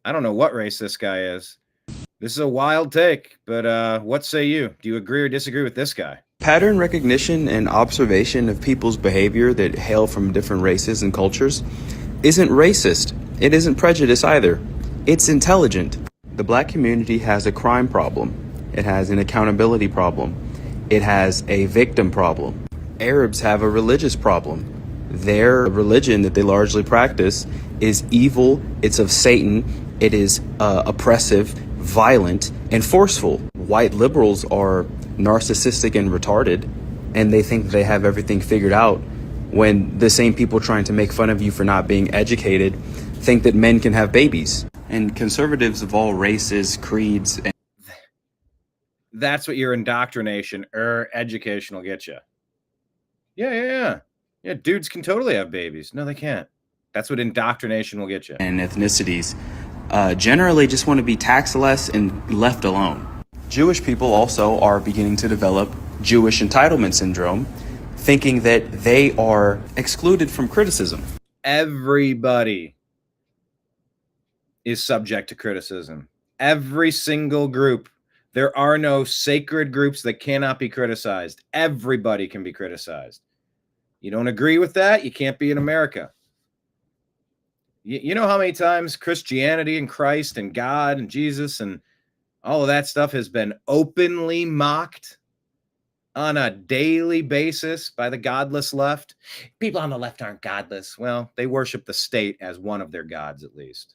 Speaker 1: I don't know what race this guy is. This is a wild take, but what say you? Do you agree or disagree with this guy?
Speaker 18: Pattern recognition and observation of people's behavior that hail from different races and cultures isn't racist. It isn't prejudice either. It's intelligent. The black community has a crime problem. It has an accountability problem. It has a victim problem. Arabs have a religious problem. Their religion that they largely practice is evil. It's of Satan. It is oppressive, violent, and forceful. White liberals are narcissistic and retarded. and they think they have everything figured out, when the same people trying to make fun of you for not being educated think that men can have babies. And conservatives of all races, creeds, and
Speaker 1: that's what your indoctrination or education will get you. Yeah. Dudes can totally have babies. No, they can't. That's what indoctrination will get you.
Speaker 18: And ethnicities generally just want to be taxed less and left alone. Jewish people also are beginning to develop Jewish entitlement syndrome, thinking that they are excluded from criticism.
Speaker 1: Everybody is subject to criticism. Every single group. There are no sacred groups that cannot be criticized. Everybody can be criticized. You don't agree with that? You can't be in America. You know how many times Christianity and Christ and God and Jesus and all of that stuff has been openly mocked on a daily basis by the godless left? People on the left aren't godless. Well, they worship the state as one of their gods, at least.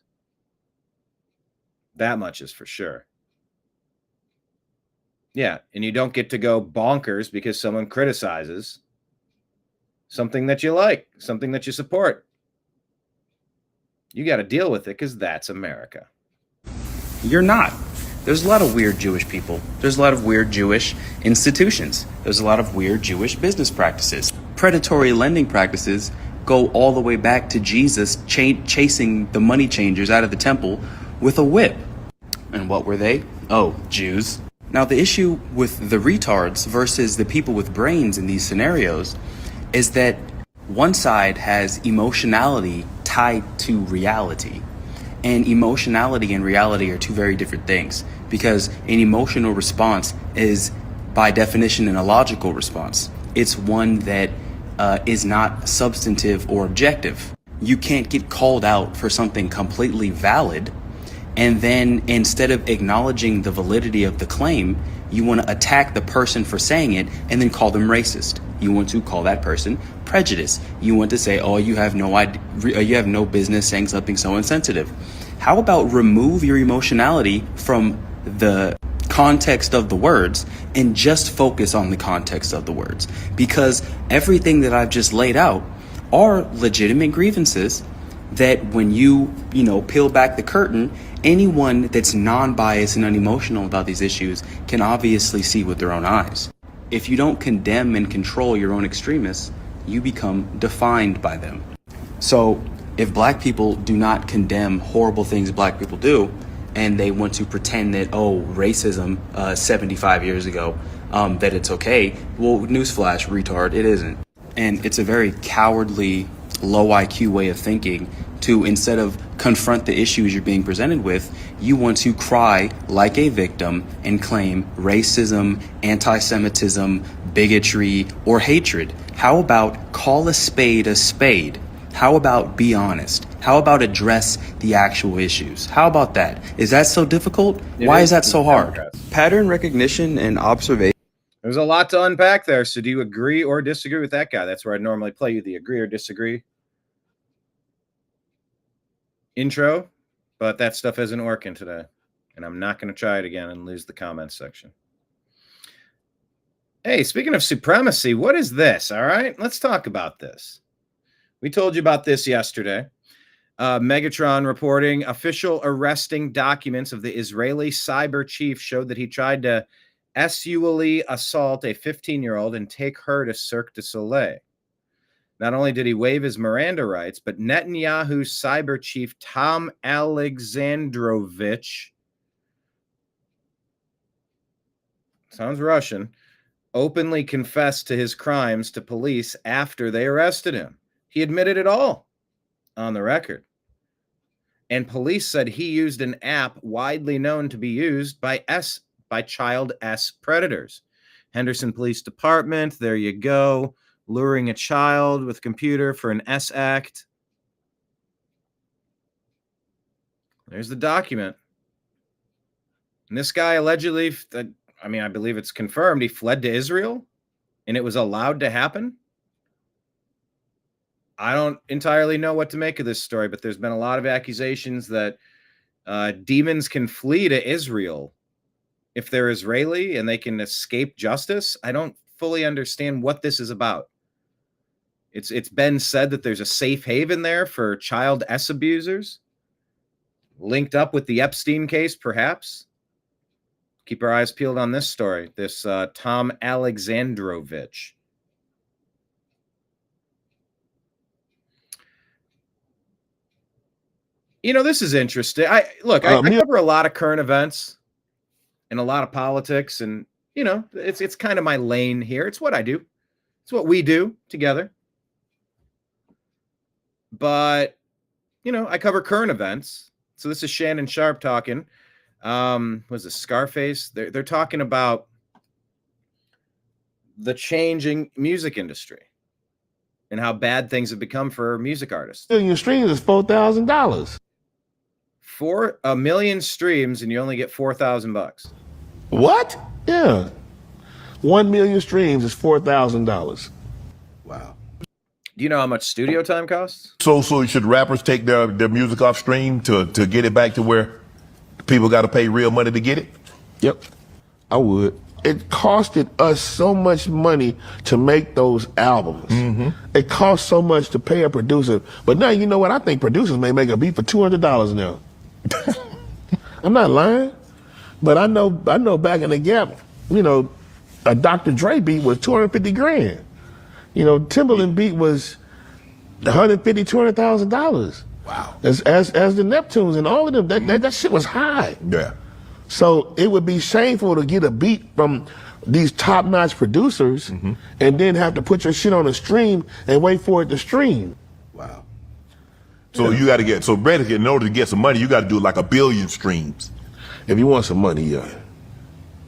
Speaker 1: That much is for sure. Yeah, and you don't get to go bonkers because someone criticizes something that you like, something that you support. You got to deal with it because that's America.
Speaker 18: You're not. There's a lot of weird Jewish people. There's a lot of weird Jewish institutions. There's a lot of weird Jewish business practices. Predatory lending practices go all the way back to Jesus chasing the money changers out of the temple with a whip. And what were they? Oh, Jews. Now, the issue with the retards versus the people with brains in these scenarios is that one side has emotionality tied to reality. And emotionality and reality are two very different things, because an emotional response is, by definition, an illogical response. It's one that is not substantive or objective. You can't get called out for something completely valid, and then instead of acknowledging the validity of the claim, you want to attack the person for saying it and then call them racist. You want to call that person prejudiced. You want to say, oh, you have no idea, you have no business saying something so insensitive. How about remove your emotionality from the context of the words and just focus on the context of the words? Because everything that I've just laid out are legitimate grievances that when you peel back the curtain, anyone that's non-biased and unemotional about these issues can obviously see with their own eyes. If you don't condemn and control your own extremists, you become defined by them. So if black people do not condemn horrible things black people do, and they want to pretend that, oh, racism 75 years ago, that it's okay, well, newsflash, retard, it isn't. And it's a very cowardly, low IQ way of thinking to, instead of confront the issues you're being presented with, you want to cry like a victim and claim racism, anti-Semitism, bigotry, or hatred. How about call a spade a spade? How about be honest? How about address the actual issues? How about that? Is that so difficult? Why is that so hard? Pattern recognition and observation.
Speaker 1: There's a lot to unpack there. So do you agree or disagree with that guy? That's where I normally play you the agree or disagree intro, but that stuff isn't working today. And I'm not going to try it again and lose the comments section. Hey, speaking of supremacy, what is this? All right, let's talk about this. We told you about this yesterday. Megatron reporting official arresting documents of the Israeli cyber chief showed that he tried to sexually assault a 15-year-old and take her to Cirque du Soleil. Not only did he waive his Miranda rights, but Netanyahu's cyber chief, Tom Alexandrovich, sounds Russian, openly confessed to his crimes to police after they arrested him. He admitted it all on the record. And police said he used an app widely known to be used by child S predators. Henderson Police Department, there you go. Luring a child with a computer for an S act. There's the document. And this guy allegedly, I believe it's confirmed, he fled to Israel and it was allowed to happen. I don't entirely know what to make of this story, but there's been a lot of accusations that demons can flee to Israel if they're Israeli and they can escape justice. I don't fully understand what this is about. It's been said that there's a safe haven there for child abusers, linked up with the Epstein case, perhaps. Keep our eyes peeled on this story. This Tom Alexandrovich. You know, this is interesting. I cover a lot of current events and a lot of politics, and you know, it's kind of my lane here. It's what I do. It's what we do together. But you know, I cover current events. So this is Shannon Sharp talking. Was it Scarface? They're talking about the changing music industry and how bad things have become for music artists.
Speaker 8: Your streams is $4,000.
Speaker 1: For 1 million streams, and you only get $4,000.
Speaker 8: What? Yeah. 1 million streams is $4,000.
Speaker 1: Wow. Do you know how much studio time costs?
Speaker 19: So should rappers take their music off stream to get it back to where people got to pay real money to get it?
Speaker 8: Yep, I would. It costed us so much money to make those albums. Mm-hmm. It cost so much to pay a producer. But now, you know what? I think producers may make a beat for $200 now. I'm not lying. But I know back in the gap, you know, a Dr. Dre beat was $250,000. You know, Timberland beat was $150,000-$200,000. Wow. As the Neptunes and all of them, that shit was high.
Speaker 19: Yeah.
Speaker 8: So it would be shameful to get a beat from these top-notch producers and then have to put your shit on a stream and wait for it to stream.
Speaker 19: Wow. So you got to get, basically in order to get some money, you got to do like 1 billion streams.
Speaker 8: If you want some money, yeah.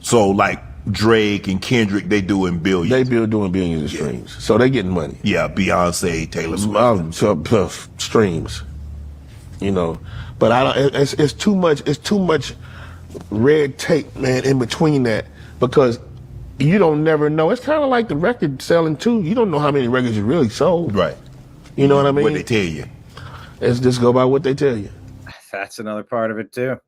Speaker 19: So like Drake and Kendrick, they doing billions.
Speaker 8: They doing billions of streams. So they getting money.
Speaker 19: Yeah, Beyonce, Taylor Swift.
Speaker 8: Streams. You know, but it's too much red tape, man, in between that, because you don't never know. It's kind of like the record selling too. You don't know how many records you really sold.
Speaker 19: Right.
Speaker 8: You know what I mean?
Speaker 19: What they tell you.
Speaker 8: Let's just go by what they tell you.
Speaker 1: That's another part of it too.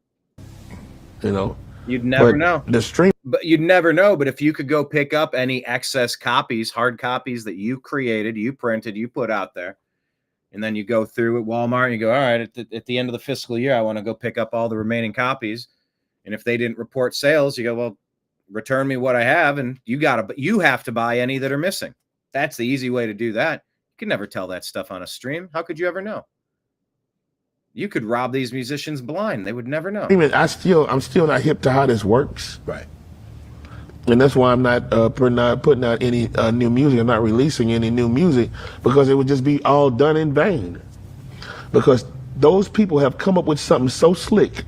Speaker 8: You know,
Speaker 1: you'd never know.
Speaker 8: The stream,
Speaker 1: but you'd never know. But if you could go pick up any excess copies, hard copies that you created, you printed, you put out there, and then you go through at Walmart and you go, all right, at the end of the fiscal year, I want to go pick up all the remaining copies. And if they didn't report sales, you go, well, return me what I have, and you have to buy any that are missing. That's the easy way to do that. You can never tell that stuff on a stream. How could you ever know? You could rob these musicians blind. They would never know.
Speaker 8: I'm still not hip to how this works.
Speaker 19: Right.
Speaker 8: And that's why I'm not putting out any new music. I'm not releasing any new music, because it would just be all done in vain. Because those people have come up with something so slick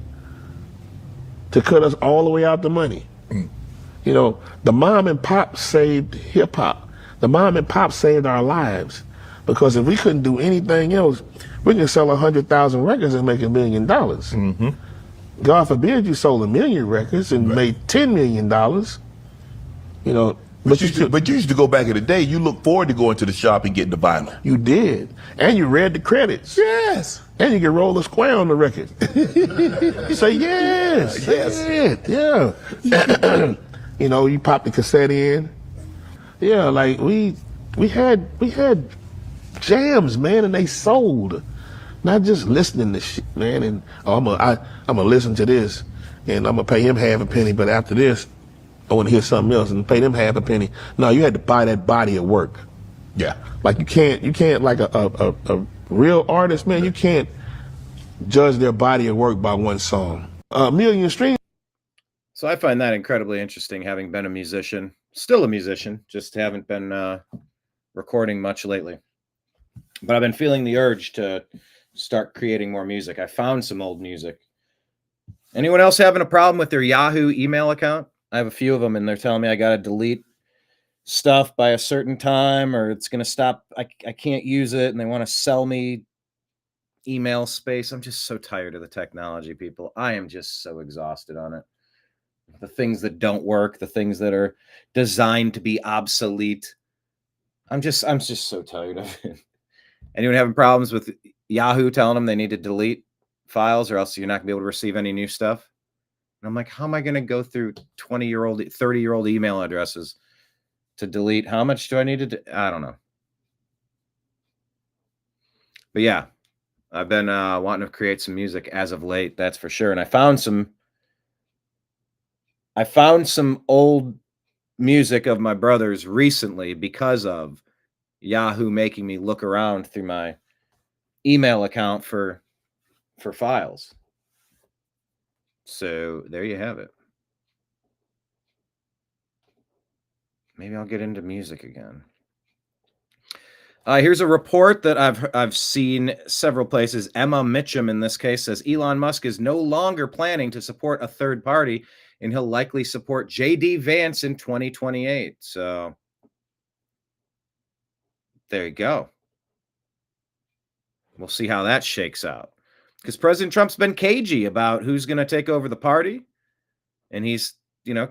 Speaker 8: to cut us all the way out the money. You know, the mom and pop saved hip hop. The mom and pop saved our lives. Because if we couldn't do anything else, we can sell 100,000 records and make $1 million.
Speaker 19: Mm-hmm.
Speaker 8: God forbid you sold 1 million records and made $10 million. You know,
Speaker 19: but you used to go back in the day. You look forward to going to the shop and getting the vinyl.
Speaker 8: You did, and you read the credits.
Speaker 19: Yes,
Speaker 8: and you can roll a square on the record. Say yes, yeah. You know, you pop the cassette in. Yeah, like we had jams, man, and they sold. Not just listening to shit, man. And I'm gonna listen to this, and I'm gonna pay him half a penny. But after this, I want to hear something else and pay them half a penny. No, you had to buy that body of work.
Speaker 19: Yeah.
Speaker 8: Like you can't like a real artist, man. You can't judge their body of work by one song. 1 million streams.
Speaker 1: So I find that incredibly interesting, having been a musician, still a musician, just haven't been recording much lately. But I've been feeling the urge to start creating more music. I found some old music. Anyone else having a problem with their Yahoo email account? I have a few of them, and they're telling me I got to delete stuff by a certain time, or it's going to stop. I can't use it, and they want to sell me email space. I'm just so tired of the technology, people. I am just so exhausted on it. The things that don't work, the things that are designed to be obsolete. I'm just so tired of it. Anyone having problems with Yahoo telling them they need to delete files, or else you're not gonna be able to receive any new stuff? And I'm like, how am I going to go through 20-year-old, 30-year-old email addresses to delete. How much do I need to? I don't know. But yeah, I've been wanting to create some music as of late. That's for sure. And I found some old music of my brother's recently because of Yahoo making me look around through my email account for files. So there you have it. Maybe I'll get into music again. Here's a report that I've seen several places. Emma Mitchum, in this case, says Elon Musk is no longer planning to support a third party, and he'll likely support J.D. Vance in 2028. So there you go. We'll see how that shakes out. Because President Trump's been cagey about who's going to take over the party. And he's,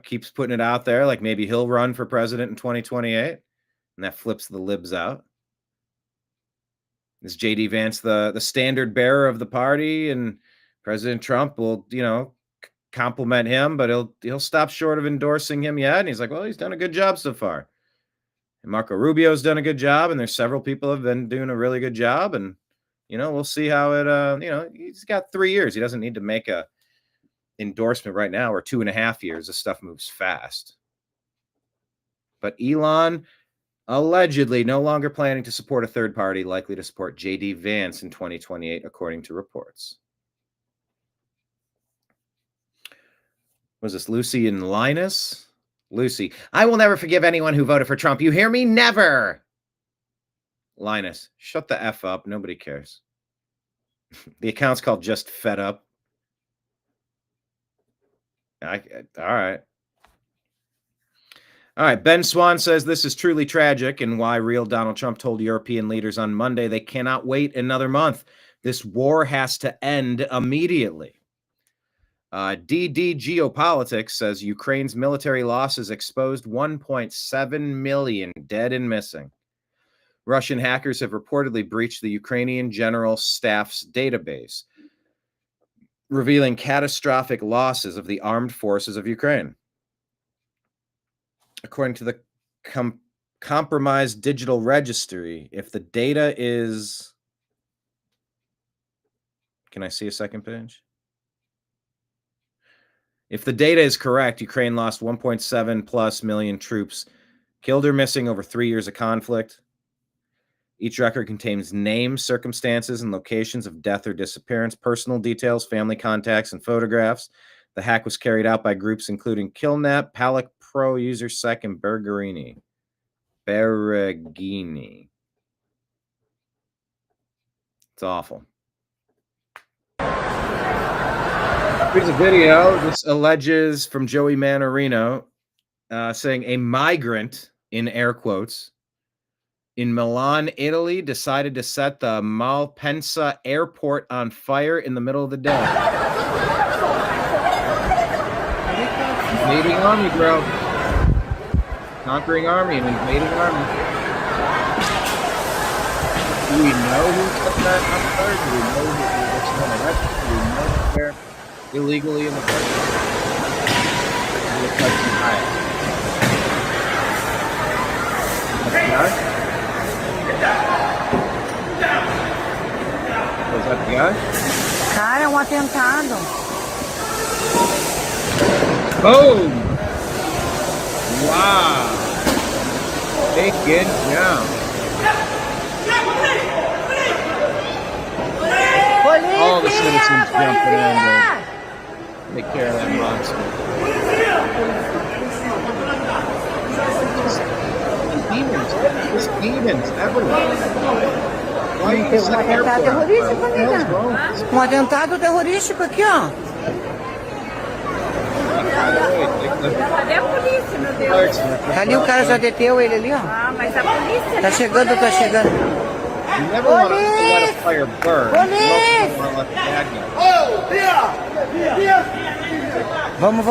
Speaker 1: keeps putting it out there like maybe he'll run for president in 2028. And that flips the libs out. Is J.D. Vance the standard bearer of the party? And President Trump will, compliment him, but he'll stop short of endorsing him yet. And he's like, well, he's done a good job so far. And Marco Rubio's done a good job. And there's several people have been doing a really good job. And we'll see how it, he's got 3 years. He doesn't need to make a endorsement right now or 2.5 years. This stuff moves fast. But Elon allegedly no longer planning to support a third party, likely to support J.D. Vance in 2028, according to reports. Was this Lucy and Linus? Lucy, I will never forgive anyone who voted for Trump. You hear me? Never. Linus, shut the F up. Nobody cares. The account's called Just Fed Up. All right. All right. Ben Swan says this is truly tragic and why real Donald Trump told European leaders on Monday they cannot wait another month. This war has to end immediately. DD Geopolitics says Ukraine's military losses exposed 1.7 million dead and missing. Russian hackers have reportedly breached the Ukrainian General Staff's database, revealing catastrophic losses of the armed forces of Ukraine. According to the compromised digital registry, if the data is... Can I see a second page? If the data is correct, Ukraine lost 1.7 plus million troops, killed or missing over 3 years of conflict. Each record contains names, circumstances, and locations of death or disappearance, personal details, family contacts, and photographs. The hack was carried out by groups including Killnet, Palic Pro, UserSec, and Bergini. It's awful. Here's a video. This alleges from Joey Manorino saying a migrant, in air quotes, in Milan, Italy, decided to set the Malpensa airport on fire in the middle of the day. Invading army, bro. Conquering army and invading army. Do we know who set that on fire? Do we know what's going on? Do we know that they're illegally in the country? Was that the guy?
Speaker 2: Cara, é um atentado.
Speaker 1: Boom! Wow! Taken down. All the citizens jumping in to take care of that monster. There's demons everywhere.
Speaker 2: Um atentado terrorístico aqui, ó.
Speaker 4: Cadê a polícia, meu Deus?
Speaker 2: Ali o cara já deteu ele ali, ó.
Speaker 4: Ah, mas a polícia...
Speaker 2: Tá chegando, tá chegando.
Speaker 1: You never want to let a fire burn.
Speaker 2: Vamos.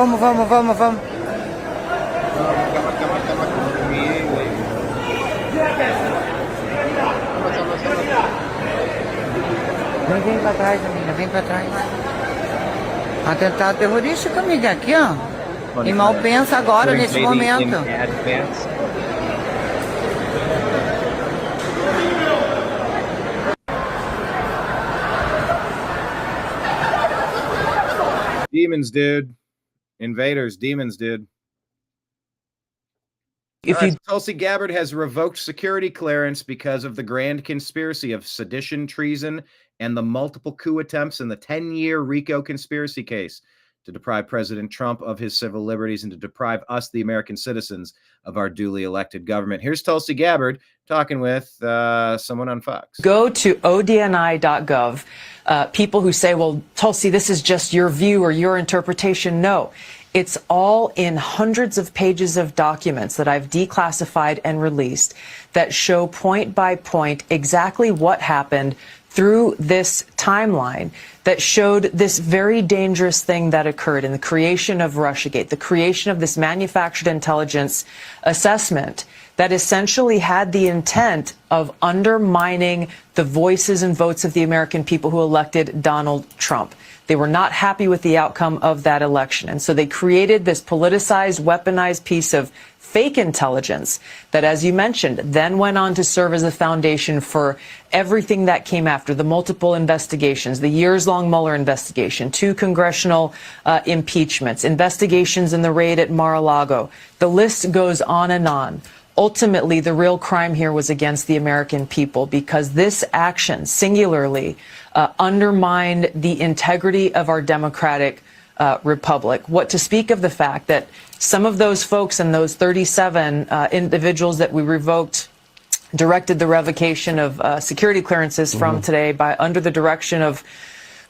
Speaker 2: Vem pra trás, amiga, vem pra trás. Atentado terrorista, amiga, aqui, ó. E mal pensa agora, nesse momento.
Speaker 1: demons, dude. Invaders, demons, dude. Tulsi Gabbard has revoked security clearance because of the grand conspiracy of sedition, treason, and the multiple coup attempts in the 10-year RICO conspiracy case to deprive President Trump of his civil liberties and to deprive us, the American citizens, of our duly elected government. Here's Tulsi Gabbard talking with someone on Fox.
Speaker 7: Go to odni.gov. People who say, well, Tulsi, this is just your view or your interpretation. No. It's all in hundreds of pages of documents that I've declassified and released that show point by point exactly what happened through this timeline that showed this very dangerous thing that occurred in the creation of Russiagate, the creation of this manufactured intelligence assessment that essentially had the intent of undermining the voices and votes of the American people who elected Donald Trump. They were not happy with the outcome of that election. And so they created this politicized, weaponized piece of fake intelligence that, as you mentioned, then went on to serve as a foundation for everything that came after, the multiple investigations, the years-long Mueller investigation, 2 congressional impeachments, investigations in the raid at Mar-a-Lago. The list goes on and on. Ultimately, the real crime here was against the American people because this action singularly undermined the integrity of our democratic republic. What to speak of the fact that some of those folks and those 37 individuals that we revoked, directed the revocation of security clearances from today by under the direction of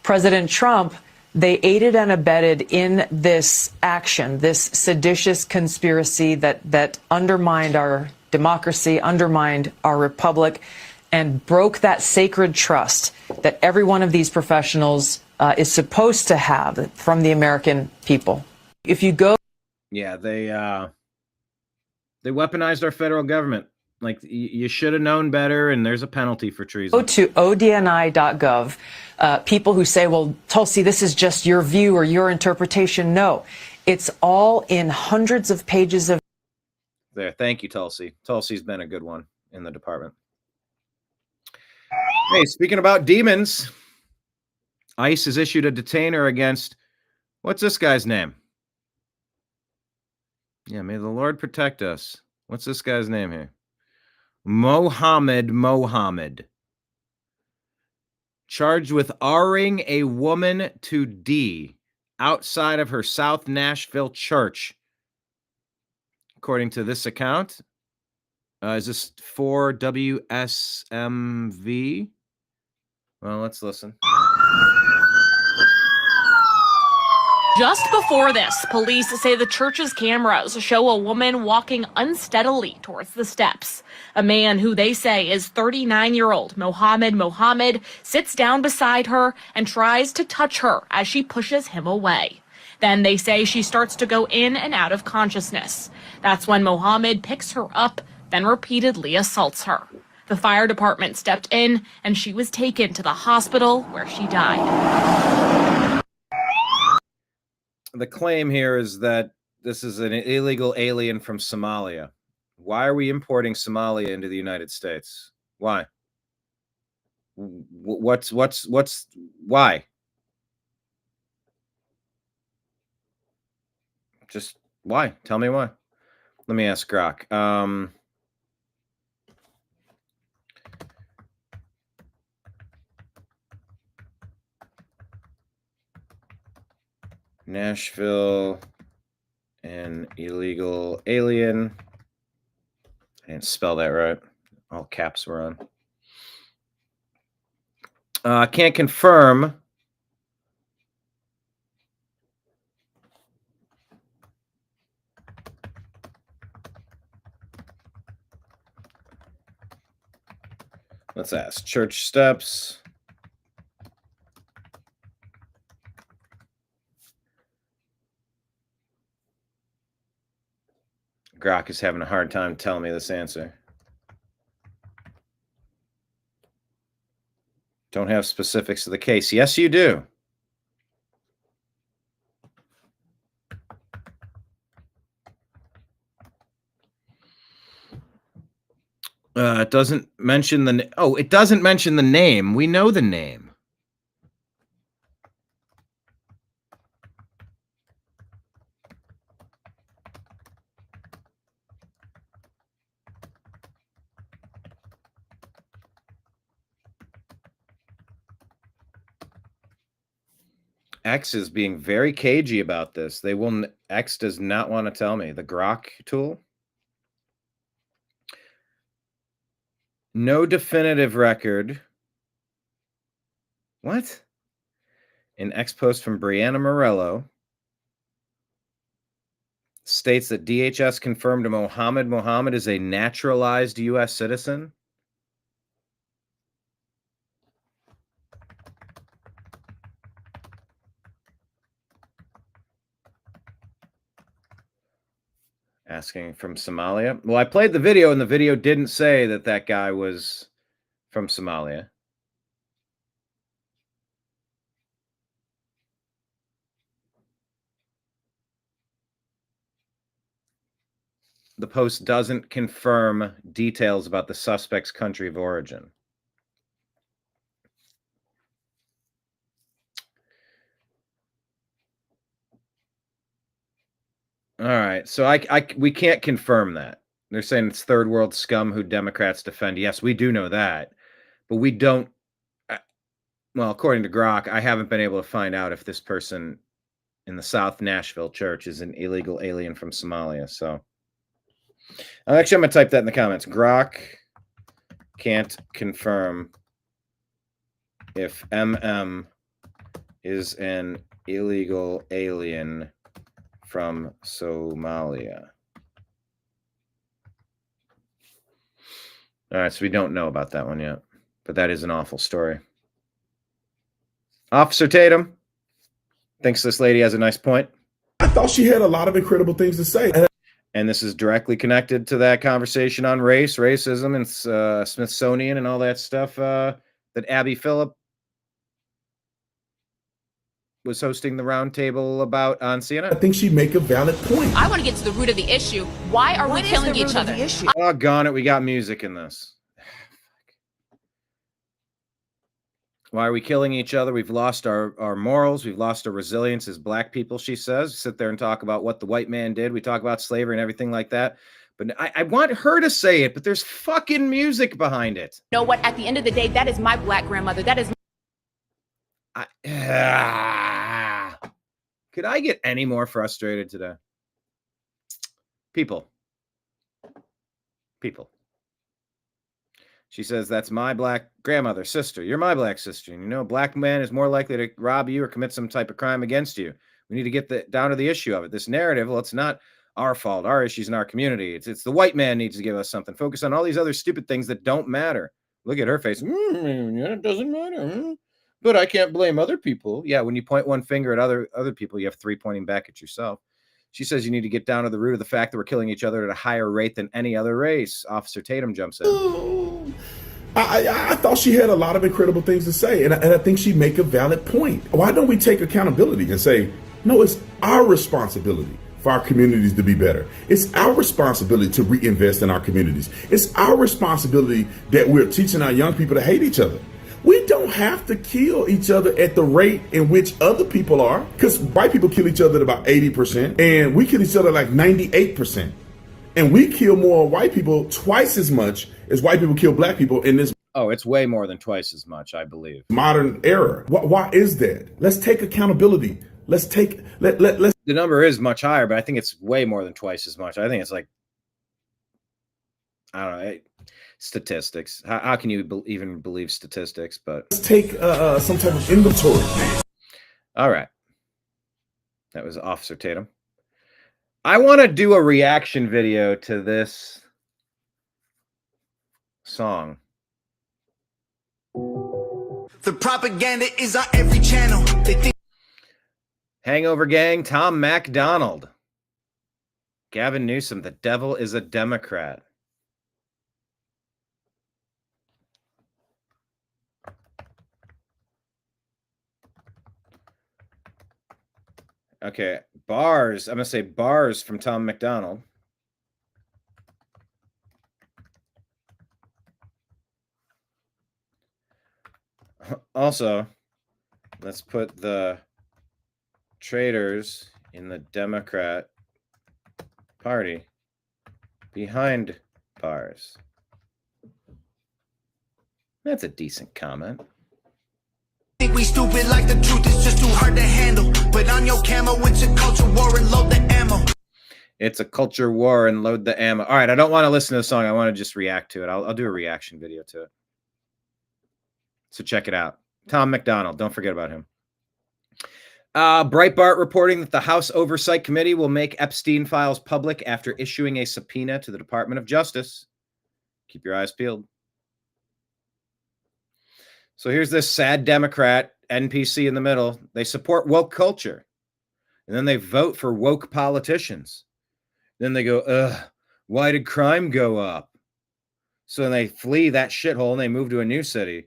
Speaker 7: President Trump, they aided and abetted in this action, this seditious conspiracy that undermined our democracy, undermined our republic, and broke that sacred trust that every one of these professionals is supposed to have from the American people. If you go...
Speaker 1: Yeah, they weaponized our federal government. Like, you should have known better, and there's a penalty for treason.
Speaker 7: Go to odni.gov. People who say, well, Tulsi, this is just your view or your interpretation. No, it's all in hundreds of pages of...
Speaker 1: There, thank you, Tulsi. Tulsi's been a good one in the department. Hey, speaking about demons, ICE has issued a detainer against... What's this guy's name? Yeah, may the Lord protect us. What's this guy's name here? Mohammed. Charged with R-ing a woman to D outside of her South Nashville church. According to this account. Is this for WSMV? Well, let's listen.
Speaker 12: Just before this, police say the church's cameras show a woman walking unsteadily towards the steps. A man who they say is 39-year-old Mohammed sits down beside her and tries to touch her as she pushes him away. Then they say she starts to go in and out of consciousness. That's when Mohammed picks her up, then repeatedly assaults her. The fire department stepped in and she was taken to the hospital where she died.
Speaker 1: The claim here is that this is an illegal alien from Somalia. Why are we importing Somalia into the United States? Why? Why? Just why? Tell me why. Let me ask Grok. Nashville, an illegal alien. I didn't spell that right. All caps were on. Can't confirm. Let's ask. Church steps. Grok is having a hard time telling me this answer. Don't have specifics of the case. Yes, you do. It doesn't mention the... Oh, it doesn't mention the name. We know the name. X is being very cagey about this. X does not want to tell me. The Grok tool. No definitive record. What? An X post from Brianna Morello states that DHS confirmed Mohammed Mohammed is a naturalized U.S. citizen. Asking from Somalia. Well, I played the video, and the video didn't say that that guy was from Somalia. The post doesn't confirm details about the suspect's country of origin. All right, so we can't confirm that. They're saying it's third world scum who Democrats defend. Yes, we do know that, but we don't. Well, according to Grok, I haven't been able to find out if this person in the South Nashville church is an illegal alien from Somalia. So, actually, I'm gonna type that in the comments. Grok can't confirm if MM is an illegal alien from Somalia. All right, so we don't know about that one yet, but that is an awful story. Officer Tatum thinks this lady has a nice point.
Speaker 11: I thought she had a lot of incredible things to say.
Speaker 1: And this is directly connected to that conversation on race, racism, and Smithsonian and all that stuff that Abby Phillip was hosting the roundtable about on CNN.
Speaker 11: I think she'd make a valid point.
Speaker 13: I want to get to the root of the issue. Why are we killing each other?
Speaker 1: Doggone it, we got music in this. Why are we killing each other? We've lost our morals. We've lost our resilience as black people, she says. Sit there and talk about what the white man did. We talk about slavery and everything like that. But I want her to say it, but there's fucking music behind it.
Speaker 13: You know what? At the end of the day, that is my black grandmother. That is.
Speaker 1: Could I get any more frustrated today? People. She says, that's my black grandmother, sister. You're my black sister. And you know, a black man is more likely to rob you or commit some type of crime against you. We need to get down to the issue of it. This narrative, well, it's not our fault, our issues in our community. It's the white man needs to give us something. Focus on all these other stupid things that don't matter. Look at her face. Yeah, it doesn't matter. But I can't blame other people. Yeah, when you point one finger at other people, you have three pointing back at yourself. She says you need to get down to the root of the fact that we're killing each other at a higher rate than any other race. Officer Tatum jumps in.
Speaker 11: I thought she had a lot of incredible things to say, and I think she'd make a valid point. Why don't we take accountability and say, no, it's our responsibility for our communities to be better. It's our responsibility to reinvest in our communities. It's our responsibility that we're teaching our young people to hate each other. We don't have to kill each other at the rate in which other people are, because white people kill each other at about 80%, and we kill each other like 98%. And we kill more white people twice as much as white people kill black people in this.
Speaker 1: Oh, it's way more than twice as much, I believe.
Speaker 11: Modern era. Why is that? Let's take accountability. Let's. The
Speaker 1: number is much higher, but I think it's way more than twice as much. I think it's like, I don't know, statistics. How can you even believe statistics? But
Speaker 11: let's take some type of inventory.
Speaker 1: All right. That was Officer Tatum. I want to do a reaction video to this song.
Speaker 20: The propaganda is on every channel.
Speaker 1: Hangover Gang, Tom MacDonald. Gavin Newsom, the devil is a Democrat. Okay, bars. I'm going to say bars from Tom MacDonald. Also, let's put the traitors in the Democrat Party behind bars. That's a decent comment.
Speaker 20: Think we stupid like the truth is just too hard to handle. Put on your camo, it's a culture war and load the ammo.
Speaker 1: It's a culture war and load the ammo. All right, I don't want to listen to the song. I want to just react to it. I'll do a reaction video to it. So check it out. Tom McDonald, don't forget about him. Breitbart reporting that the House Oversight Committee will make Epstein files public after issuing a subpoena to the Department of Justice. Keep your eyes peeled. So here's this sad Democrat, NPC in the middle. They support woke culture. And then they vote for woke politicians. Then they go, ugh, why did crime go up? So then they flee that shithole and they move to a new city.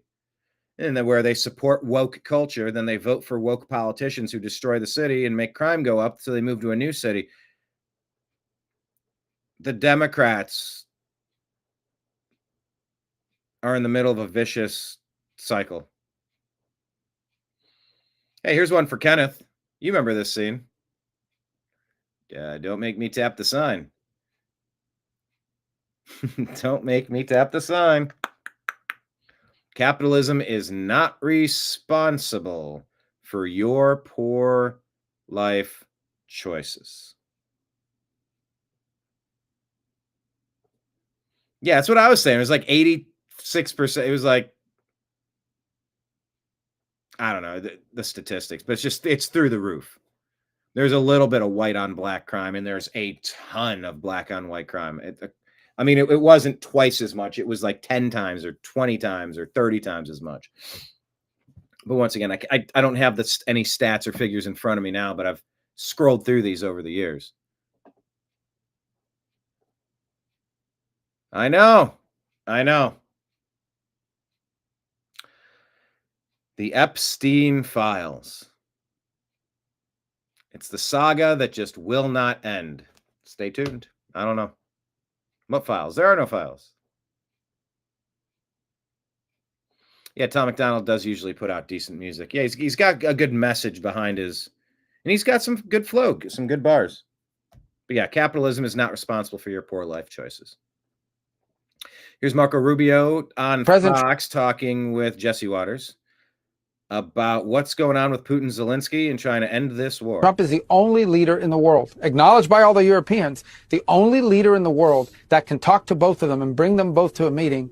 Speaker 1: And then where they support woke culture, then they vote for woke politicians who destroy the city and make crime go up, so they move to a new city. The Democrats are in the middle of a vicious cycle. Hey, here's one for Kenneth. You remember this scene. Don't make me tap the sign. Don't make me tap the sign. Capitalism is not responsible for your poor life choices. Yeah, that's what I was saying. It was like 86%. It was like, I don't know the statistics, but it's through the roof. There's a little bit of white on black crime, and there's a ton of black on white crime. It wasn't twice as much. It was like 10 times or 20 times or 30 times as much. But once again, I don't have any stats or figures in front of me now, but I've scrolled through these over the years. I know. The Epstein files. It's the saga that just will not end. Stay tuned. I don't know. What files? There are no files. Yeah, Tom McDonald does usually put out decent music. Yeah, he's got a good message behind his, and he's got some good flow, some good bars. But yeah, capitalism is not responsible for your poor life choices. Here's Marco Rubio on Fox talking with Jesse Waters about what's going on with Putin, Zelensky, and trying to end this war.
Speaker 10: Trump is the only leader in the world, acknowledged by all the Europeans, the only leader in the world that can talk to both of them and bring them both to a meeting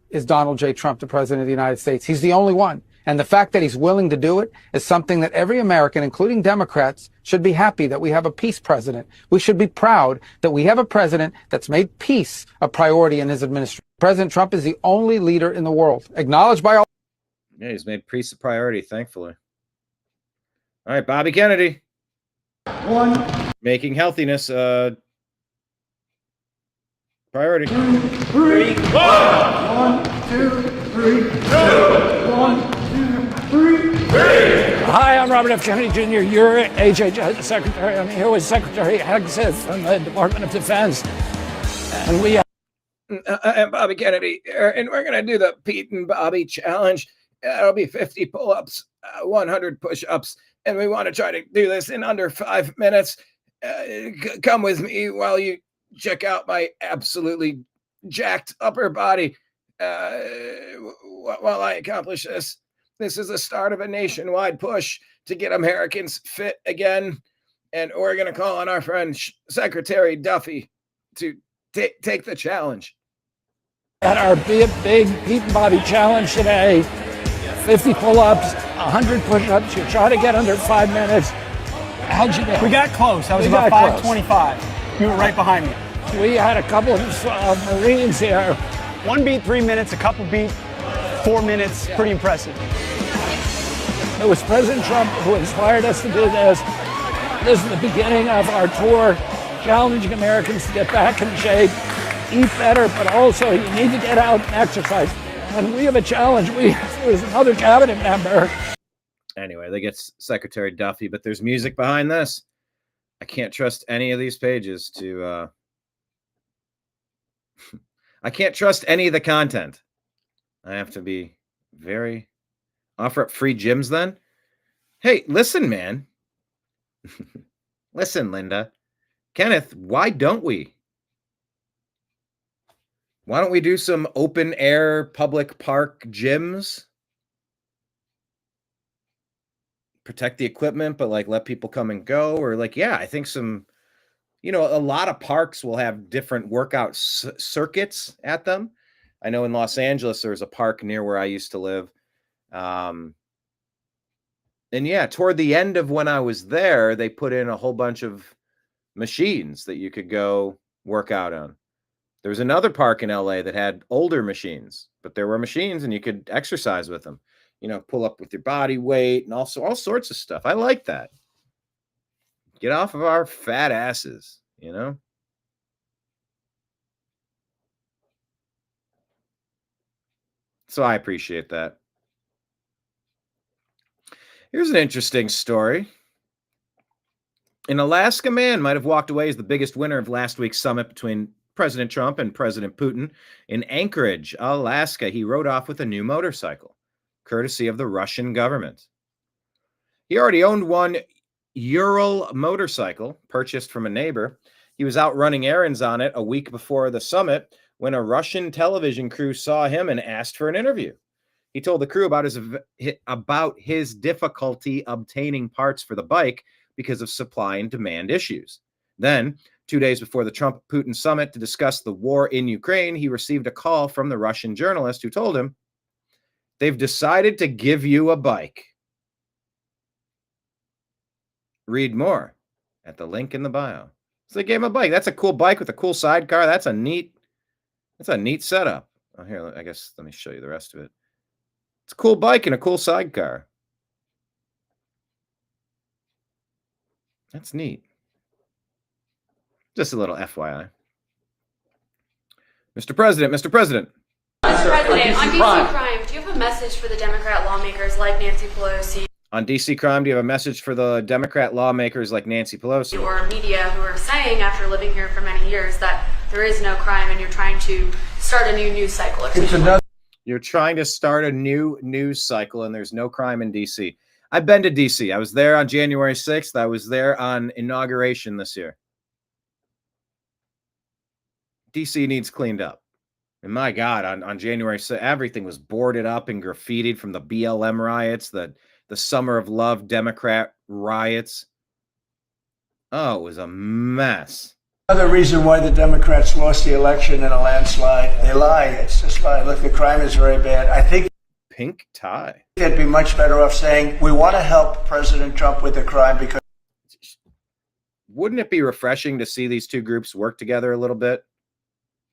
Speaker 10: is Donald J. Trump, the President of the United States. He's the only one. And the fact that he's willing to do it is something that every American, including Democrats, should be happy that we have a peace president. We should be proud that we have a president that's made peace a priority in his administration. President Trump is the only leader in the world, acknowledged by all.
Speaker 1: Yeah, he's made peace a priority, thankfully. All right, Bobby Kennedy. Making healthiness a priority.
Speaker 21: 2, 3, 1. 1, 2, 3, 2. 1, 2, 3.
Speaker 22: Hi, I'm Robert F. Kennedy Jr., your HHS Secretary. I'm here with Secretary Hegseth from the Department of Defense. And we
Speaker 1: I'm Bobby Kennedy, and we're going to do the Pete and Bobby challenge. It'll be 50 pull-ups, 100 push-ups, and we want to try to do this in under 5 minutes. Come with me while you check out my absolutely jacked upper body while I accomplish this. This is the start of a nationwide push to get Americans fit again, and we're going to call on our friend Secretary Duffy to take the challenge.
Speaker 22: At our big Pete and Bobby challenge today, 50 pull-ups, 100 push-ups. You try to get under 5 minutes. How'd you do?
Speaker 23: We got close. I was about 5:25. You were right behind me.
Speaker 22: We had a couple of Marines here.
Speaker 23: One beat 3 minutes, a couple beat 4 minutes. Pretty impressive.
Speaker 22: It was President Trump who inspired us to do this. This is the beginning of our tour, challenging Americans to get back in shape, eat better, but also you need to get out and exercise. And we have a challenge. There's another cabinet member.
Speaker 1: Anyway, they get Secretary Duffy, but there's music behind this. I can't trust any of these pages to... I can't trust any of the content. I have to be very... Offer up free gyms then? Hey, listen, man. Listen, Linda. Kenneth, why don't we? Why don't we do some open air public park gyms? protect the equipment, but like let people come and go, or like, yeah, I think some, you know, a lot of parks will have different workout circuits at them. I know in Los Angeles, there's a park near where I used to live. And yeah, toward the end of when I was there, they put in a whole bunch of machines that you could go work out on. There was another park in LA that had older machines, but there were machines and you could exercise with them, you know, pull up with your body weight and also all sorts of stuff. I like that. Get off of our fat asses, you know? So I appreciate that. Here's an interesting story. An Alaska man might have walked away as the biggest winner of last week's summit between President Trump and President Putin in Anchorage, Alaska. He rode off with a new motorcycle, courtesy of the Russian government. He already owned one Ural motorcycle purchased from a neighbor. He was out running errands on it a week before the summit when a Russian television crew saw him and asked for an interview. He told the crew about his difficulty obtaining parts for the bike because of supply and demand issues. Then, 2 days before the Trump-Putin summit to discuss the war in Ukraine, he received a call from the Russian journalist who told him, "They've decided to give you a bike. Read more at the link in the bio." So they gave him a bike. That's a cool bike with a cool sidecar. That's a neat setup. Oh, here, I guess let me show you the rest of it. It's a cool bike and a cool sidecar. That's neat. Just a little FYI. Mr. President, Mr. President.
Speaker 3: Mr. President, on DC crime, do you have a message for the Democrat lawmakers like Nancy Pelosi?
Speaker 1: On DC crime, do you have a message for the Democrat lawmakers like Nancy Pelosi?
Speaker 3: Or media who are saying, after living here for many years, that there is no crime and you're trying to start a new news cycle?
Speaker 1: You're trying to start a new news cycle and there's no crime in DC. I've been to DC. I was there on January 6th. I was there on inauguration this year. DC needs cleaned up. And my God, on January 6th, everything was boarded up and graffitied from the BLM riots, the Summer of Love Democrat riots. Oh, it was a mess.
Speaker 6: Another reason why the Democrats lost the election in a landslide. They lie. It's just lie. Look, the crime is very bad. I think
Speaker 1: pink tie.
Speaker 6: They'd be much better off saying, we want to help President Trump with the crime because...
Speaker 1: Wouldn't it be refreshing to see these two groups work together a little bit?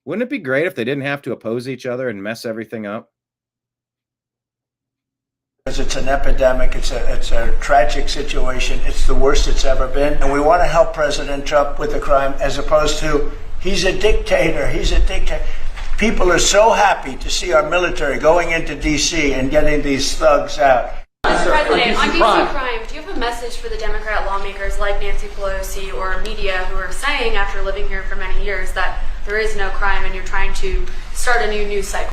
Speaker 1: Wouldn't it be great if they didn't have to oppose each other and mess everything up?
Speaker 6: Because it's an epidemic, it's a tragic situation, it's the worst it's ever been, and we want to help President Trump with the crime as opposed to, he's a dictator, he's a dictator. People are so happy to see our military going into D.C. and getting these thugs out.
Speaker 3: Mr. President, on DC crime, do you have a message for the Democrat lawmakers like Nancy Pelosi or media who are saying, after living here for many years, that there is no crime and you're trying to start a new news cycle?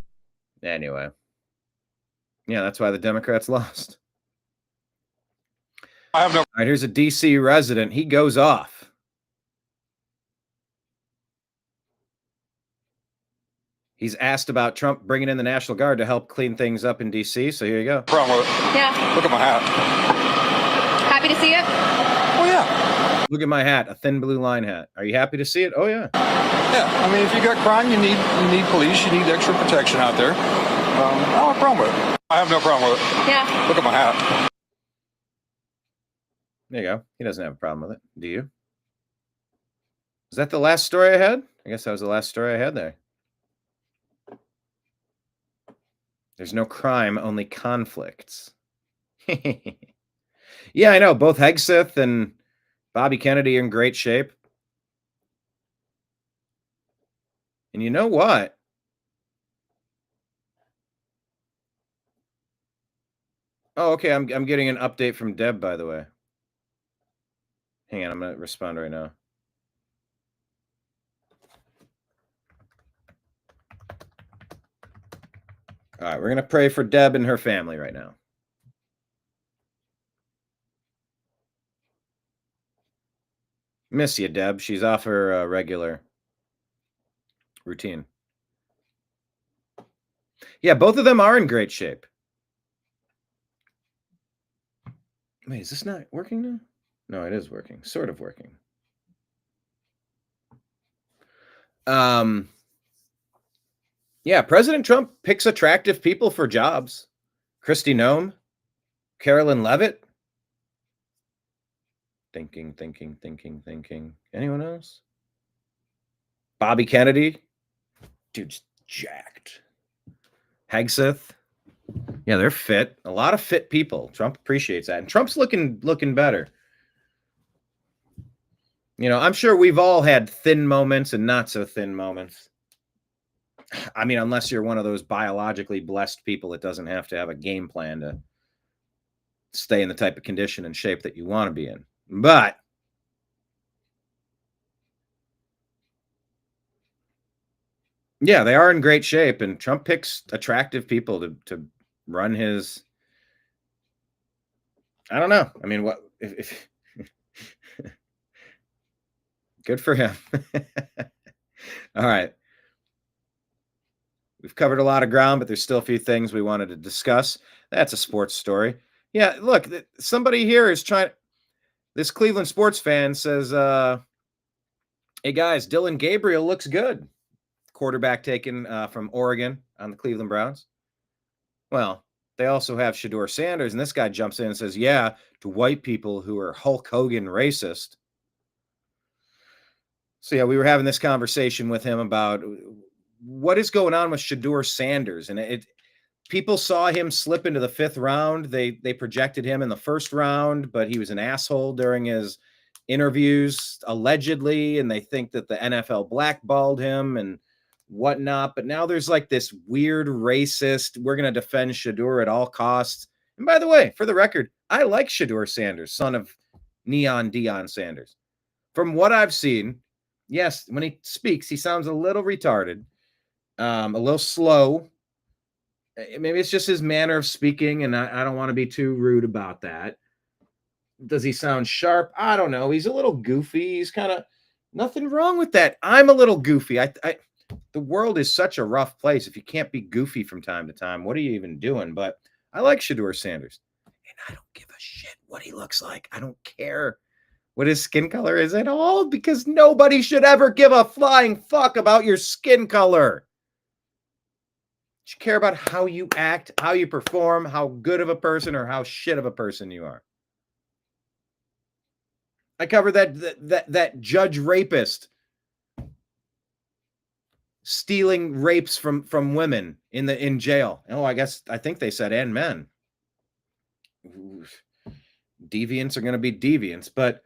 Speaker 1: Anyway. Yeah, that's why the Democrats lost.
Speaker 9: I have no...
Speaker 1: All right, here's a D.C. resident. He goes off. He's asked about Trump bringing in the National Guard to help clean things up in D.C., so here you go.
Speaker 9: Problem with it.
Speaker 3: Yeah.
Speaker 9: Look at my hat.
Speaker 3: Happy to see it?
Speaker 9: Oh, yeah.
Speaker 1: Look at my hat, a thin blue line hat. Are you happy to see it? Oh, yeah.
Speaker 9: Yeah, I mean, if you got crime, you need police, you need extra protection out there. I don't have a problem with it. I have no problem with it.
Speaker 3: Yeah.
Speaker 9: Look at my hat.
Speaker 1: There you go. He doesn't have a problem with it. Do you? Is that the last story I had? I guess that was the last story I had there. There's no crime, only conflicts. Yeah, I know. Both Hegseth and Bobby Kennedy are in great shape. And you know what? Oh, okay. I'm getting an update from Deb, by the way. Hang on, I'm going to respond right now. All right, we're going to pray for Deb and her family right now. Miss you, Deb. She's off her regular routine. Yeah, both of them are in great shape. Wait, is this not working now? No, it is working. Sort of working. Yeah, President Trump picks attractive people for jobs. Kristi Noem, Carolyn Levitt. Thinking. Anyone else? Bobby Kennedy. Dude's jacked. Hegseth. Yeah, they're fit. A lot of fit people. Trump appreciates that. And Trump's looking better. You know, I'm sure we've all had thin moments and not so thin moments. I mean, unless you're one of those biologically blessed people that doesn't have to have a game plan to stay in the type of condition and shape that you want to be in. But yeah, they are in great shape, and Trump picks attractive people to run his. I don't know. I mean, what if good for him. All right. We've covered a lot of ground, but there's still a few things we wanted to discuss. That's a sports story. Yeah, look, somebody here is trying. This Cleveland sports fan says, hey, guys, Dylan Gabriel looks good. Quarterback taken from Oregon on the Cleveland Browns. Well, they also have Shedeur Sanders, and this guy jumps in and says, yeah, to white people who are Hulk Hogan racist. So, yeah, we were having this conversation with him about what is going on with Shedeur Sanders. And people saw him slip into the 5th round. They projected him in the 1st round, but he was an asshole during his interviews, allegedly, and they think that the NFL blackballed him and whatnot. But now there's like this weird racist, we're going to defend Shedeur at all costs. And by the way, for the record, I like Shedeur Sanders, son of Neon Deion Sanders. From what I've seen, yes, when he speaks, he sounds a little retarded, a little slow. Maybe it's just his manner of speaking, and I don't want to be too rude about that. Does he sound sharp? I don't know. He's a little goofy. He's kind of nothing wrong with that. I'm a little goofy. The world is such a rough place. If you can't be goofy from time to time, what are you even doing? But I like Shedeur Sanders, and I don't give a shit what he looks like. I don't care what his skin color is at all, because nobody should ever give a flying fuck about your skin color. You care about how you act, how you perform, how good of a person or how shit of a person you are. I covered that judge rapist stealing rapes from women in jail. Oh, I think they said and men. Deviants are going to be deviants, but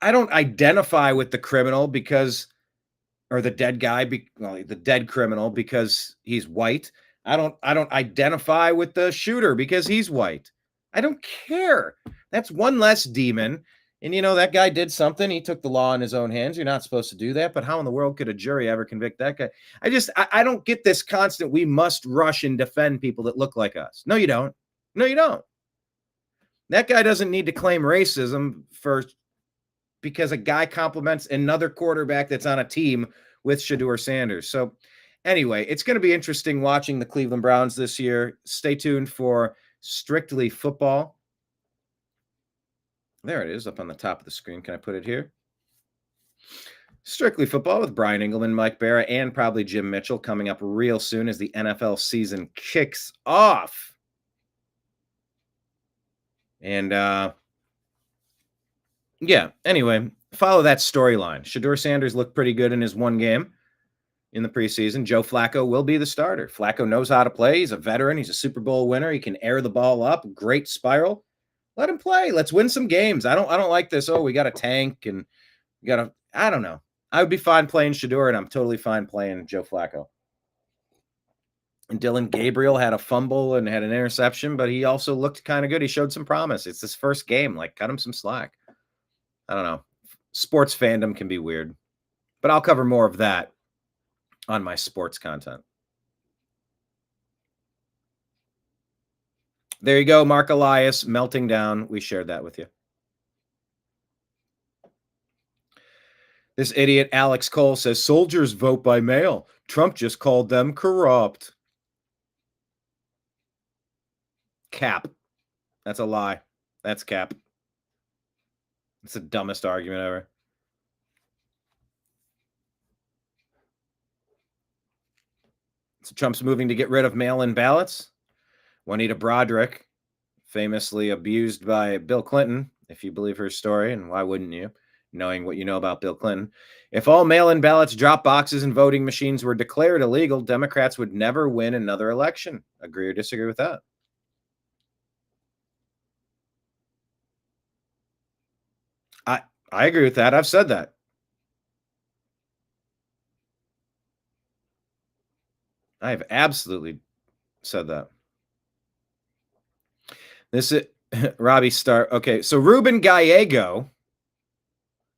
Speaker 1: I don't identify with the criminal because, or the dead guy, the dead criminal because he's white. I don't identify with the shooter because he's white. I don't care. That's one less demon. And, you know, that guy did something. He took the law in his own hands. You're not supposed to do that. But how in the world could a jury ever convict that guy? I don't get this constant, we must rush and defend people that look like us. No, you don't. No, you don't. That guy doesn't need to claim racism because a guy compliments another quarterback that's on a team with Shedeur Sanders. So anyway, it's going to be interesting watching the Cleveland Browns this year. Stay tuned for Strictly Football. There it is up on the top of the screen. Can I put it here? Strictly Football with Brian Engelman, Mike Barra, and probably Jim Mitchell coming up real soon as the NFL season kicks off. And yeah, anyway, follow that storyline. Shedeur Sanders looked pretty good in his one game in the preseason. Joe Flacco will be the starter. Flacco knows how to play. He's a veteran. He's a Super Bowl winner. He can air the ball up. Great spiral. Let him play. Let's win some games. I don't like this. Oh, we got a tank and we got I don't know. I would be fine playing Shedeur, and I'm totally fine playing Joe Flacco. And Dylan Gabriel had a fumble and had an interception, but he also looked kind of good. He showed some promise. It's his first game. Like, cut him some slack. I don't know. Sports fandom can be weird, but I'll cover more of that on my sports content. There you go, Mark Elias, melting down. We shared that with you. This idiot Alex Cole says soldiers vote by mail. Trump just called them corrupt. Cap. That's a lie. That's cap. It's the dumbest argument ever. So Trump's moving to get rid of mail-in ballots. Juanita Broaddrick, famously abused by Bill Clinton, if you believe her story, and why wouldn't you, knowing what you know about Bill Clinton? If all mail-in ballots, drop boxes, and voting machines were declared illegal, Democrats would never win another election. Agree or disagree with that? I agree with that. I've said that. I have absolutely said that. This is Robbie Starr. Okay, so Ruben Gallego,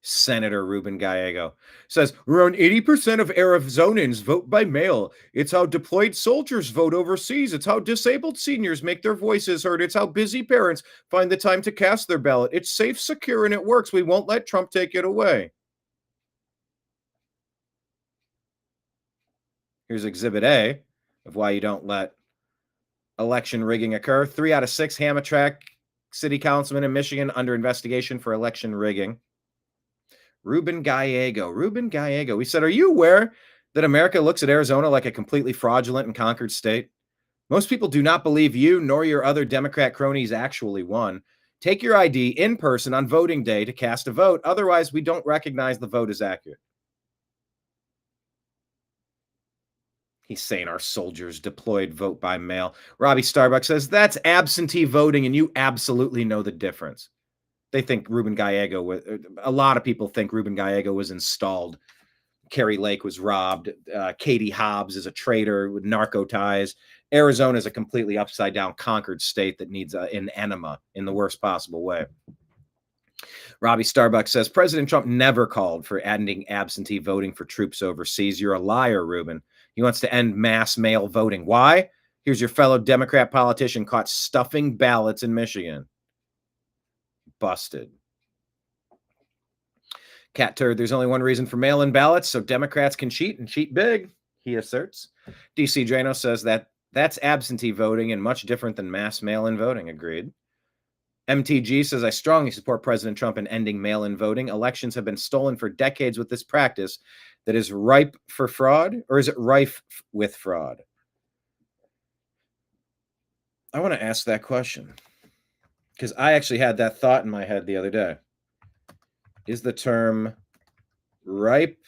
Speaker 1: Senator Ruben Gallego, says around 80% of Arizonans vote by mail. It's how deployed soldiers vote overseas. It's how disabled seniors make their voices heard. It's how busy parents find the time to cast their ballot. It's safe, secure, and it works. We won't let Trump take it away. Here's Exhibit A of why you don't let election rigging occur. 3 out of 6 Hamtramck city councilmen in Michigan under investigation for election rigging. Ruben Gallego. Ruben Gallego. We said, are you aware that America looks at Arizona like a completely fraudulent and conquered state? Most people do not believe you nor your other Democrat cronies actually won. Take your ID in person on voting day to cast a vote. Otherwise, we don't recognize the vote as accurate. He's saying our soldiers deployed vote by mail. Robbie Starbuck says that's absentee voting, and you absolutely know the difference. They think Ruben Gallego, a lot of people think Ruben Gallego was installed. Kerry Lake was robbed. Katie Hobbs is a traitor with narco ties. Arizona is a completely upside down conquered state that needs an enema in the worst possible way. Robbie Starbuck says President Trump never called for ending absentee voting for troops overseas. You're a liar, Ruben. He wants to end mass mail voting. Why? Here's your fellow Democrat politician caught stuffing ballots in Michigan. Busted. Cat Turd, there's only one reason for mail-in ballots, so Democrats can cheat and cheat big, he asserts. DC Drano says that's absentee voting and much different than mass mail-in voting. Agreed. MTG says, I strongly support President Trump in ending mail-in voting. Elections have been stolen for decades with this practice that is ripe for fraud, or is it rife with fraud? I want to ask that question because I actually had that thought in my head the other day. Is the term ripe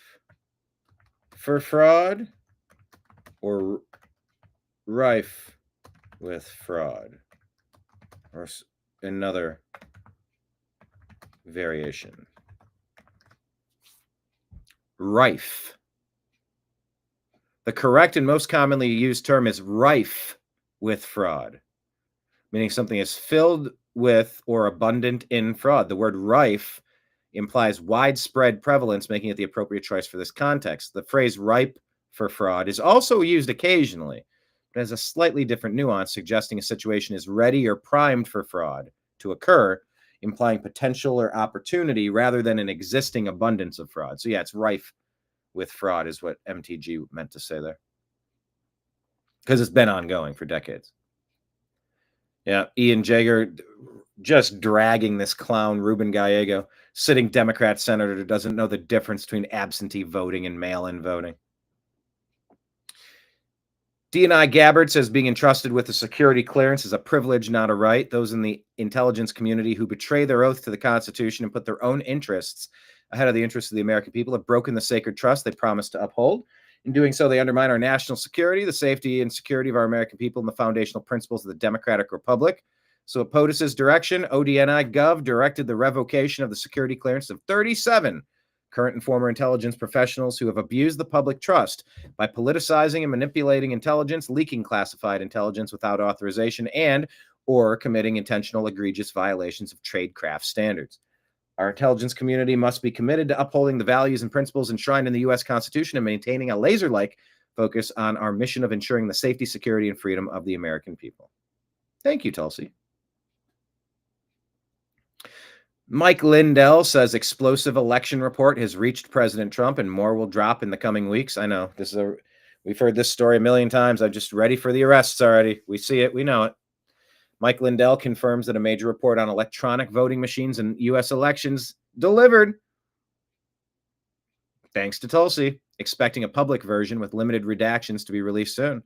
Speaker 1: for fraud or rife with fraud? Or another variation? Rife. The correct and most commonly used term is rife with fraud, meaning something is filled with or abundant in fraud. The word rife implies widespread prevalence, making it the appropriate choice for this context. The phrase ripe for fraud is also used occasionally, but has a slightly different nuance, suggesting a situation is ready or primed for fraud to occur, implying potential or opportunity rather than an existing abundance of fraud. So yeah, it's rife with fraud is what MTG meant to say there, because it's been ongoing for decades. Yeah, Ian Jager just dragging this clown Ruben Gallego, sitting Democrat senator who doesn't know the difference between absentee voting and mail-in voting. D&I Gabbard says being entrusted with a security clearance is a privilege, not a right. Those in the intelligence community who betray their oath to the Constitution and put their own interests ahead of the interests of the American people have broken the sacred trust they promised to uphold. In doing so, they undermine our national security, the safety and security of our American people, and the foundational principles of the Democratic Republic. So at POTUS's direction, ODNI Gov directed the revocation of the security clearance of 37 current and former intelligence professionals who have abused the public trust by politicizing and manipulating intelligence, leaking classified intelligence without authorization, and or committing intentional egregious violations of tradecraft standards. Our intelligence community must be committed to upholding the values and principles enshrined in the U.S. Constitution and maintaining a laser-like focus on our mission of ensuring the safety, security, and freedom of the American people. Thank you, Tulsi. Mike Lindell says explosive election report has reached President Trump and more will drop in the coming weeks. I know we've heard this story a million times. I'm just ready for the arrests already. We see it. We know it. Mike Lindell confirms that a major report on electronic voting machines in U.S. elections delivered. Thanks to Tulsi, expecting a public version with limited redactions to be released soon.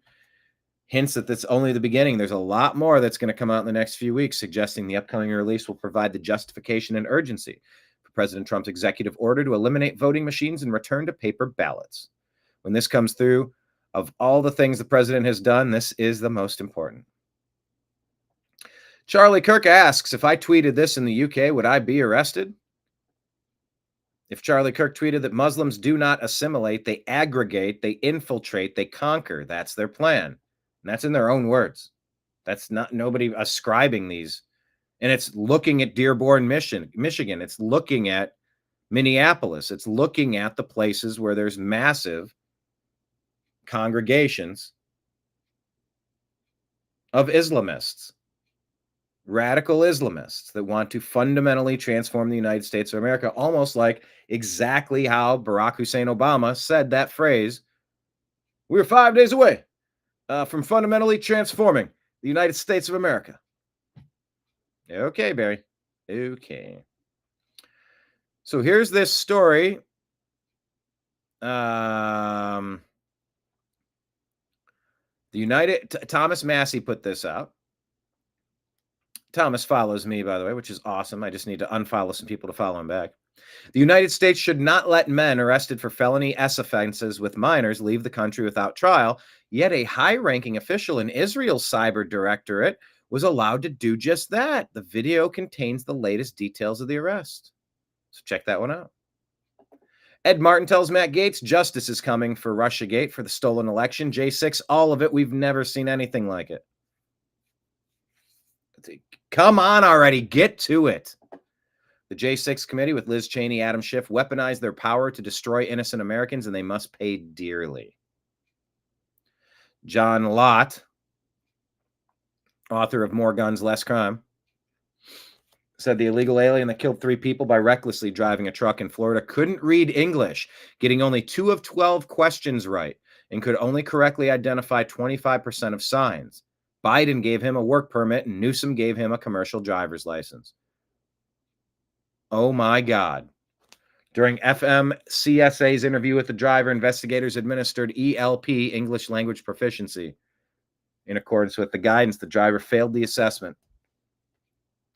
Speaker 1: Hints that that's only the beginning. There's a lot more that's going to come out in the next few weeks, suggesting the upcoming release will provide the justification and urgency for President Trump's executive order to eliminate voting machines and return to paper ballots. When this comes through, of all the things the president has done, this is the most important. Charlie Kirk asks, if I tweeted this in the UK, would I be arrested? If Charlie Kirk tweeted that Muslims do not assimilate, they aggregate, they infiltrate, they conquer. That's their plan. And that's in their own words. That's not nobody ascribing these. And it's looking at Dearborn, Michigan. It's looking at Minneapolis. It's looking at the places where there's massive congregations of Islamists. Radical Islamists that want to fundamentally transform the United States of America, almost like exactly how Barack Hussein Obama said that phrase. We're 5 days away from fundamentally transforming the United States of America. Okay, Barry. Okay. So here's this story. Thomas Massey put this out. Thomas follows me, by the way, which is awesome. I just need to unfollow some people to follow him back. The United States should not let men arrested for felony S offenses with minors leave the country without trial. Yet a high-ranking official in Israel's cyber directorate was allowed to do just that. The video contains the latest details of the arrest. So check that one out. Ed Martin tells Matt Gaetz justice is coming for Russiagate for the stolen election. J6, all of it. We've never seen anything like it. Come on already. Get to it. The J6 committee with Liz Cheney, Adam Schiff weaponized their power to destroy innocent Americans, and they must pay dearly. John Lott, author of More Guns, Less Crime, said the illegal alien that killed 3 people by recklessly driving a truck in Florida couldn't read English, getting only 2 of 12 questions right, and could only correctly identify 25% of signs. Biden gave him a work permit, and Newsom gave him a commercial driver's license. Oh my God. During FMCSA's interview with the driver, investigators administered ELP, English Language Proficiency. In accordance with the guidance, the driver failed the assessment.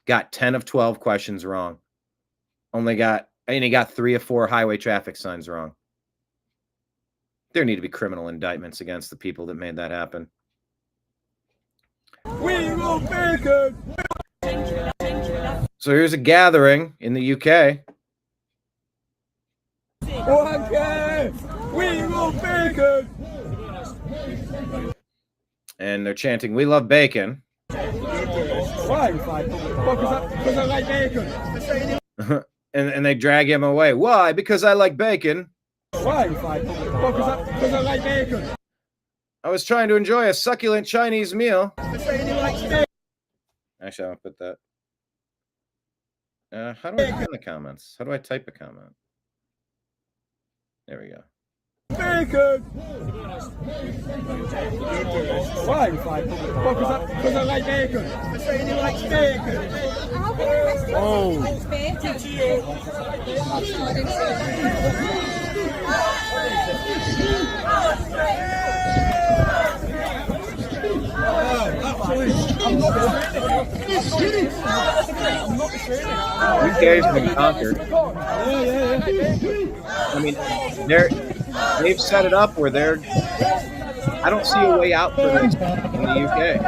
Speaker 1: Got 10 of 12 questions wrong. He got 3 of 4 highway traffic signs wrong. There need to be criminal indictments against the people that made that happen.
Speaker 21: We will make it.
Speaker 1: So here's a gathering in the UK.
Speaker 21: Okay, we will make it.
Speaker 1: And they're chanting, "We love bacon."
Speaker 21: Why? Because I like bacon.
Speaker 1: and they drag him away. Why? Because I like bacon.
Speaker 21: Why? Because I like bacon.
Speaker 1: I was trying to enjoy a succulent Chinese meal. Actually, I'll put that. How do I put in the comments? How do I type a comment? There we go.
Speaker 21: Bacon. Why? Because I like bacon. He likes bacon. Oh.
Speaker 1: UK's been conquered. I mean, they've set it up where I don't see a way out for this in the UK.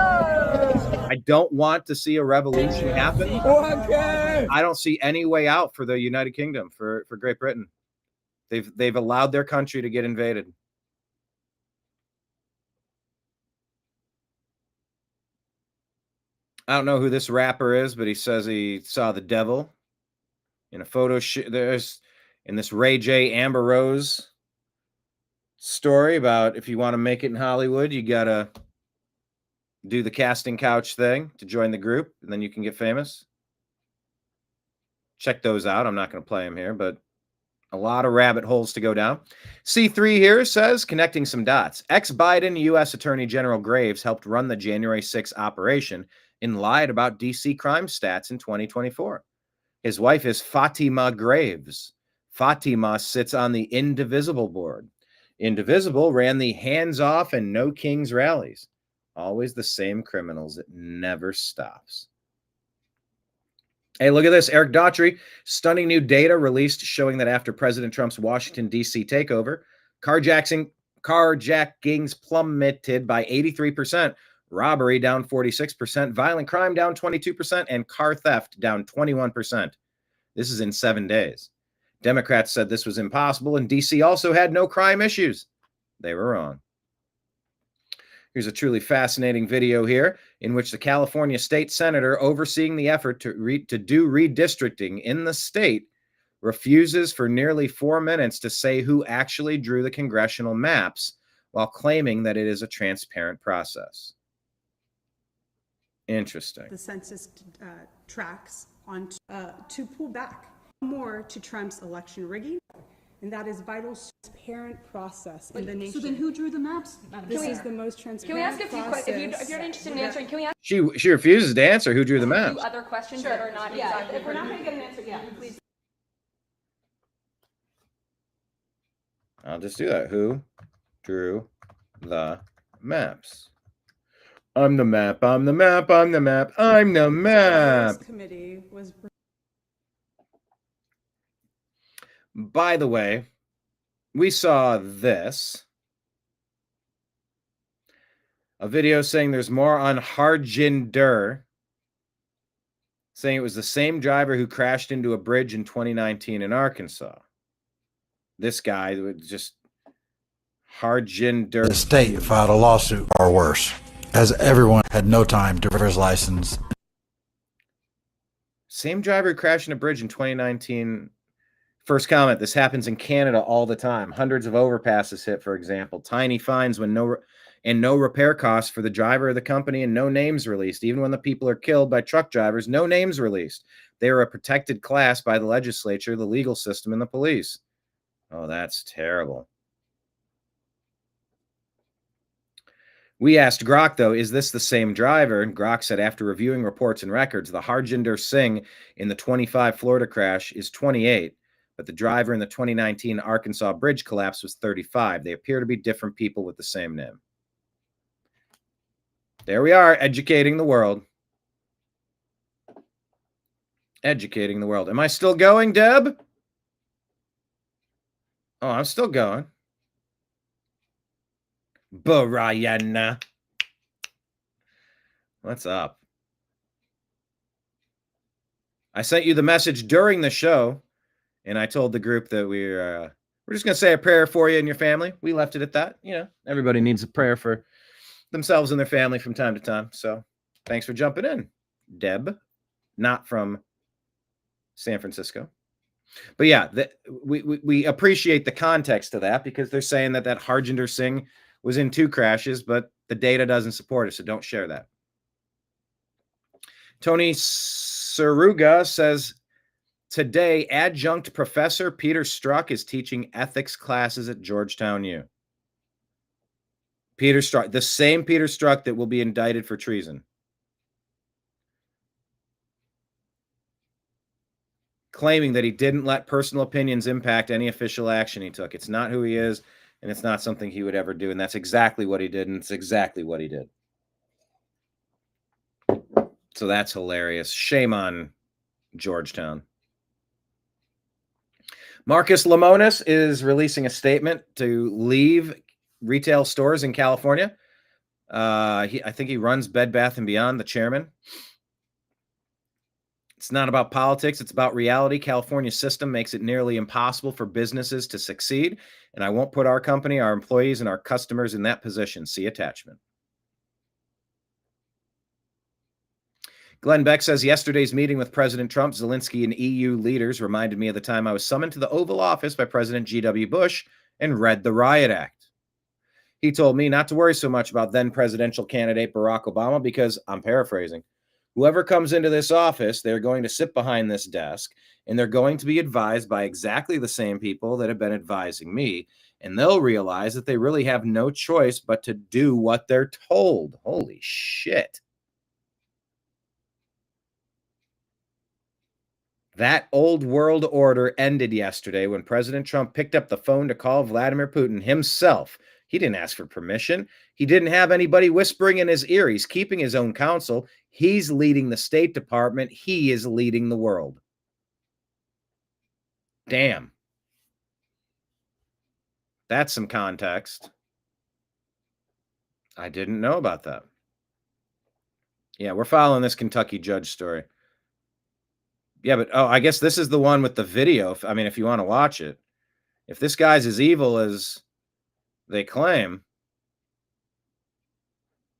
Speaker 1: I don't want to see a revolution happen. I don't see any way out for the United Kingdom, for Great Britain. They've allowed their country to get invaded. I don't know who this rapper is, but he says he saw the devil in a photo shoot. There's in this Ray J. Amber Rose story about if you want to make it in Hollywood, you got to do the casting couch thing to join the group, and then you can get famous. Check those out. I'm not going to play them here, but a lot of rabbit holes to go down. C3 here says, connecting some dots. Ex-Biden U.S. Attorney General Graves helped run the January 6th operation and lied about DC crime stats in 2024. His wife is Fatima Graves. Fatima sits on the Indivisible board. Indivisible ran the hands-off and no kings rallies. Always the same criminals. It never stops. Hey, look at this. Eric Daughtry, stunning new data released showing that after President Trump's Washington, D.C. takeover, carjackings plummeted by 83%, robbery down 46%, violent crime down 22%, and car theft down 21%. This is in 7 days. Democrats said this was impossible, and D.C. also had no crime issues. They were wrong. Here's a truly fascinating video here in which the California state senator overseeing the effort to do redistricting in the state refuses for nearly 4 minutes to say who actually drew the congressional maps while claiming that it is a transparent process. Interesting.
Speaker 5: The census tracks on to pull back more to Trump's election rigging. And that is vital, transparent process in the nation. So then who drew the maps? This is the most transparent.
Speaker 15: Can we ask a few questions? If you're not interested in answering, can we ask
Speaker 1: She refuses to answer who drew the
Speaker 15: a
Speaker 1: maps.
Speaker 15: few other questions that are not exactly?
Speaker 5: If we're not going to get an answer, please.
Speaker 1: I'll just do that. Who drew the maps? I'm the map. I'm the map. I'm the map. I'm the map.
Speaker 5: This committee was.
Speaker 1: By the way, we saw this. A video saying there's more on Harjinder, saying it was the same driver who crashed into a bridge in 2019 in Arkansas. This guy would just Harjinder.
Speaker 16: The state filed a lawsuit or worse, as everyone had no time to renew his license.
Speaker 1: Same driver who crashed in a bridge in 2019. First comment, this happens in Canada all the time. Hundreds of overpasses hit, for example. Tiny fines when no repair costs for the driver or the company, and no names released. Even when the people are killed by truck drivers, no names released. They are a protected class by the legislature, the legal system, and the police. Oh, that's terrible. We asked Grok, though, is this the same driver? And Grok said after reviewing reports and records, the Harjinder Singh in the 25 Florida crash is 28. But the driver in the 2019 Arkansas bridge collapse was 35. They appear to be different people with the same name. There we are, educating the world. Educating the world. Am I still going, Deb? Oh, I'm still going. Brian. What's up? I sent you the message during the show. And I told the group that we're just going to say a prayer for you and your family. We left it at that. You know, everybody needs a prayer for themselves and their family from time to time. So thanks for jumping in, Deb, not from San Francisco. But yeah, we appreciate the context of that because they're saying that Harjinder Singh was in 2 crashes, but the data doesn't support it. So don't share that. Tony Saruga says, today, adjunct professor Peter Strzok is teaching ethics classes at Georgetown U. Peter Strzok, the same Peter Strzok that will be indicted for treason. Claiming that he didn't let personal opinions impact any official action he took. It's not who he is, and it's not something he would ever do. And that's exactly what he did, and it's exactly what he did. So that's hilarious. Shame on Georgetown. Marcus Lemonis is releasing a statement to leave retail stores in California. I think he runs Bed Bath & Beyond, the chairman. It's not about politics. It's about reality. California's system makes it nearly impossible for businesses to succeed. And I won't put our company, our employees, and our customers in that position. See attachment. Glenn Beck says, yesterday's meeting with President Trump, Zelensky, and EU leaders reminded me of the time I was summoned to the Oval Office by President G.W. Bush and read the Riot Act. He told me not to worry so much about then presidential candidate Barack Obama because, I'm paraphrasing, whoever comes into this office, they're going to sit behind this desk and they're going to be advised by exactly the same people that have been advising me. And they'll realize that they really have no choice but to do what they're told. Holy shit. That old world order ended yesterday when President Trump picked up the phone to call Vladimir Putin himself. He didn't ask for permission. He didn't have anybody whispering in his ear. He's keeping his own counsel. He's leading the State Department. He is leading the world. Damn. That's some context. I didn't know about that. Yeah, we're following this Kentucky judge story. Yeah, but I guess this is the one with the video. I mean, if you want to watch it. If this guy's as evil as they claim,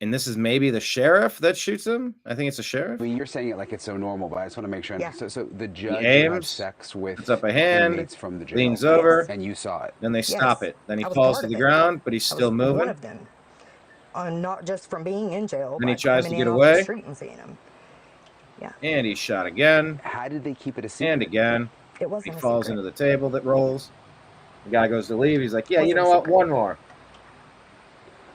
Speaker 1: and this is maybe the sheriff that shoots him. I think it's a sheriff.
Speaker 14: I mean, you're saying it like it's so normal, but I just want to make sure.
Speaker 2: Yeah.
Speaker 14: So the judge
Speaker 1: aims,
Speaker 14: had sex with
Speaker 1: puts up a hand,
Speaker 14: inmates from the jail,
Speaker 1: leans over,
Speaker 14: and you saw it.
Speaker 1: Then they stop it. Then he
Speaker 17: I was
Speaker 1: falls
Speaker 17: part
Speaker 1: to
Speaker 17: of
Speaker 1: the
Speaker 17: it.
Speaker 1: ground, but he's
Speaker 17: I
Speaker 1: still
Speaker 17: was
Speaker 1: moving.
Speaker 17: One of them, not just from being in jail.
Speaker 1: Then he
Speaker 17: but
Speaker 1: tries to
Speaker 17: coming
Speaker 1: get
Speaker 17: in off
Speaker 1: away.
Speaker 17: the street and seeing him. Yeah.
Speaker 1: And he's shot again.
Speaker 14: How did they keep it a secret?
Speaker 1: And again.
Speaker 17: It wasn't.
Speaker 1: He
Speaker 17: a
Speaker 1: falls
Speaker 17: secret.
Speaker 1: into the table that rolls. The guy goes to leave. He's like, "Yeah, you
Speaker 17: Wasn't
Speaker 1: know
Speaker 17: a
Speaker 1: what?
Speaker 17: secret.
Speaker 1: One more."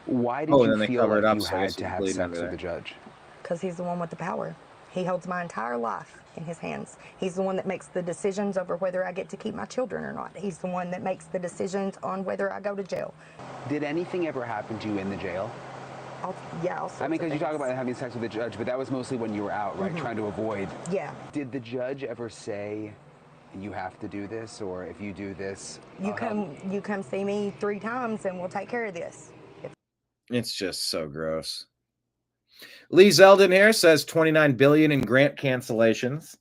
Speaker 14: Why did
Speaker 1: and then
Speaker 14: you
Speaker 1: they
Speaker 14: feel
Speaker 1: cover it
Speaker 17: like
Speaker 1: up,
Speaker 14: you
Speaker 1: so I
Speaker 14: had
Speaker 1: guess
Speaker 14: to
Speaker 1: he's
Speaker 14: have
Speaker 1: bleeding
Speaker 14: sex
Speaker 1: under
Speaker 14: with
Speaker 1: there.
Speaker 14: the judge?
Speaker 17: Because he's the one with the power. He holds my entire life in his hands. He's the one that makes the decisions over whether I get to keep my children or not. He's the one that makes the decisions on whether I go to jail.
Speaker 14: Did anything ever happen to you in the jail?
Speaker 17: All
Speaker 14: I mean, because you talk about having sex with the judge, but that was mostly when you were out, right?
Speaker 17: Mhm.
Speaker 14: Trying to avoid.
Speaker 17: Yeah.
Speaker 14: Did the judge ever say, you have to do this, or if you do this,
Speaker 17: You come see me 3 times and we'll take care of this.
Speaker 1: It's just so gross. Lee Zeldin here says $29 billion in grant cancellations,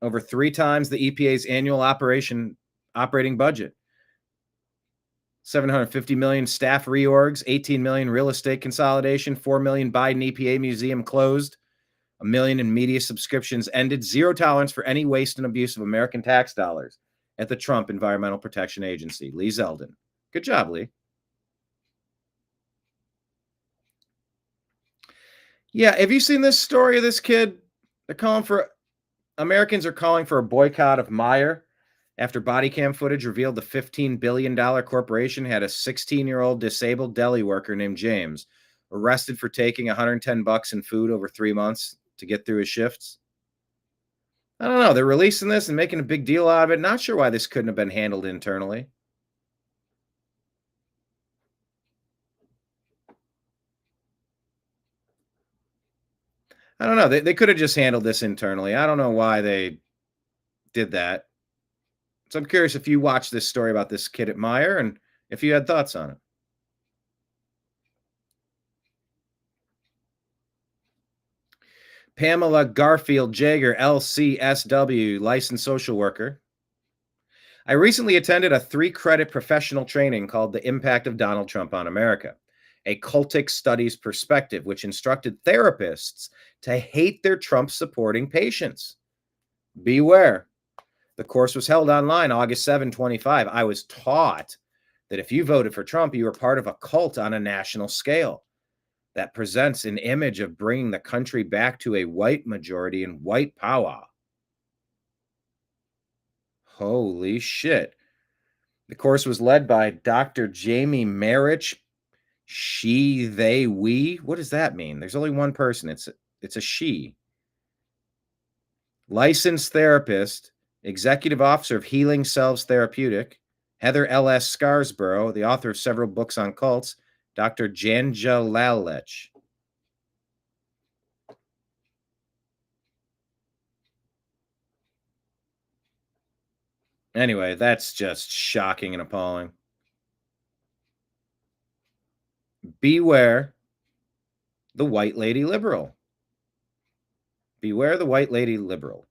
Speaker 1: over 3 times the EPA's annual operating budget. $750 million staff reorgs, $18 million real estate consolidation, $4 million Biden EPA museum closed, $1 million in media subscriptions ended, 0 tolerance for any waste and abuse of American tax dollars at the Trump Environmental Protection Agency. Lee Zeldin. Good job, Lee. Yeah, have you seen this story of this kid? Americans are calling for a boycott of Meijer after body cam footage revealed the $15 billion corporation had a 16-year-old disabled deli worker named James arrested for taking $110 in food over 3 months to get through his shifts. I don't know. They're releasing this and making a big deal out of it. Not sure why this couldn't have been handled internally. I don't know. They could have just handled this internally. I don't know why they did that. So I'm curious if you watched this story about this kid at Meijer and if you had thoughts on it. Pamela Garfield Jager, LCSW, licensed social worker. I recently attended a 3-credit professional training called The Impact of Donald Trump on America, a cultic studies perspective, which instructed therapists to hate their Trump-supporting patients. Beware. The course was held online August 7, 2025. I was taught that if you voted for Trump, you were part of a cult on a national scale that presents an image of bringing the country back to a white majority and white power. Holy shit. The course was led by Dr. Jamie Marich. She, they, we. What does that mean? There's only one person. It's a she. Licensed therapist, executive officer of Healing Selves Therapeutic, Heather L.S. Scarsborough, the author of several books on cults, Dr. Janja Lalech. Anyway, that's just shocking and appalling. Beware the white lady liberal. Beware the white lady liberal.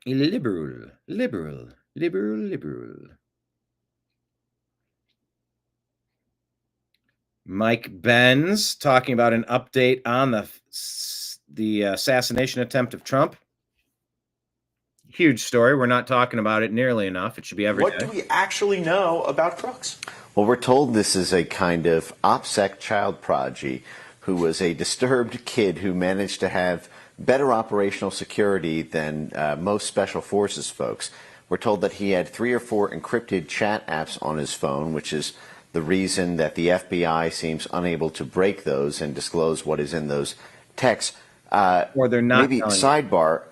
Speaker 1: Liberal. Mike Benz talking about an update on the assassination attempt of Trump. Huge story. We're not talking about it nearly enough. It should be every day.
Speaker 18: What do we actually know about Crooks?
Speaker 24: Well, we're told this is a kind of OPSEC child prodigy who was a disturbed kid who managed to have better operational security than most special forces folks. We're told that he had 3 or 4 encrypted chat apps on his phone, which is the reason that the FBI seems unable to break those and disclose what is in those texts.
Speaker 1: Or they're not.
Speaker 24: Maybe sidebar.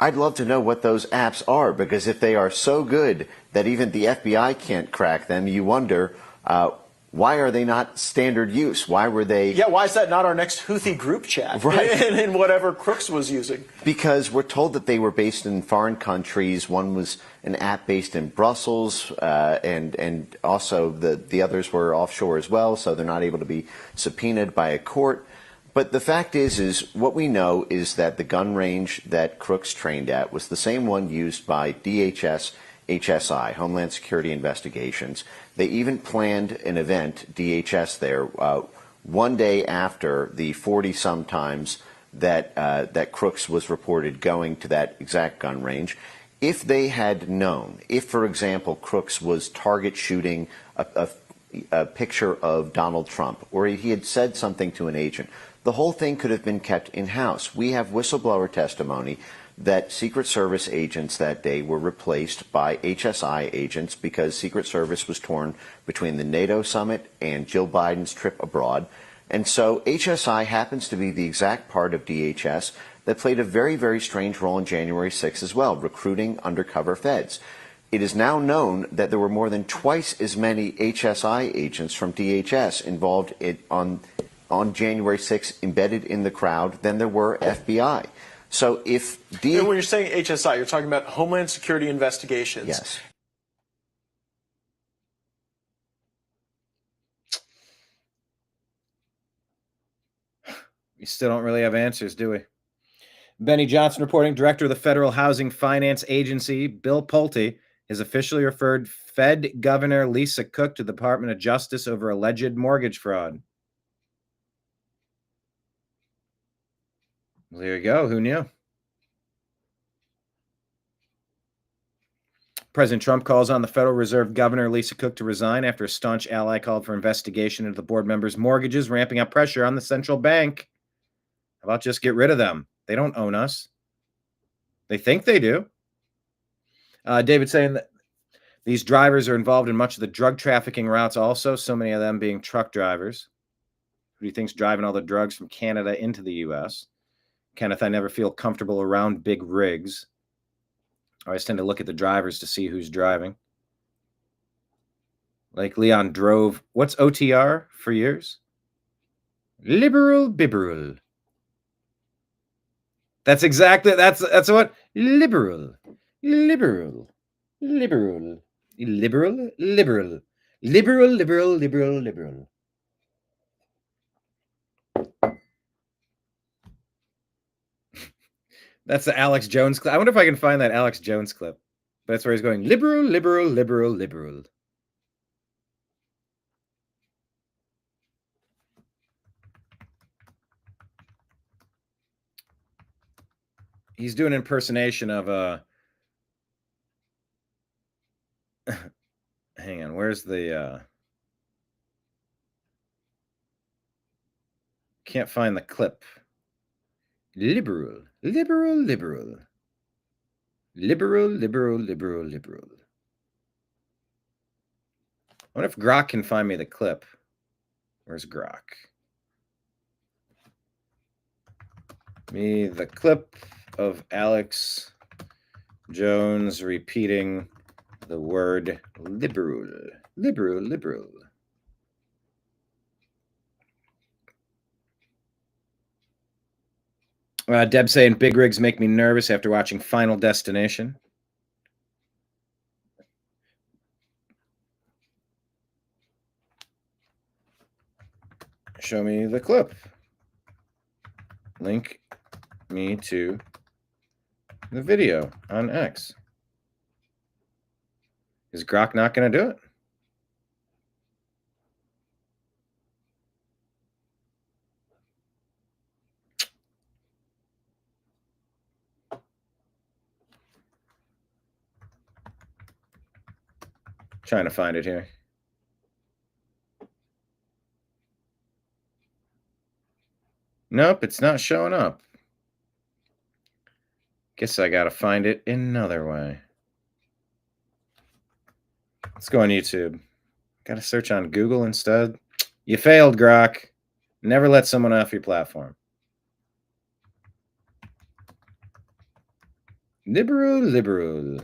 Speaker 24: I'd love to know what those apps are, because if they are so good that even the FBI can't crack them, you wonder, why are they not standard use? Why were they...
Speaker 18: Yeah, why is that not our next Houthi group chat?
Speaker 24: Right.
Speaker 18: in whatever Crooks was using?
Speaker 24: Because we're told that they were based in foreign countries. One was an app based in Brussels, and also the others were offshore as well, so they're not able to be subpoenaed by a court. But the fact is what we know is that the gun range that Crooks trained at was the same one used by DHS, HSI, Homeland Security Investigations. They even planned an event, DHS there, one day after the 40-some times that Crooks was reported going to that exact gun range. If they had known, if, for example, Crooks was target shooting a picture of Donald Trump, or he had said something to an agent, the whole thing could have been kept in-house. We have whistleblower testimony that Secret Service agents that day were replaced by HSI agents because Secret Service was torn between the NATO summit and Jill Biden's trip abroad. And so HSI happens to be the exact part of DHS that played a very, very strange role in January 6th as well, recruiting undercover feds. It is now known that there were more than twice as many HSI agents from DHS involved on January 6th, embedded in the crowd, than there were FBI. So if
Speaker 18: And when you're saying HSI, you're talking about Homeland Security Investigations.
Speaker 24: Yes.
Speaker 1: We still don't really have answers, do we? Benny Johnson reporting, Director of the Federal Housing Finance Agency, Bill Pulte, has officially referred Fed Governor Lisa Cook to the Department of Justice over alleged mortgage fraud. Well, there you go. Who knew? President Trump calls on the Federal Reserve Governor Lisa Cook to resign after a staunch ally called for investigation into the board members' mortgages, ramping up pressure on the central bank. How about just get rid of them? They don't own us. They think they do. David saying that these drivers are involved in much of the drug trafficking routes also, so many of them being truck drivers. Who do you think's driving all the drugs from Canada into the U.S.? Kenneth, I never feel comfortable around big rigs. I always tend to look at the drivers to see who's driving. Like Leon drove, what's OTR for years? Liberal bibberal. That's exactly, that's what? Liberal. Liberal. Liberal. Liberal. Liberal. Liberal, liberal, liberal, liberal. That's the Alex Jones clip. I wonder if I can find that Alex Jones clip. But that's where he's going, liberal, liberal, liberal, liberal. He's doing an impersonation of hang on, where's the can't find the clip. Liberal, liberal, liberal. Liberal, liberal, liberal, liberal. I wonder if Grok can find me the clip. Where's Grok? Me the clip of Alex Jones repeating the word liberal. Liberal, liberal. Deb saying big rigs make me nervous after watching Final Destination. Show me the clip. Link me to the video on X. Is Grok not going to do it? Trying to find it here. Nope, it's not showing up. Guess I gotta find it another way. Let's go on YouTube. Gotta search on Google instead. You failed, Grok. Never let someone off your platform. Liberal.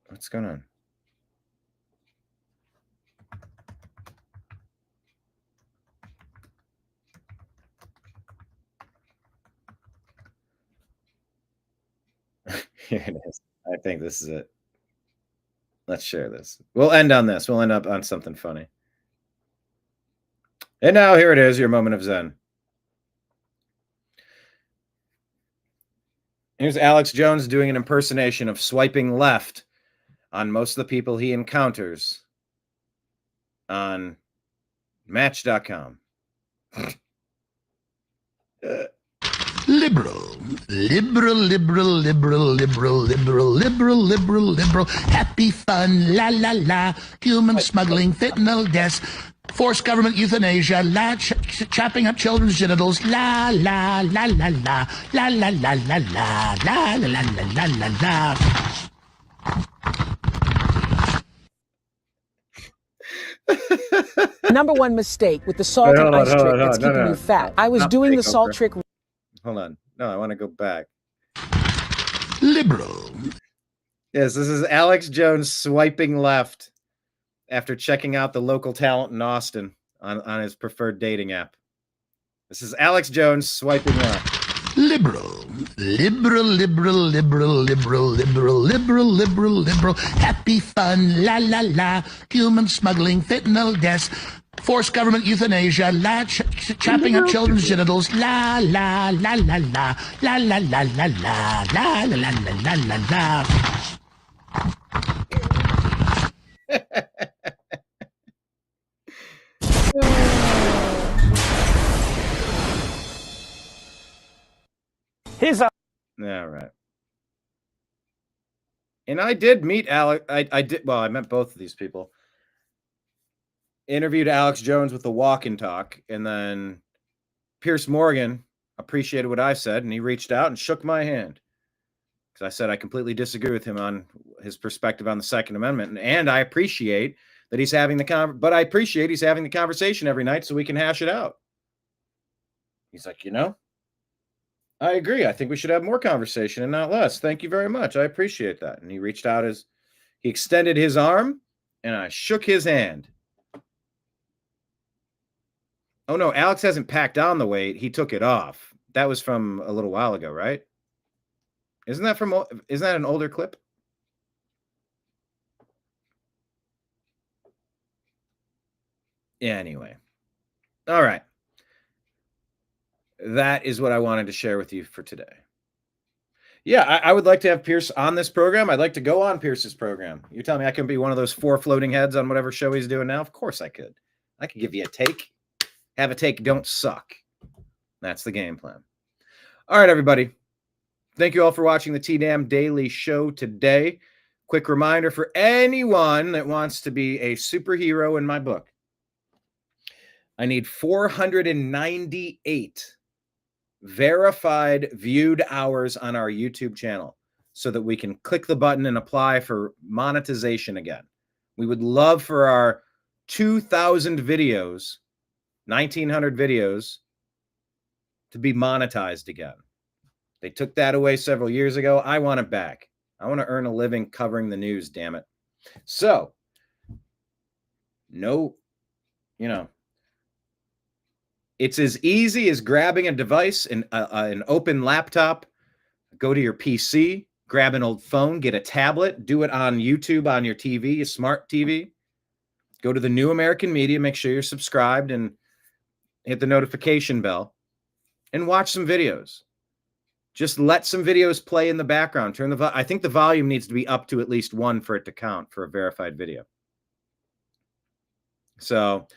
Speaker 1: What's going on? Here it is. I think this is it. Let's share this. We'll end on this. We'll end up on something funny. And now here it is, your moment of Zen. Here's Alex Jones doing an impersonation of swiping left on most of the people he encounters on Match.com.
Speaker 20: Liberal. Happy fun, la la la. Human smuggling, fentanyl deaths, forced government euthanasia, chopping up children's genitals, la la la la la, la la la la la, la la la la la la.
Speaker 4: Number one mistake with the salt and ice trick that's keeping you fat. I was doing the salt trick.
Speaker 1: Hold on. No, I want to go back.
Speaker 20: Liberal.
Speaker 1: Yes, this is Alex Jones swiping left after checking out the local talent in Austin on his preferred dating app. This is Alex Jones swiping left.
Speaker 20: Liberal. Happy fun, la la la. Human smuggling, fentanyl deaths, forced government euthanasia, chopping up children's genitals, la la la la la, la la la la la, la la la la la la.
Speaker 1: All right. And I did meet Alex. I did. Well, I met both of these people. Interviewed Alex Jones with the walk and talk, and then Pierce Morgan appreciated what I said, and he reached out and shook my hand because I said I completely disagree with him on his perspective on the Second Amendment, and I appreciate that he's having but I appreciate he's having the conversation every night so we can hash it out. He's like, I agree. I think we should have more conversation and not less. Thank you very much. I appreciate that. And he reached out he extended his arm, and I shook his hand. Oh no, Alex hasn't packed on the weight. He took it off. That was from a little while ago, right? Isn't that an older clip? Yeah, anyway. All right. That is what I wanted to share with you for today. Yeah, I would like to have Pierce on this program. I'd like to go on Pierce's program. You're telling me I can be one of those 4 floating heads on whatever show he's doing now? Of course I could. I could give you a take. Have a take, don't suck. That's the game plan. All right, everybody. Thank you all for watching the TDAM Daily Show today. Quick reminder for anyone that wants to be a superhero in my book. I need 498 verified viewed hours on our YouTube channel so that we can click the button and apply for monetization again. We would love for our 2,000 videos, 1,900 videos, to be monetized again. They took that away several years ago. I want it back. I want to earn a living covering the news, damn it. So, it's as easy as grabbing a device, an open laptop, go to your PC, grab an old phone, get a tablet, do it on YouTube on your TV, a smart TV. Go to the New American Media, make sure you're subscribed and hit the notification bell and watch some videos. Just let some videos play in the background. I think the volume needs to be up to at least 1 for it to count for a verified video. So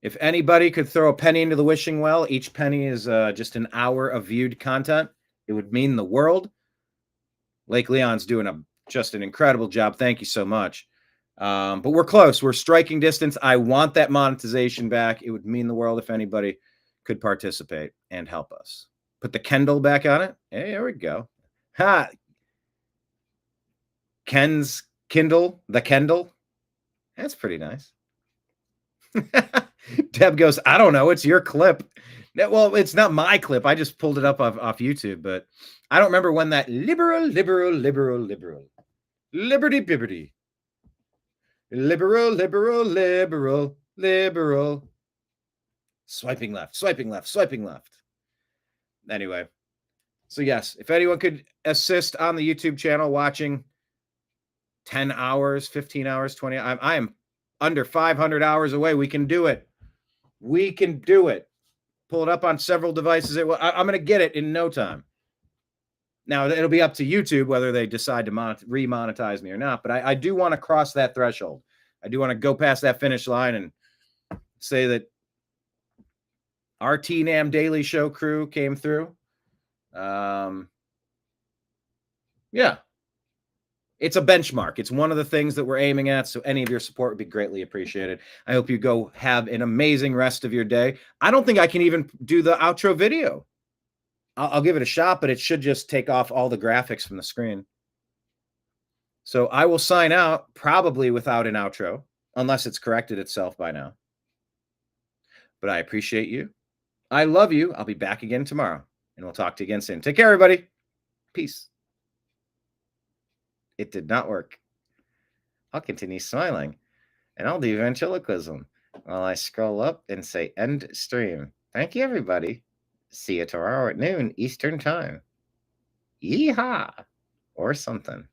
Speaker 1: if anybody could throw a penny into the wishing well, each penny is just an hour of viewed content. It would mean the world. Lake Leon's doing just an incredible job. Thank you so much. But we're close. We're striking distance. I want that monetization back. It would mean the world if anybody could participate and help us. Put the Kindle back on it. Hey, there we go. Ha! Ken's Kindle, the Kendall. That's pretty nice. Deb goes, I don't know. It's your clip. Yeah, well, it's not my clip. I just pulled it up off YouTube, but I don't remember when that liberal, liberty, bibbity, liberal, swiping left. Anyway, so yes, if anyone could assist on the YouTube channel watching 10 hours, 15 hours, 20, I am under 500 hours away. We can do it. Pull it up on several devices. I'm going to get it in no time. Now, it'll be up to YouTube whether they decide to remonetize me or not, but I do want to cross that threshold. I do want to go past that finish line and say that our TNAM Daily Show crew came through. Yeah. It's a benchmark. It's one of the things that we're aiming at, so any of your support would be greatly appreciated. I hope you go have an amazing rest of your day. I don't think I can even do the outro video. I'll give it a shot, but it should just take off all the graphics from the screen. So I will sign out, probably without an outro, unless it's corrected itself by now. But I appreciate you. I love you. I'll be back again tomorrow, and we'll talk to you again soon. Take care, everybody. Peace. It did not work. I'll continue smiling, and I'll do ventriloquism while I scroll up and say end stream. Thank you, everybody. See you tomorrow at noon Eastern time. Yeehaw! Or something.